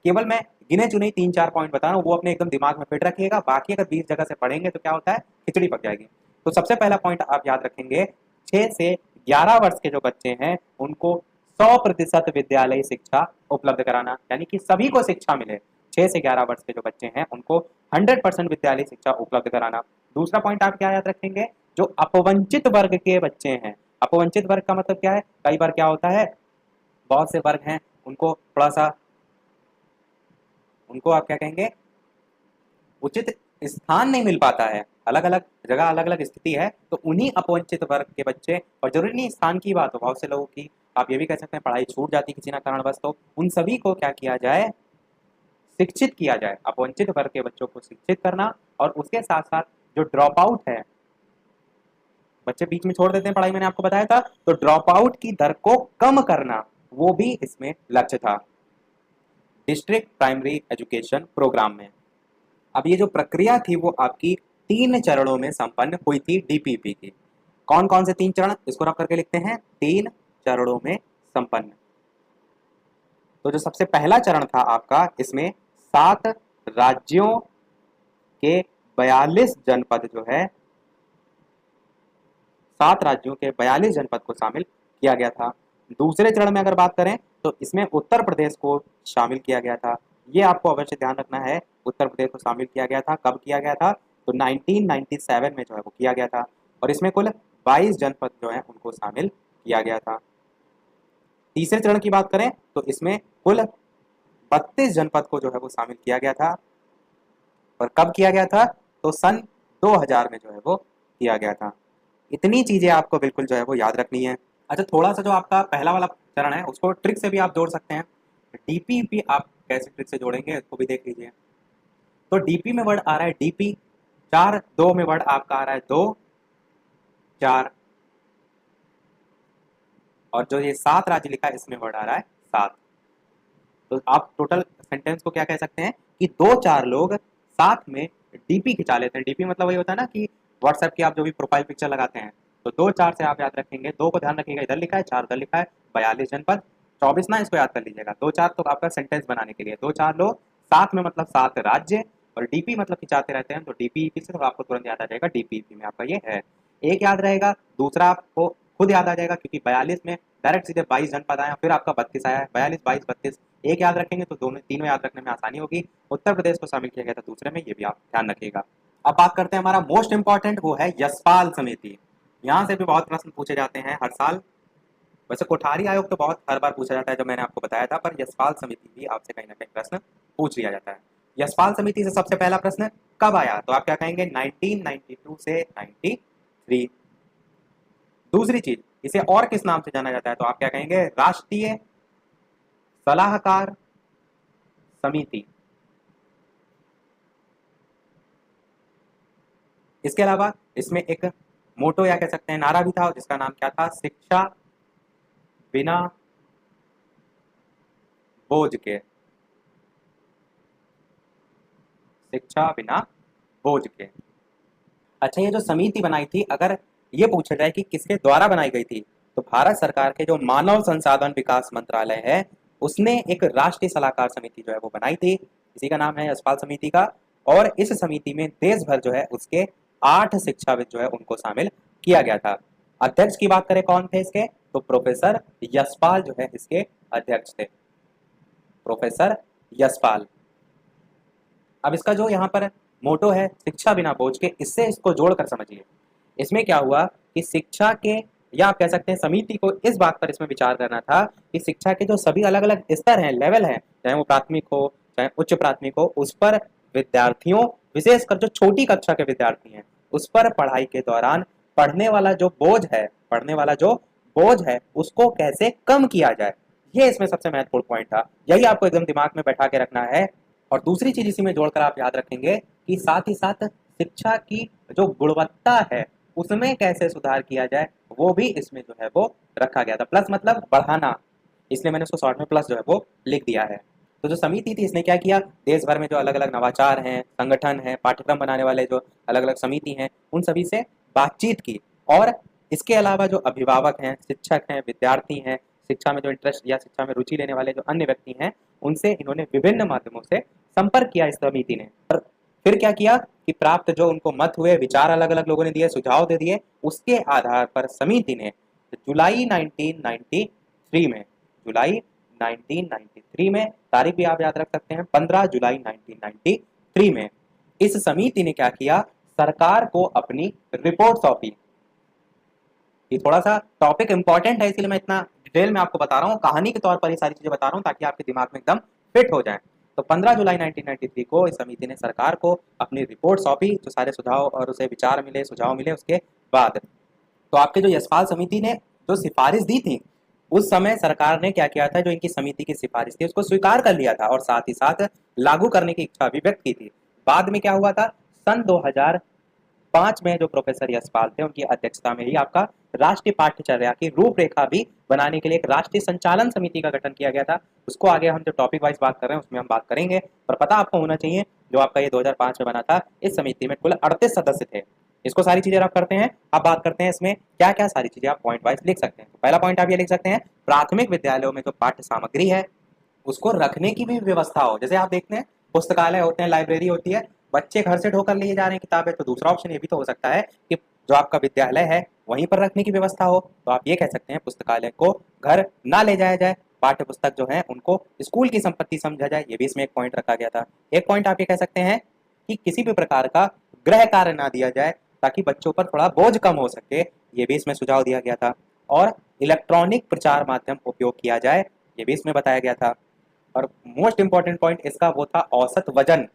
केवल मैं गिने चुने 3-4 पॉइंट बता रहा हूँ, वो अपने एकदम दिमाग में फिट रखिएगा। बाकी अगर 20 जगह से पढ़ेंगे तो क्या होता है, खिचड़ी पक जाएगी। तो सबसे पहला पॉइंट आप याद रखेंगे, 6 से 11 वर्ष के जो बच्चे हैं उनको 100% विद्यालयी शिक्षा उपलब्ध कराना, यानी कि सभी को शिक्षा मिले। 6 से 11 वर्ष के जो बच्चे हैं उनको 100% विद्यालयी शिक्षा उपलब्ध कराना। दूसरा पॉइंट आप क्या याद रखेंगे, जो अपवंचित वर्ग के बच्चे हैं, अपवंचित वर्ग का मतलब क्या है, कई बार क्या होता है, बहुत से वर्ग हैं उनको थोड़ा सा, उनको आप क्या कहेंगे, उचित स्थान नहीं मिल पाता है, अलग अलग जगह अलग अलग स्थिति है, तो उन्हीं अपवंचित वर्ग के बच्चे, और जरूरी नहीं स्थान की बात हो, बहुत से लोगों की आप ये भी कह सकते हैं पढ़ाई छूट जाती किसी ना कारणवश, तो उन सभी को क्या किया जाए, शिक्षित किया जाए। अपवंचित वर्ग के बच्चों को शिक्षित करना, और उसके साथ साथ जो ड्रॉप आउट है, बच्चे बीच में छोड़ देते हैं पढ़ाई, मैंने आपको बताया था, तो ड्रॉप आउट की दर को कम करना, वो भी इसमें लक्ष्य था डिस्ट्रिक्ट प्राइमरी एजुकेशन प्रोग्राम में। अब ये जो प्रक्रिया थी वो आपकी 3 चरणों में संपन्न हुई थी डीपीपी की। कौन कौन से 3 चरण, इसको रख करके लिखते हैं, 3 चरणों में संपन्न। तो जो सबसे पहला चरण था आपका, इसमें 7 राज्यों के 42 जनपद जो है, 7 राज्यों के 42 जनपद को शामिल किया गया था। दूसरे चरण में अगर बात करें तो इसमें उत्तर प्रदेश को शामिल किया गया था। ये आपको अवश्य ध्यान रखना है, उत्तर प्रदेश को शामिल किया गया था। कब किया गया था, तो 1997 में जो है वो किया गया था, और इसमें कुल 22 जनपद जो है उनको शामिल किया गया था। तीसरे चरण की बात करें तो इसमें कुल 32 जनपद को जो है वो शामिल किया गया था, और कब किया गया था, तो सन 2000 में जो है वो किया गया था। इतनी चीजें आपको बिल्कुल जो है वो याद रखनी है। अच्छा, थोड़ा सा जो आपका पहला वाला चरण है उसको ट्रिक से भी आप जोड़ सकते हैं। डीपी आप कैसे ट्रिक से जोड़ेंगे इसको भी देख लीजिए। तो डीपी में वर्ड आ रहा है डीपी 4, 2 में वर्ड आपका आ रहा है 2, 4, और जो ये 7 राज्य लिखा है इसमें वर्ड आ रहा है 7। तो आप टोटल सेंटेंस को क्या कह सकते हैं कि 2-4 लोग साथ में डीपी खिंचा लेते हैं। डीपी मतलब वही होता है ना कि व्हाट्सएप की आप जो भी प्रोफाइल पिक्चर लगाते हैं, तो 2-4 से आप याद रखेंगे, 2 को ध्यान रखिएगा, इधर लिखा है, 4 उधर लिखा है, 42 जनपद, 24 ना, इसको याद कर लीजिएगा। 2-4 तो आपका सेंटेंस बनाने के लिए, 2-4 लोग साथ में मतलब 7 राज्य, और डीपी मतलब खिंचाते रहते हैं, तो डीपीईपी से तो आपको तुरंत याद आ जाएगा डीपीईपी में आपका ये है। एक याद रहेगा, दूसरा आपको खुद याद आ जाएगा क्योंकि 42 में डायरेक्ट सीधे 22 जनपद आया, फिर आपका 32 आया है, 42, 22, 32, एक याद रखेंगे तो दोनों तीनों याद रखने में आसानी होगी। उत्तर प्रदेश को शामिल किया गया था दूसरे में, ये भी आप ध्यान रखिएगा। अब बात करते हैं हमारा मोस्ट इंपॉर्टेंट, वो है यशपाल समिति। यहाँ से भी बहुत प्रश्न पूछे जाते हैं हर साल। वैसे कोठारी आयोग तो बहुत हर बार पूछा जाता है जो मैंने आपको बताया था, पर यशपाल समिति भी आपसे कहीं ना कहीं प्रश्न पूछ लिया जाता है। यशपाल समिति से सबसे पहला प्रश्न कब आया, तो आप क्या कहेंगे, 1992 से 93। दूसरी चीज, इसे और किस नाम से जाना जाता है, तो आप क्या कहेंगे, राष्ट्रीय सलाहकार समिति। इसके अलावा इसमें एक मोटो या कह सकते हैं नारा भी था, जिसका नाम क्या था, शिक्षा बिना बोझ के, शिक्षा बिना बोझ के। अच्छा, ये जो समिति बनाई थी, अगर ये पूछा जाए कि किसके द्वारा बनाई गई थी, तो भारत सरकार के जो मानव संसाधन विकास मंत्रालय है उसने एक राष्ट्रीय सलाहकार समिति जो है वो बनाई थी, इसी का नाम है यशपाल समिति का। और इस समिति में देश भर जो है उसके 8 शिक्षाविद जो है उनको शामिल किया गया था। अध्यक्ष की बात करें कौन थे इसके, तो प्रोफेसर यशपाल जो है इसके अध्यक्ष थे, प्रोफेसर यशपाल। अब इसका जो यहाँ पर मोटो है शिक्षा बिना बोझ के, इससे इसको जोड़कर समझिए। इसमें क्या हुआ कि शिक्षा के, या आप कह सकते हैं समिति को इस बात पर इसमें विचार करना था कि शिक्षा के जो सभी अलग अलग स्तर हैं, लेवल हैं, चाहे वो प्राथमिक हो चाहे उच्च प्राथमिक हो, उस पर विद्यार्थियों, विशेषकर जो छोटी कक्षा के विद्यार्थी हैं, उस पर पढ़ाई के दौरान पढ़ने वाला जो बोझ है, पढ़ने वाला जो बोझ है उसको कैसे कम किया जाए, ये इसमें सबसे महत्वपूर्ण पॉइंट था। यही आपको एकदम दिमाग में बैठा के रखना है। और दूसरी चीज इसी में जोड़कर आप याद रखेंगे कि साथ ही साथ शिक्षा की जो गुणवत्ता है उसमें कैसे सुधार किया जाए, वो भी इसमें जो है वो रखा गया था। प्लस मतलब बढ़ाना, इसलिए मैंने उसको शॉर्ट में प्लस जो है वो लिख दिया है। तो जो समिति थी इसने क्या किया, देश भर में जो अलग अलग नवाचार हैं, संगठन हैं, पाठ्यक्रम बनाने वाले जो अलग अलग समिति हैं, उन सभी से बातचीत की। और इसके अलावा जो अभिभावक हैं, शिक्षक हैं, विद्यार्थी हैं, शिक्षा में जो इंटरेस्ट या शिक्षा में रुचि लेने वाले जो अन्य व्यक्ति हैं, उनसे इन्होंने विभिन्न माध्यमों से संपर्क किया इस समिति ने। और फिर क्या किया कि प्राप्त जो उनको मत हुए, विचार अलग अलग लोगों ने दिए, सुझाव दे दिए, उसके आधार पर समिति ने जुलाई 1993 में, जुलाई 1993 में, तारीख भी आप याद रख सकते हैं, 15 जुलाई 1993 में इस समिति ने क्या किया, सरकार को अपनी रिपोर्ट सौंपी। ये थोड़ा सा टॉपिक इंपॉर्टेंट है, इसलिए मैं इतना डिटेल में आपको बता रहा हूँ, कहानी के तौर पर ये सारी चीजें बता रहा हूँ ताकि आपके दिमाग में एकदम फिट हो जाए। तो 15 जुलाई 1993 को इस समिति ने सरकार को अपनी रिपोर्ट सौंपी, जो सारे सुझाव और उसे विचार मिले, सुझाव मिले, उसके बाद तो आपके जो यशपाल समिति ने जो सिफारिश दी थी, उस समय सरकार ने क्या किया था, जो इनकी समिति की सिफारिश थी उसको स्वीकार कर लिया था और साथ ही साथ लागू करने की इच्छा भी व्यक्त की थी। बाद में क्या हुआ था, सन 2005 में जो प्रोफेसर यशपाल थे, उनकी अध्यक्षता में ही आपका राष्ट्रीय पाठ्यचर्या की रूपरेखा भी बनाने के लिए एक राष्ट्रीय संचालन समिति का गठन किया गया था। उसको आगे हम जो टॉपिक वाइज बात कर रहे हैं उसमें हम बात करेंगे, पर पता आपको होना चाहिए जो आपका ये 2005 में बना था, इस समिति में कुल 38 सदस्य थे। इसको सारी चीजें आप करते हैं, आप बात करते हैं इसमें क्या क्या सारी चीजें आप पॉइंट वाइज लिख सकते हैं। तो पहला पॉइंट आप ये लिख सकते हैं, प्राथमिक विद्यालयों में जो पाठ्य सामग्री है उसको रखने की भी व्यवस्था हो। जैसे आप देखते हैं पुस्तकालय होते हैं, लाइब्रेरी होती है, बच्चे घर से ढोकर लिए जा रहे हैं किताबें, तो दूसरा ऑप्शन ये भी तो हो सकता है कि जो आपका विद्यालय है वहीं पर रखने की व्यवस्था हो। तो आप ये कह सकते हैं पुस्तकालय को घर ना ले जाया जाए, पाठ्य पुस्तक जो है उनको स्कूल की संपत्ति समझा जाए, ये भी इसमें एक पॉइंट रखा गया था। एक पॉइंट आप ये कह सकते हैं कि किसी भी प्रकार का गृह कार्य ना दिया जाए ताकि बच्चों पर थोड़ा बोझ कम हो सके, ये भी इसमें सुझाव दिया गया था। और इलेक्ट्रॉनिक प्रचार माध्यम उपयोग किया जाए, ये भी इसमें बताया गया था। और मोस्ट इंपॉर्टेंट पॉइंट इसका वो था औसत वजन,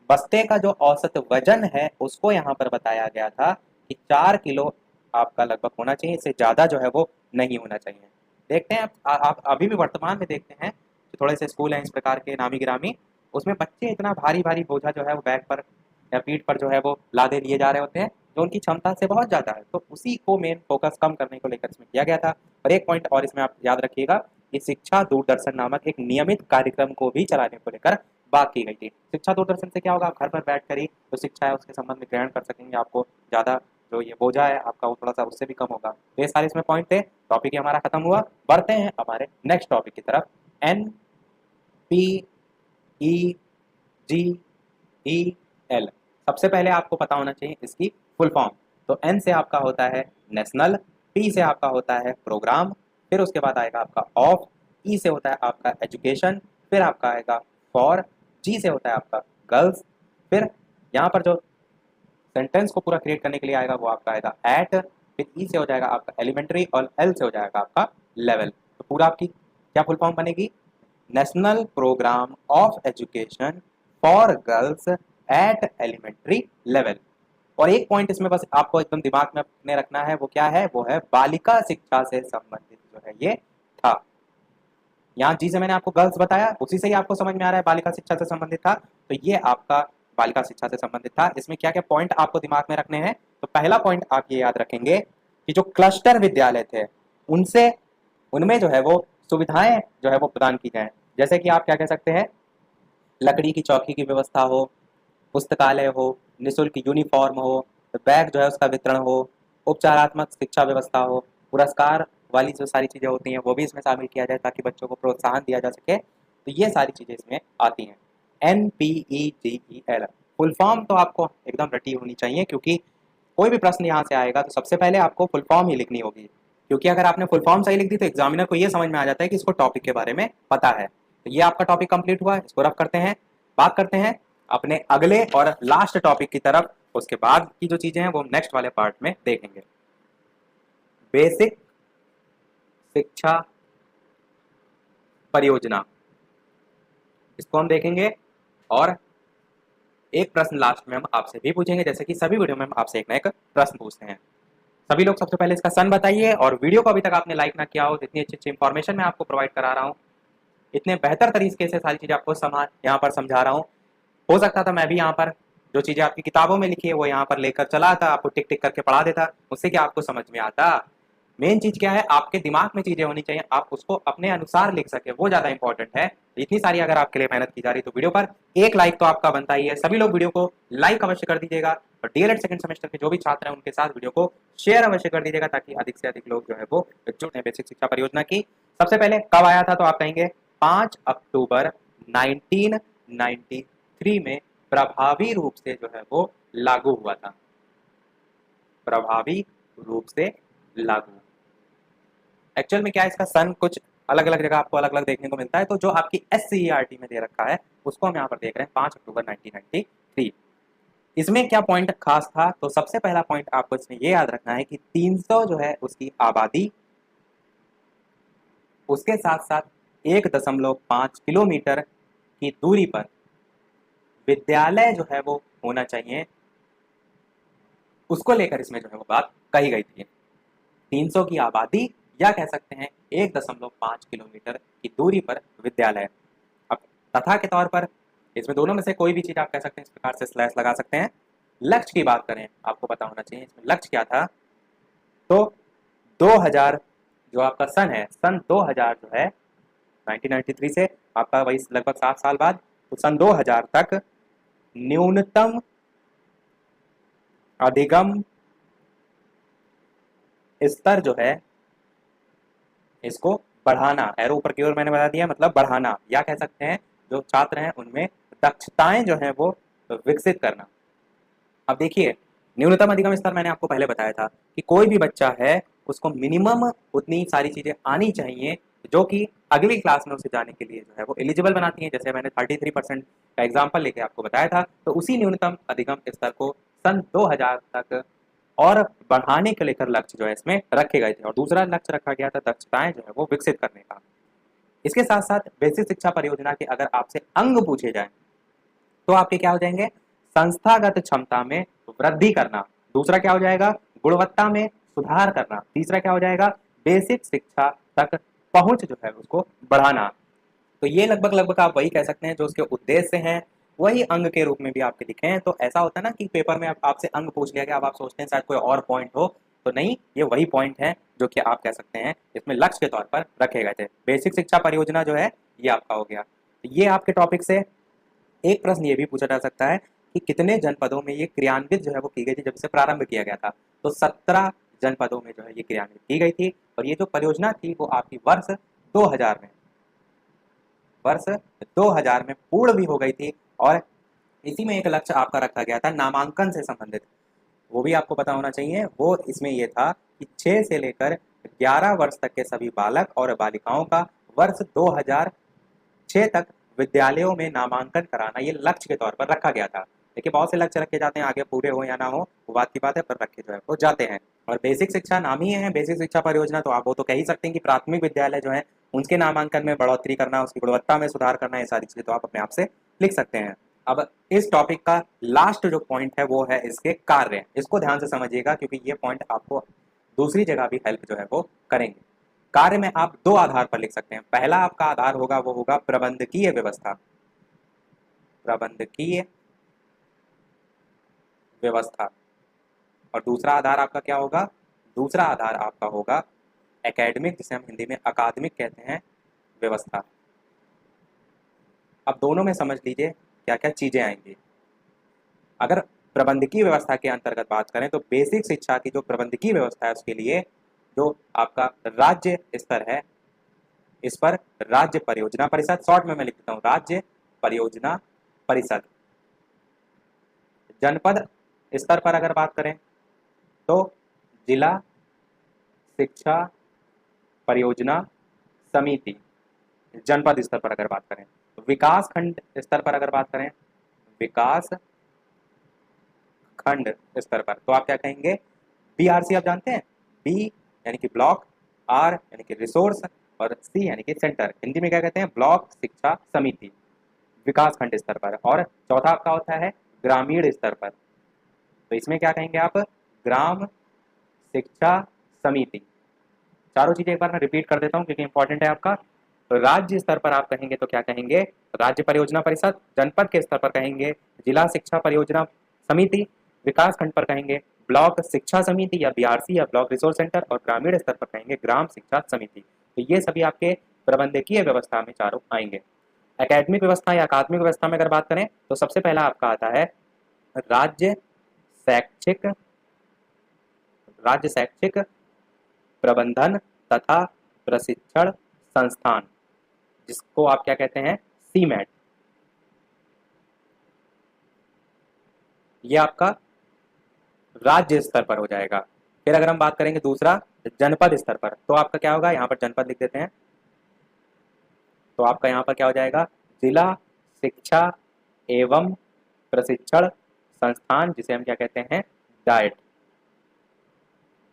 बस्ते का जो औसत वजन है उसको यहाँ पर बताया गया था कि 4 किलो आपका लगभग होना चाहिए, इससे ज़्यादा जो है वो नहीं होना चाहिए। देखते हैं आप अभी भी वर्तमान में देखते हैं जो थोड़े से स्कूल हैं इस प्रकार के नामी गिरामी, उसमें बच्चे इतना भारी भारी बोझा जो है वो बैग पर या पीठ पर जो है वो लादे लिए जा रहे होते हैं, जो उनकी क्षमता से बहुत ज़्यादा है। तो उसी को मेन फोकस कम करने को लेकर इसमें किया गया था। और एक पॉइंट और इसमें आप याद रखिएगा कि शिक्षा दूरदर्शन नामक एक नियमित कार्यक्रम को भी चलाने को लेकर बात की गई थी। शिक्षा दूरदर्शन से क्या होगा, आप घर पर बैठ कर ही जो शिक्षा है उसके संबंध में ग्रहण कर सकेंगे, आपको ज़्यादा जो ये बोझा है आपका वो थोड़ा सा उससे भी कम होगा। तो ये सारे इसमें पॉइंट थे। टॉपिक हमारा खत्म हुआ, बढ़ते हैं हमारे नेक्स्ट टॉपिक की तरफ। NPEGEL, सबसे पहले आपको पता होना चाहिए इसकी फुल फॉर्म। तो N से आपका होता है नेशनल, P से आपका होता है प्रोग्राम, फिर उसके बाद आएगा आपका ऑफ, E से होता है आपका एजुकेशन, फिर आपका आएगा फॉर, G से होता है आपका गर्ल्स, फिर यहाँ पर जो सेंटेंस को पूरा क्रिएट करने के लिए आएगा वो आपका आएगा एट, फिर E से हो जाएगा आपका एलिमेंट्री और L से हो जाएगा आपका लेवल। तो पूरा आपकी क्या फुल फॉर्म बनेगी, national program of education for girls at elementary level. और एक पॉइंट इसमें बस आपको एकदम दिमाग में अपने रखना है, वो क्या है, वो है बालिका शिक्षा से संबंधित जो है ये था। यहाँ जी से मैंने आपको गर्ल्स बताया, उसी से ही आपको समझ में आ रहा है बालिका शिक्षा से संबंधित था। तो ये आपका बालिका शिक्षा से संबंधित था। इसमें क्या क्या पॉइंट आपको दिमाग में रखने हैं, तो पहला पॉइंट आप ये याद रखेंगे कि जो क्लस्टर विद्यालय थे उनसे उनमें जो है वो सुविधाएं जो है वो प्रदान की जाए। जैसे कि आप क्या कह सकते हैं, लकड़ी की चौकी की व्यवस्था हो, पुस्तकालय हो, निःशुल्क यूनिफॉर्म हो, बैग जो है उसका वितरण हो, उपचारात्मक शिक्षा व्यवस्था हो, पुरस्कार वाली जो सारी चीज़ें होती हैं वो भी इसमें शामिल किया जाए ताकि बच्चों को प्रोत्साहन दिया जा सके। तो ये सारी चीज़ें इसमें आती हैं। NPEGEL फुल फॉर्म तो आपको एकदम रटी होनी चाहिए, क्योंकि कोई भी प्रश्न यहाँ से आएगा तो सबसे पहले आपको फुल फॉर्म ही लिखनी होगी, क्योंकि अगर आपने फुल फॉर्म सही लिख दी तो एग्जामिनर को ये समझ में आ जाता है कि इसको टॉपिक के बारे में पता है। तो ये आपका टॉपिक कंप्लीट हुआ, इसको रफ करते हैं। बात करते हैं अपने अगले और लास्ट टॉपिक की तरफ, उसके बाद की जो चीजें हैं वो नेक्स्ट वाले पार्ट में देखेंगे। बेसिक शिक्षा परियोजना, इसको हम देखेंगे और एक प्रश्न लास्ट में हम आपसे भी पूछेंगे, जैसे कि सभी वीडियो में हम आपसे एक ना एक प्रश्न पूछते हैं। सभी लोग सबसे पहले इसका सन बताइए, और वीडियो को अभी तक आपने लाइक ना किया हो तो इतनी अच्छी अच्छी इंफॉर्मेशन मैं आपको प्रोवाइड करा रहा हूँ, इतने बेहतर तरीके से सारी चीज़ें आपको यहाँ पर समझा रहा हूँ। हो सकता था मैं भी यहाँ पर जो चीज़ें आपकी किताबों में लिखी है वो यहाँ पर लेकर चला था, आपको टिक टिक करके पढ़ा देता, उससे क्या आपको समझ में आता। मेन चीज़ क्या है, आपके दिमाग में चीज़ें होनी चाहिए, आप उसको अपने अनुसार लिख सके, वो ज़्यादा इंपॉर्टेंट है। इतनी सारी अगर आपके लिए मेहनत की जा रही तो वीडियो पर एक लाइक तो आपका बनता ही है। सभी लोग वीडियो को लाइक अवश्य कर दीजिएगा, और डीएलएड सेकंड सेमेस्टर के जो भी छात्र हैं उनके साथ वीडियो को शेयर अवश्य कर दीजिएगा ताकि अधिक से अधिक लोग जो है वो जुड़े बेसिक शिक्षा परियोजना की सबसे पहले कब आया था, तो आप कहेंगे 5 अक्टूबर 1993 में प्रभावी रूप से जो है वो लागू हुआ था, प्रभावी रूप से लागू। एक्चुअल में क्या है, इसका सन कुछ अलग अलग जगह आपको अलग अलग देखने को मिलता है, तो जो आपकी SCERT में दे रखा है उसको हम यहाँ पर देख रहे हैं 5 अक्टूबर 1993। इसमें क्या पॉइंट खास था, तो सबसे पहला पॉइंट आपको इसमें ये याद रखना है कि 300 जो है उसकी आबादी, उसके साथ साथ 1.5 किलोमीटर की दूरी पर विद्यालय जो है वो होना चाहिए, उसको लेकर इसमें जो है वो बात कही गई थी। 300 की आबादी या कह सकते हैं 1.5 किलोमीटर की दूरी पर विद्यालय। अब तथा के तौर पर इसमें दोनों में से कोई भी चीज आप कह सकते हैं, इस प्रकार से स्लैश लगा सकते हैं। लक्ष्य की बात करें, आपको पता होना चाहिए इसमें लक्ष्य क्या था, तो 2000 जो आपका सन है, सन 2000 जो है 1993 से आपका वही लगभग 7 साल बाद, तो सन 2000 तक न्यूनतम अधिगम स्तर जो है इसको बढ़ाना, एरो ऊपर की ओर मैंने बता दिया, मतलब बढ़ाना, या कह सकते हैं जो छात्र हैं उनमें दक्षताएं जो है वो विकसित करना। अब देखिए, न्यूनतम अधिगम स्तर मैंने आपको पहले बताया था कि कोई भी बच्चा है उसको मिनिमम उतनी सारी चीजें आनी चाहिए जो कि अगली क्लास में उसे जाने के लिए जो है वो एलिजिबल बनाती हैं। जैसे मैंने 33% का एग्जाम्पल लेके आपको बताया था, तो उसी न्यूनतम अधिगम स्तर को सन 2000 तक और बढ़ाने के लेकर लक्ष्य जो है इसमें रखे गए थे, और दूसरा लक्ष्य रखा गया था दक्षताएं जो है वो विकसित करने का। इसके साथ साथ बेसिक शिक्षा परियोजना के अगर आपसे अंग पूछे जाए तो आपके क्या हो जाएंगे, संस्थागत क्षमता में वृद्धि करना, दूसरा क्या हो जाएगा, गुणवत्ता में सुधार करना, तीसरा क्या हो जाएगा, बेसिक शिक्षा तक पहुंच जो है उसको बढ़ाना। तो ये लगभग लगभग आप वही कह सकते हैं जो उसके उद्देश्य हैं, वही अंग के रूप में भी आपके लिखे हैं। तो ऐसा होता है ना कि पेपर में आपसे अंग पूछ लिया गया, अब आप सोचते हैं शायद कोई और पॉइंट हो, तो नहीं, ये वही पॉइंट है जो कि आप कह सकते हैं इसमें लक्ष्य के तौर पर रखे गए थे। बेसिक शिक्षा परियोजना जो है ये आपका हो गया। तो ये आपके टॉपिक से एक प्रश्न ये भी पूछा जा सकता है कि कितने जनपदों में ये क्रियान्वित जो है वो की गई थी जब से प्रारंभ किया गया था, तो 17 जनपदों में जो है ये क्रियान्वित की गई थी। और ये जो परियोजना थी वो आपकी वर्ष 2000 में पूर्ण भी हो गई थी। और इसी में एक लक्ष्य आपका रखा गया था नामांकन से संबंधित, वो भी आपको पता होना चाहिए। वो इसमें ये था कि 6 से लेकर 11 वर्ष तक के सभी बालक और बालिकाओं का वर्ष 2006 तक विद्यालयों में नामांकन कराना ये लक्ष्य के तौर पर रखा गया था। देखिए, बहुत से लक्ष्य रखे जाते हैं, आगे पूरे हो या ना हो वो बात की बात है, पर रखे जो है वो जाते हैं। और बेसिक शिक्षा नाम ही है बेसिक शिक्षा परियोजना, तो आप वो तो कह ही सकते हैं कि प्राथमिक विद्यालय जो है उनके नामांकन में बढ़ोतरी करना, उसकी गुणवत्ता में सुधार करना, ये सारी चीजें तो आप अपने आप से लिख सकते हैं। अब इस टॉपिक का लास्ट जो पॉइंट है वो है इसके कार्य। इसको ध्यान से समझिएगा क्योंकि ये पॉइंट आपको दूसरी जगह भी हेल्प जो है वो करेंगे। कार्य में आप 2 आधार पर लिख सकते हैं। पहला आपका आधार होगा वो होगा प्रबंधकीय व्यवस्था, प्रबंधकीय व्यवस्था। और दूसरा आधार आपका क्या होगा, दूसरा आधार आपका होगा एकेडमिक, जिसे हम हिंदी में अकादमिक कहते हैं, व्यवस्था। अब दोनों में समझ लीजिए क्या क्या चीजें आएंगी। अगर प्रबंधकीय व्यवस्था के अंतर्गत बात करें तो बेसिक शिक्षा की जो प्रबंधकीय व्यवस्था है उसके लिए जो आपका राज्य स्तर है, इस पर राज्य परियोजना परिषद, शॉर्ट में मैं लिख देता हूँ राज्य परियोजना परिषद। जनपद स्तर पर अगर बात करें तो जिला शिक्षा परियोजना समिति, जनपद स्तर पर अगर बात करें। विकास खंड स्तर पर अगर बात करें, विकास खंड स्तर पर तो आप क्या कहेंगे, BRC आप जानते हैं, बी यानी कि ब्लॉक, आर यानी कि रिसोर्स, और सी यानी कि सेंटर, हिंदी में क्या कहते हैं, ब्लॉक शिक्षा समिति, विकास खंड स्तर पर। और चौथा आपका होता है ग्रामीण स्तर पर, तो इसमें क्या कहेंगे आप, ग्राम शिक्षा समिति। चारों चीजें एक बार मैं रिपीट कर देता हूँ क्योंकि इंपॉर्टेंट है आपका। तो राज्य स्तर पर आप कहेंगे तो क्या कहेंगे, राज्य परियोजना परिषद, जनपद के स्तर पर कहेंगे जिला शिक्षा परियोजना समिति, विकास खंड पर कहेंगे ब्लॉक शिक्षा समिति या BRC या ब्लॉक रिसोर्स सेंटर, और ग्रामीण स्तर पर कहेंगे ग्राम शिक्षा समिति। तो ये सभी आपके प्रबंधकीय व्यवस्था में चारों आएंगे। एकेडमिक व्यवस्था या अकादमिक व्यवस्था में अगर बात करें तो सबसे पहला आपका आता है राज्य शैक्षिक, राज्य शैक्षिक प्रबंधन तथा प्रशिक्षण संस्थान, जिसको आप क्या कहते हैं, सीमैट। ये आपका राज्य स्तर पर हो जाएगा। फिर अगर हम बात करेंगे दूसरा जनपद स्तर पर, तो आपका क्या होगा, यहाँ पर जनपद लिख देते हैं, तो आपका यहाँ पर क्या हो जाएगा, जिला शिक्षा एवं प्रशिक्षण संस्थान, जिसे हम क्या कहते हैं, डाइट।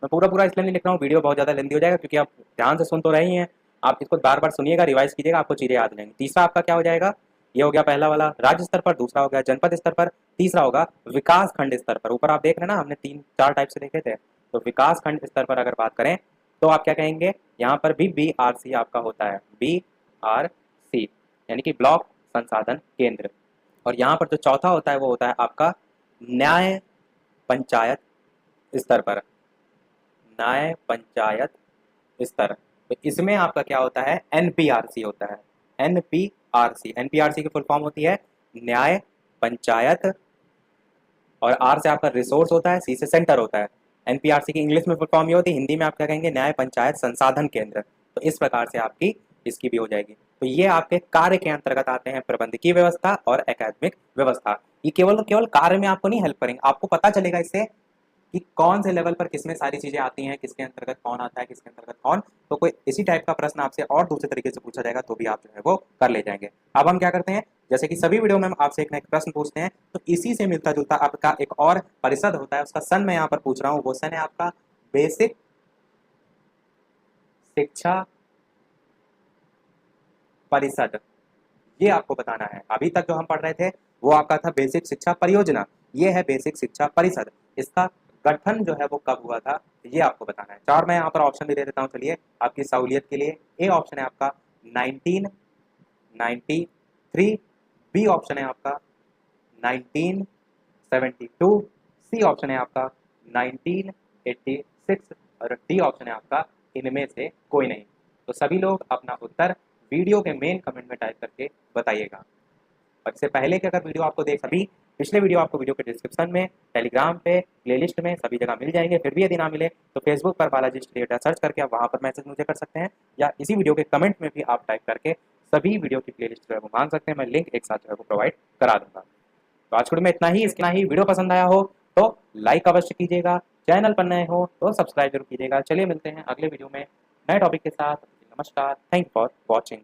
मैं पूरा पूरा इसलिए नहीं लिख रहा हूँ, वीडियो बहुत ज़्यादा लेंदी हो जाएगा, क्योंकि आप ध्यान से सुन तो रहे ही हैं, आप इसको बार बार सुनिएगा, रिवाइज कीजिएगा, आपको चीज़ें याद रहेंगी। तीसरा आपका क्या हो जाएगा, ये हो गया पहला वाला राज्य स्तर पर, दूसरा हो गया जनपद स्तर पर, तीसरा होगा विकास खंड स्तर पर। ऊपर आप देख रहे हैं ना, हमने 3-4 टाइप से देखे थे, तो विकास खंड स्तर पर अगर बात करें तो आप क्या कहेंगे, यहाँ पर भी BRC आपका होता है, BRC यानी कि ब्लॉक संसाधन केंद्र। और यहाँ पर जो चौथा होता है वो होता है आपका न्याय पंचायत स्तर पर, न्याय पंचायत स्तर। तो इसमें आपका क्या होता है, NPRC होता है, NPRC की फुल फॉर्म होती है न्याय पंचायत, और R से आपका रिसोर्स होता है, C से सेंटर होता है। NPRC की इंग्लिश में फुल फॉर्म ये होती है, हिंदी में आप क्या कहेंगे, न्याय पंचायत संसाधन केंद्र। तो इस प्रकार से आपकी इसकी भी हो जाएगी। तो ये आपके कार्य के अंतर्गत आते हैं प्रबंधकीय व्यवस्था और एकेडमिक व्यवस्था। ये केवल केवल कार्य में आपको नहीं हेल्प करेंगे, आपको पता चलेगा इससे कि कौन से लेवल पर किसमें सारी चीजें आती हैं, किसके अंतर्गत कौन आता है, किसके अंतर्गत कौन। तो कोई इसी टाइप का प्रश्न आपसे और दूसरे तरीके से पूछा जाएगा तो भी आप जो है वो कर ले जाएंगे। अब हम क्या करते हैं, जैसे कि सभी वीडियो में हम आपसे एक ना एक प्रश्न पूछते हैं, तो इसी से मिलता जुलता आपका एक और परिषद होता है, उसका सन मैं यहाँ पर पूछ रहा हूँ, वो सन है आपका बेसिक शिक्षा परिषद। ये आपको बताना है। अभी तक जो हम पढ़ रहे थे वो आपका था बेसिक शिक्षा परियोजना, ये है बेसिक शिक्षा परिषद। इसका गठन जो है वो कब हुआ था, ये आपको बताना है। 4 मैं यहाँ पर ऑप्शन भी दे देता हूँ, चलिए आपकी सहूलियत के लिए। ए ऑप्शन है आपका 1993, बी ऑप्शन है आपका 1972, सी ऑप्शन है आपका 1986 और डी ऑप्शन है आपका इनमें से कोई नहीं। तो सभी लोग अपना उत्तर वीडियो के मेन कमेंट में टाइप करके बताइएगा। और इससे पहले कि अगर वीडियो आपको देख, सभी पिछले वीडियो आपको वीडियो के डिस्क्रिप्शन में, टेलीग्राम पे, प्लेलिस्ट में, सभी जगह मिल जाएंगे। फिर भी यदि ना मिले तो फेसबुक पर बालाजी स्टडी अड्डा सर्च करके आप वहाँ पर मैसेज मुझे कर सकते हैं, या इसी वीडियो के कमेंट में भी आप टाइप करके सभी वीडियो की प्लेलिस्ट जो है वो मांग सकते हैं, मैं लिंक एक साथ जो है वो प्रोवाइड करा दूंगा। तो आज के में इतना ही। इसके ना ही वीडियो पसंद आया हो तो लाइक अवश्य कीजिएगा, चैनल पर नए हो तो सब्सक्राइब जरूर कीजिएगा। चलिए मिलते हैं अगले वीडियो में नए टॉपिक के साथ। नमस्कार, थैंक फॉर वॉचिंग।